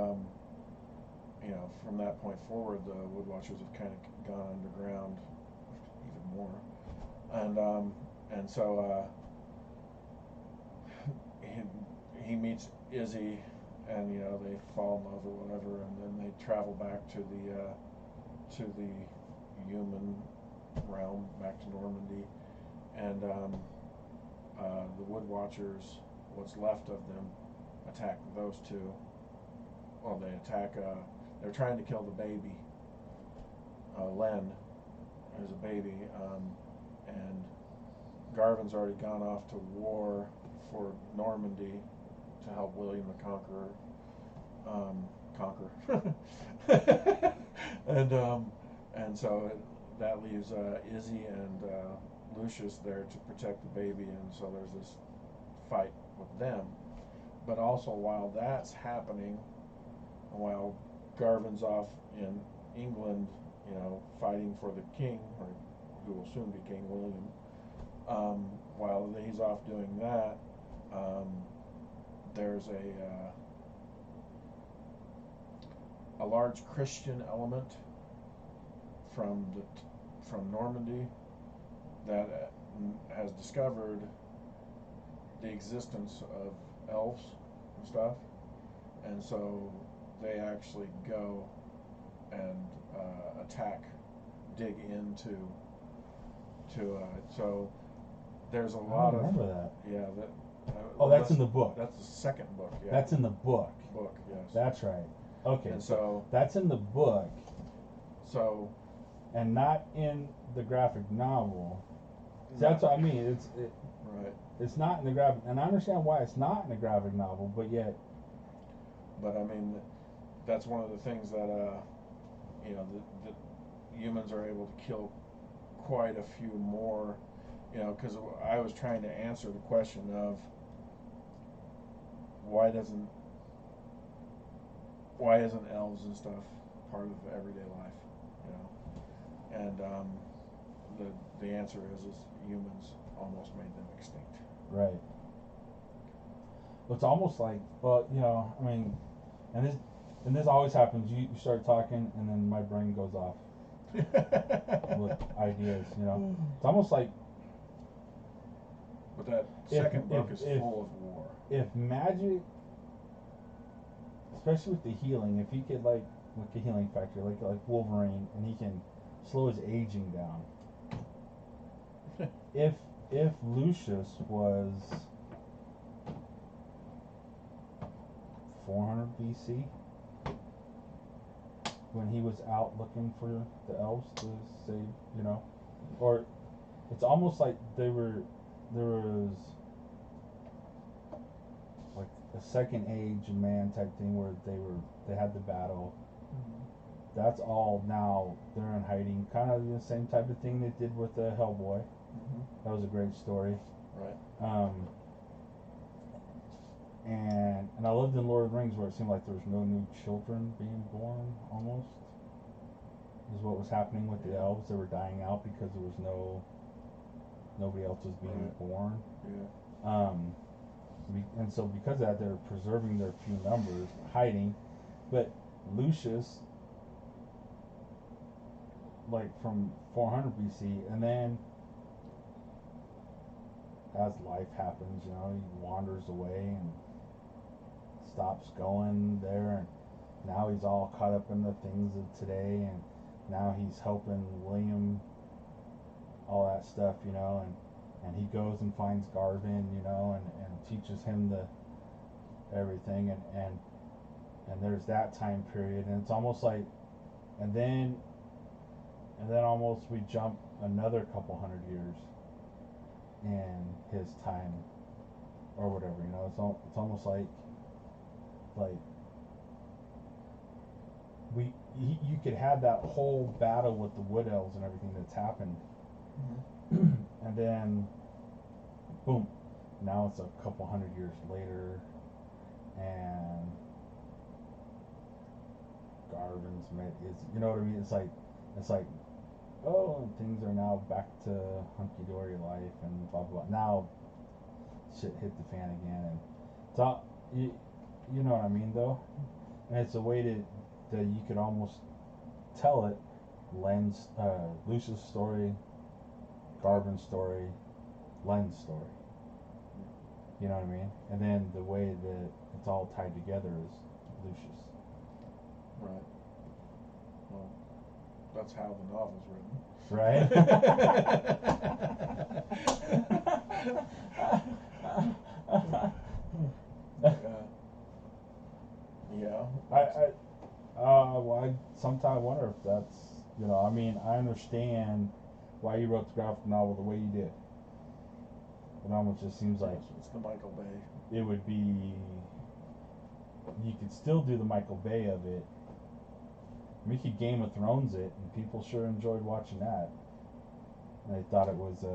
Speaker 1: from that point forward, the Woodwatchers have kind of gone underground even more, and so he meets Izzy, and they fall in love or whatever, and then they travel back to the human realm, back to Normandy, and the Woodwatchers, what's left of them, attack those two. Well, they attack. They're trying to kill the baby, Len. There's a baby, and Garvin's already gone off to war for Normandy to help William the Conqueror conquer. And so that leaves Izzy and Lucius there to protect the baby, and so there's this fight with them. But also while that's happening, while Garvin's off in England, fighting for the king, or who will soon be King William, while he's off doing that, there's a large Christian element from Normandy that has discovered the existence of elves and stuff, and so they actually go and dig into so there's a lot of.
Speaker 2: Remember that.
Speaker 1: Yeah,
Speaker 2: that's in the book.
Speaker 1: That's the second book. Yeah.
Speaker 2: That's in the book.
Speaker 1: Yes.
Speaker 2: That's right. Okay.
Speaker 1: And so
Speaker 2: that's in the book.
Speaker 1: So.
Speaker 2: And not in the graphic novel. So that's what I mean.
Speaker 1: Right.
Speaker 2: It's not in the graphic, and I understand why it's not in the graphic novel, but yet.
Speaker 1: But I mean, that's one of the things that the humans are able to kill quite a few more. Because I was trying to answer the question of why isn't elves and stuff part of everyday life, and the answer is humans almost made them extinct.
Speaker 2: Right. It's almost like, I mean, and this always happens. You start talking, and then my brain goes off with ideas. It's almost like.
Speaker 1: But that second book is full of war.
Speaker 2: If magic, especially with the healing, if he could like the healing factor, like Wolverine, and he can slow his aging down. if Lucius was 400 BC, when he was out looking for the elves to save, or it's almost like there was like a second age of man type thing where they had the battle.
Speaker 1: Mm-hmm.
Speaker 2: That's all now they're in hiding, kind of the same type of thing they did with Hellboy.
Speaker 1: Mm-hmm.
Speaker 2: That was a great story.
Speaker 1: Right.
Speaker 2: And I lived in Lord of the Rings where it seemed like there was no new children being born, almost, is what was happening with the elves. They were dying out because there was nobody else was being born.
Speaker 1: Yeah.
Speaker 2: And so because of that, they're preserving their few numbers, hiding. But Lucius, like from 400 BC, and then as life happens, he wanders away and stops going there, and now he's all caught up in the things of today, and now he's helping William, all that stuff, and he goes and finds Garvin, and teaches him the everything, and there's that time period, and it's almost like, and then almost we jump another couple hundred years in his time, or whatever, it's almost like you could have that whole battle with the Wood Elves and everything that's happened, and then boom, now it's a couple hundred years later, and Garvin's met is, what I mean? It's like, oh, and things are now back to hunky-dory life and blah blah blah. Now shit hit the fan again, and so you know what I mean, though. And it's a way to that you could almost tell it. Len's, Lucius story, Garvin's story, Len's story. You know what I mean? And then the way that it's all tied together is Lucius.
Speaker 1: Right. Well, that's how the novel's written.
Speaker 2: Right?
Speaker 1: Yeah.
Speaker 2: Well, I sometimes wonder if that's, you know, I mean, I understand why you wrote the graphic novel the way you did. It almost just seems like
Speaker 1: It's the Michael Bay.
Speaker 2: it would be, you could still do the Michael Bay of it. We could Game of Thrones it, and people sure enjoyed watching that. They thought it was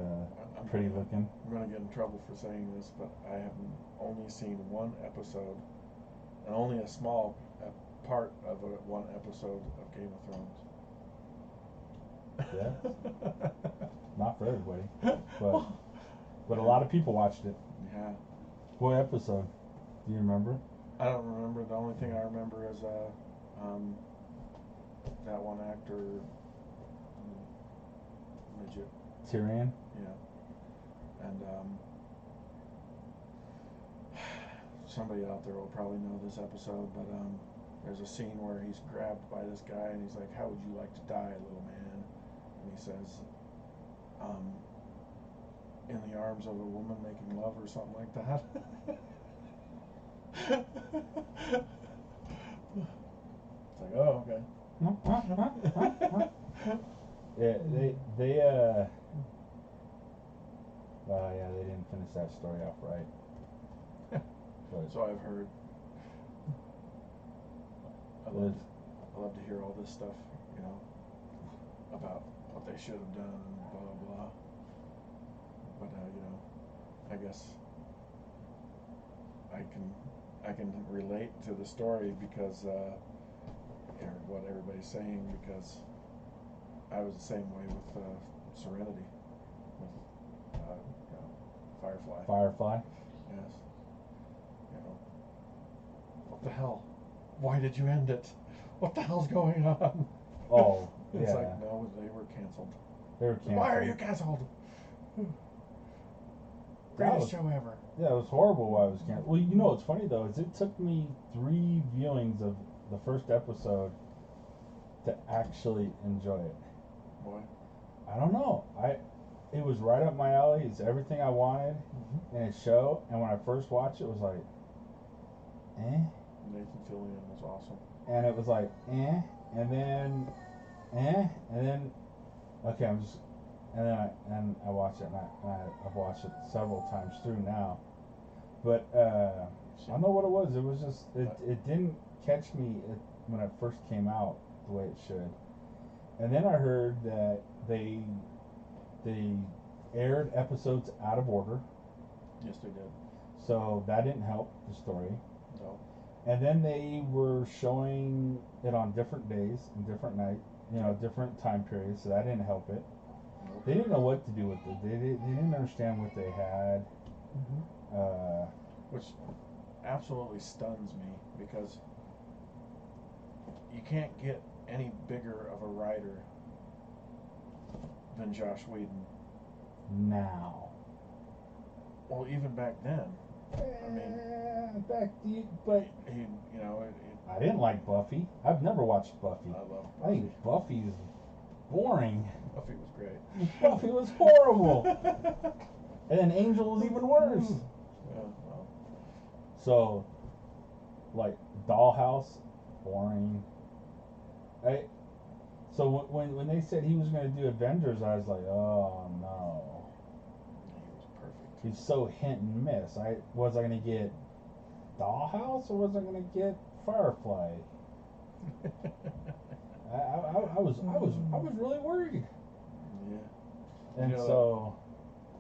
Speaker 2: pretty looking.
Speaker 1: I'm going to get in trouble for saying this, but I have only seen one episode, and only a small part of one episode of Game of Thrones.
Speaker 2: Yeah. Not for everybody, but a lot of people watched it.
Speaker 1: Yeah.
Speaker 2: What episode? Do you remember?
Speaker 1: I don't remember. The only thing I remember is that one actor, midget.
Speaker 2: Tyrion.
Speaker 1: Yeah. And somebody out there will probably know this episode, but there's a scene where he's grabbed by this guy and he's like, "How would you like to die, little man?" And he says, "In the arms of a woman making love," or something like that. It's like, oh, okay.
Speaker 2: Yeah, yeah, they didn't finish that story off right. But
Speaker 1: So I've heard. I love to hear all this stuff, you know, about what they should have done and blah blah blah. But you know, I guess I can relate to the story because or what everybody's saying, because I was the same way with Serenity, with you know, Firefly.
Speaker 2: Firefly.
Speaker 1: Yes. You know, what the hell? Why did you end it? What the hell's going on?
Speaker 2: Oh,
Speaker 1: It's
Speaker 2: yeah.
Speaker 1: like, no, they were canceled.
Speaker 2: They were canceled.
Speaker 1: Why are you canceled? Greatest show ever.
Speaker 2: Yeah, it was horrible why it was canceled. Well, you know what's funny though is it took me 3 viewings of the first episode to actually enjoy it.
Speaker 1: Why?
Speaker 2: I don't know. It was right up my alley. It's everything I wanted in a show. And when I first watched it, it was like, eh.
Speaker 1: Nathan Fillion was awesome.
Speaker 2: And it was like, eh. And then, eh. And then, okay, and then I watched it, and I've watched it several times through now. But I don't know what it was. It was just it didn't catch me when it first came out the way it should. And then I heard that they aired episodes out of order.
Speaker 1: Yes, they did.
Speaker 2: So that didn't help the story.
Speaker 1: No.
Speaker 2: And then they were showing it on different days and different night, you know, different time periods. So that didn't help it.
Speaker 1: Nope.
Speaker 2: They didn't know what to do with it. They didn't understand what they had.
Speaker 1: Which absolutely stuns me, because you can't get any bigger of a writer than Josh Whedon.
Speaker 2: Now.
Speaker 1: Well, even back then. I mean,
Speaker 2: but
Speaker 1: he, you know,
Speaker 2: I didn't like Buffy. I've never watched Buffy.
Speaker 1: I love
Speaker 2: I think Buffy is boring.
Speaker 1: Buffy was great.
Speaker 2: Buffy was horrible. And then Angel was even worse.
Speaker 1: Yeah, well.
Speaker 2: So, like Dollhouse, boring. So when they said he was going to do Avengers, I was like, oh no.
Speaker 1: He was perfect.
Speaker 2: He's so hit and miss. Was I going to get Dollhouse or was I going to get Firefly? I was really worried.
Speaker 1: Yeah.
Speaker 2: And
Speaker 1: You know,
Speaker 2: so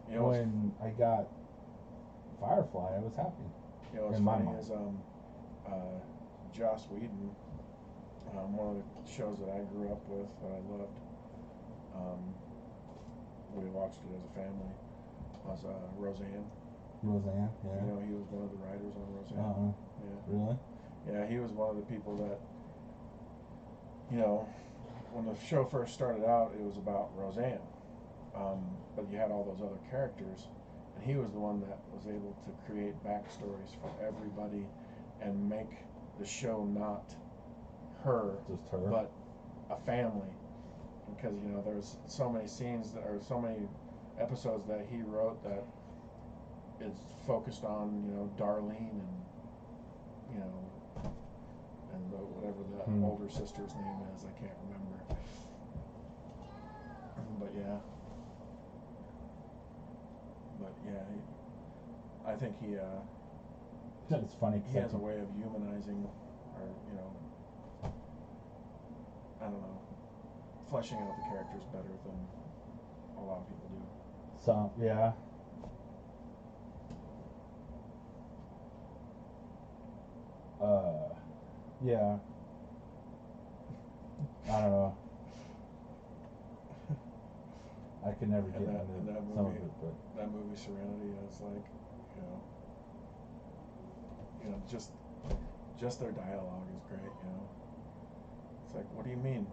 Speaker 1: you know,
Speaker 2: when I got Firefly, I was happy.
Speaker 1: You know what's
Speaker 2: in my
Speaker 1: funny
Speaker 2: mind.
Speaker 1: is Joss Whedon, one of the shows that I grew up with that I loved, we watched it as a family, was Roseanne.
Speaker 2: Roseanne, yeah.
Speaker 1: You know, he was one of the writers on Roseanne.
Speaker 2: Uh-huh.
Speaker 1: Yeah.
Speaker 2: Really?
Speaker 1: Yeah, he was one of the people that you know, when the show first started out, it was about Roseanne, but you had all those other characters, and he was the one that was able to create backstories for everybody and make the show not her,
Speaker 2: Just her.
Speaker 1: but a family. Because there's so many scenes that are so many episodes that he wrote that is focused on Darlene and you know and whatever the older sister's name is, I can't remember. But yeah, I think he
Speaker 2: It's funny.
Speaker 1: he has a way of humanizing, or I don't know, fleshing out the characters better than a lot of people do.
Speaker 2: So yeah. Yeah. I don't know. I could never get into some of it, but
Speaker 1: that movie Serenity is like, just their dialogue is great. It's like, what do you mean?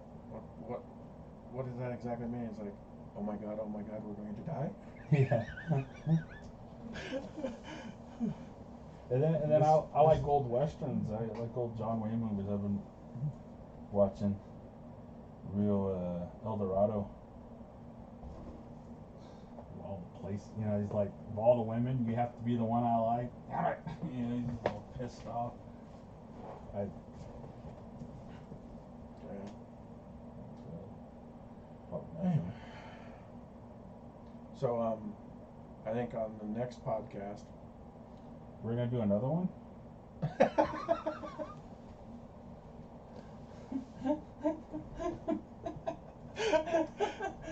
Speaker 1: What does that exactly mean? It's like, oh my god, we're going to die.
Speaker 2: yeah. And then I like old westerns. I like old John Wayne movies. I've been watching real El Dorado. All the place, he's like, of all the women, you have to be the one I like. Damn it! He's all pissed off.
Speaker 1: So I think on the next podcast
Speaker 2: we're gonna do another one.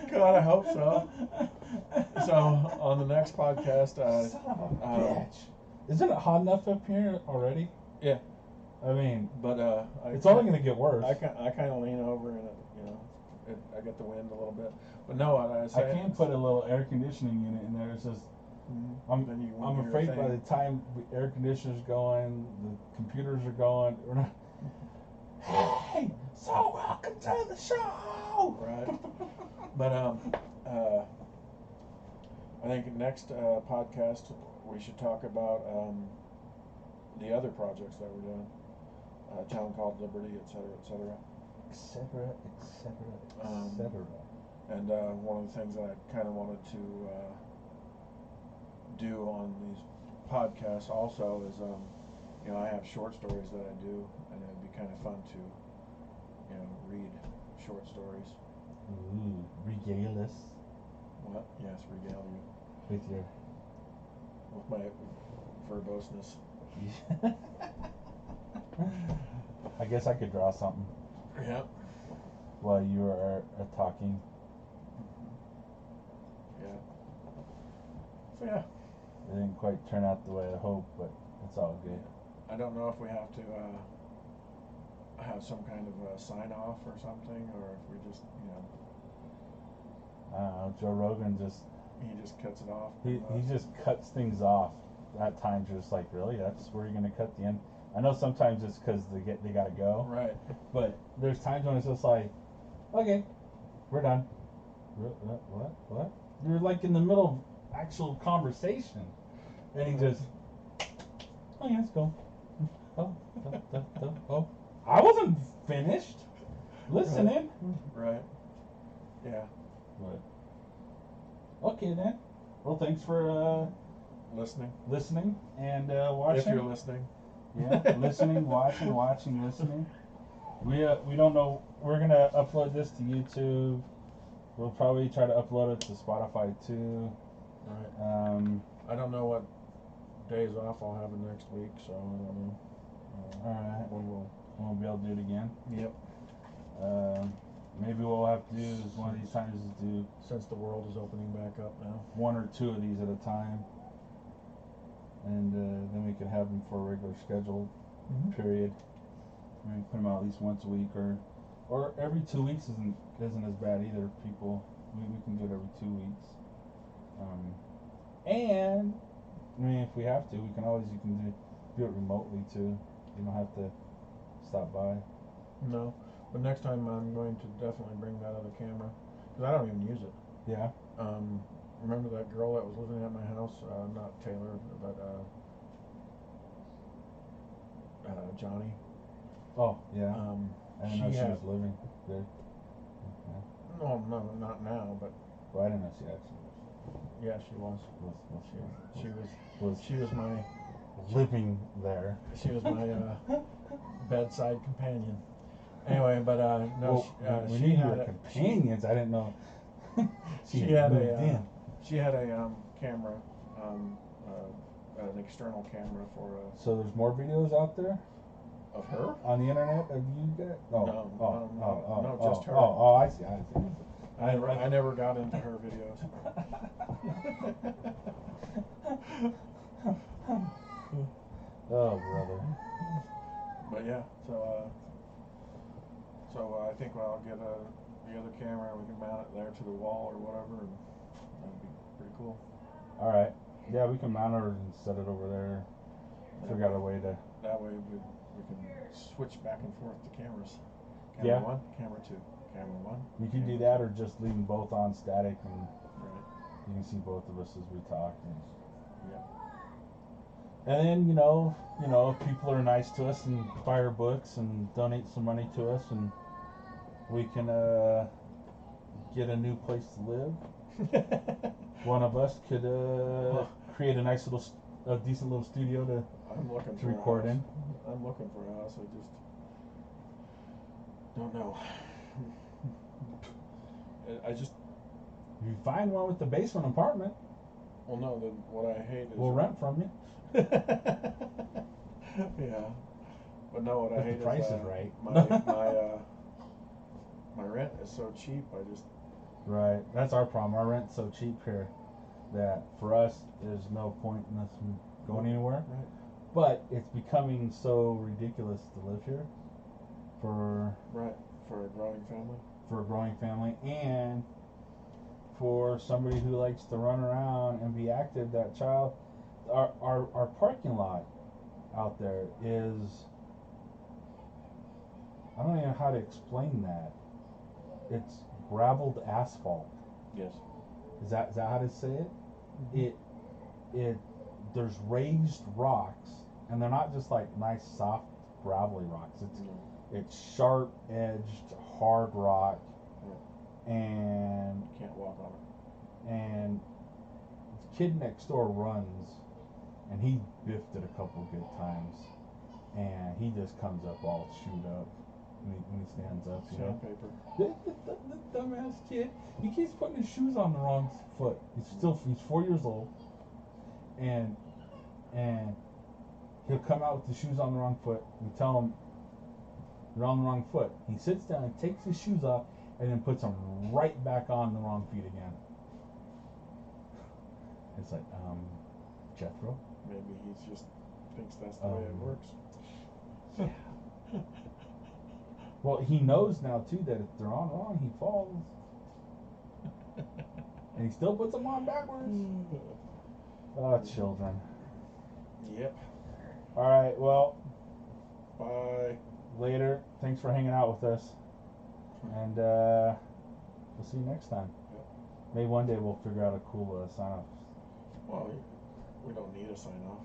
Speaker 1: God, I hope so. So on the next podcast,
Speaker 2: son of a bitch, isn't it hot enough up here already?
Speaker 1: Yeah.
Speaker 2: I mean,
Speaker 1: but
Speaker 2: it's only gonna get worse.
Speaker 1: I kind of lean over and I get the wind a little bit. But no, I
Speaker 2: can put a little air conditioning unit in there. It's just I'm afraid by the time the air conditioner's going, the computers are going, we're not. Hey, so welcome to the show.
Speaker 1: Right. But I think next podcast we should talk about the other projects that we're doing. Town Called Liberty, etc., etc.
Speaker 2: Etc., etc., etc.
Speaker 1: And one of the things that I kind of wanted to do on these podcasts also is, I have short stories that I do, and it'd be kind of fun to, read short stories.
Speaker 2: Ooh, regale us.
Speaker 1: What? Yes, regale you. With my verboseness.
Speaker 2: I guess I could draw something.
Speaker 1: Yep.
Speaker 2: While you are talking.
Speaker 1: Yeah. So yeah.
Speaker 2: It didn't quite turn out the way I hoped, but it's all good.
Speaker 1: I don't know if we have to have some kind of a sign off or something, or if we just,
Speaker 2: I don't know. Joe Rogan he
Speaker 1: just cuts it off.
Speaker 2: He just cuts things off. At times you're just like, really? That's where you're gonna cut the end? I know sometimes it's because they gotta go.
Speaker 1: Right.
Speaker 2: But there's times when it's just like, okay, we're done. What? You're like in the middle of actual conversation, and he just, oh yeah, let's go. Oh, I wasn't finished listening.
Speaker 1: Right. Yeah.
Speaker 2: But okay then. Well, thanks for listening, and watching.
Speaker 1: If you're listening.
Speaker 2: Yeah, listening, watching, listening. We don't know. We're gonna upload this to YouTube. We'll probably try to upload it to Spotify too.
Speaker 1: Right. I don't know what days off I'll have next week, so I don't know.
Speaker 2: All right.
Speaker 1: When
Speaker 2: we'll be able to do it again.
Speaker 1: Yep.
Speaker 2: Maybe what we'll have to do is one of these times is do,
Speaker 1: since the world is opening back up now,
Speaker 2: 1 or 2 of these at a time, and then we can have them for a regular scheduled period. I mean, put them out at least once a week, or every 2 weeks isn't as bad either. People, we can do it every 2 weeks. And I mean, if we have to, you can do it remotely too. You don't have to stop by.
Speaker 1: No. But next time I'm going to definitely bring that other camera, because I don't even use it.
Speaker 2: Yeah.
Speaker 1: Remember that girl that was living at my house? Not Taylor, but Johnny.
Speaker 2: Oh, yeah. I didn't know
Speaker 1: she
Speaker 2: she
Speaker 1: had.
Speaker 2: was living there. Yeah.
Speaker 1: No, not now, but
Speaker 2: Well, I didn't know she actually
Speaker 1: yeah, she was.
Speaker 2: was
Speaker 1: She was my
Speaker 2: living there.
Speaker 1: She was my bedside companion. Anyway, but no,
Speaker 2: Well, we
Speaker 1: she
Speaker 2: knew you
Speaker 1: had
Speaker 2: were
Speaker 1: a,
Speaker 2: companions. I didn't know
Speaker 1: she
Speaker 2: she
Speaker 1: had
Speaker 2: moved
Speaker 1: a
Speaker 2: in.
Speaker 1: she had a camera, an external camera for
Speaker 2: So there's more videos out there
Speaker 1: of her.
Speaker 2: on the internet of you guys? Oh,
Speaker 1: No, just her.
Speaker 2: Oh, I see.
Speaker 1: I never got into her videos.
Speaker 2: Oh, brother.
Speaker 1: But yeah, so I think I'll get the other camera and we can mount it there to the wall or whatever, and that'd be pretty cool.
Speaker 2: All right. Yeah, we can mount her and set it over there. Figure out a way to.
Speaker 1: That way we can switch back and forth the cameras. Camera
Speaker 2: Yeah.
Speaker 1: 1, camera 2, camera 1.
Speaker 2: You can do
Speaker 1: camera
Speaker 2: that,
Speaker 1: 2.
Speaker 2: or just leave them both on static, and
Speaker 1: Right.
Speaker 2: you can see both of us as we talk.
Speaker 1: Yeah.
Speaker 2: And then if people are nice to us and buy our books and donate some money to us, and we can get a new place to live. One of us could create a nice little, a decent little studio to
Speaker 1: I'm looking
Speaker 2: to
Speaker 1: for
Speaker 2: record
Speaker 1: a house.
Speaker 2: in.
Speaker 1: I'm looking for a house. I just don't know. I just
Speaker 2: If you find one with the basement apartment,
Speaker 1: well, no. What I hate is
Speaker 2: we'll rent from you.
Speaker 1: Yeah, but no. What I
Speaker 2: If
Speaker 1: hate
Speaker 2: the price
Speaker 1: is
Speaker 2: is right.
Speaker 1: my rent is so cheap. I just
Speaker 2: Right. That's our problem. Our rent's so cheap here that for us there's no point in us going anywhere.
Speaker 1: right.
Speaker 2: But it's becoming so ridiculous to live here for
Speaker 1: Right, for a growing family.
Speaker 2: a growing family, and for somebody who likes to run around and be active. That child, our parking lot out there is, I don't even know how to explain that. It's graveled asphalt.
Speaker 1: Yes.
Speaker 2: Is that how to say it?
Speaker 1: Mm-hmm.
Speaker 2: It there's raised rocks, and they're not just like nice soft gravelly rocks. It's sharp edged hard rock, and
Speaker 1: You can't walk on it.
Speaker 2: and the kid next door runs, and he biffed it a couple good times, and he just comes up all chewed up when he stands up.
Speaker 1: Sandpaper.
Speaker 2: The dumbass kid. He keeps putting his shoes on the wrong foot. He's 4 years old, and he'll come out with the shoes on the wrong foot. We tell him you're on the wrong foot. He sits down and takes his shoes off, and then puts them right back on the wrong feet again. It's like, Jethro?
Speaker 1: Maybe he just thinks that's the way it works.
Speaker 2: Well, he knows now too that if they're on wrong, he falls, and he still puts them on backwards. Oh, children.
Speaker 1: Yep.
Speaker 2: All right. Well,
Speaker 1: Bye.
Speaker 2: later. Thanks for hanging out with us, and we'll see you next time.
Speaker 1: Yep.
Speaker 2: Maybe one day we'll figure out a cool sign off.
Speaker 1: Well, we don't need a sign off.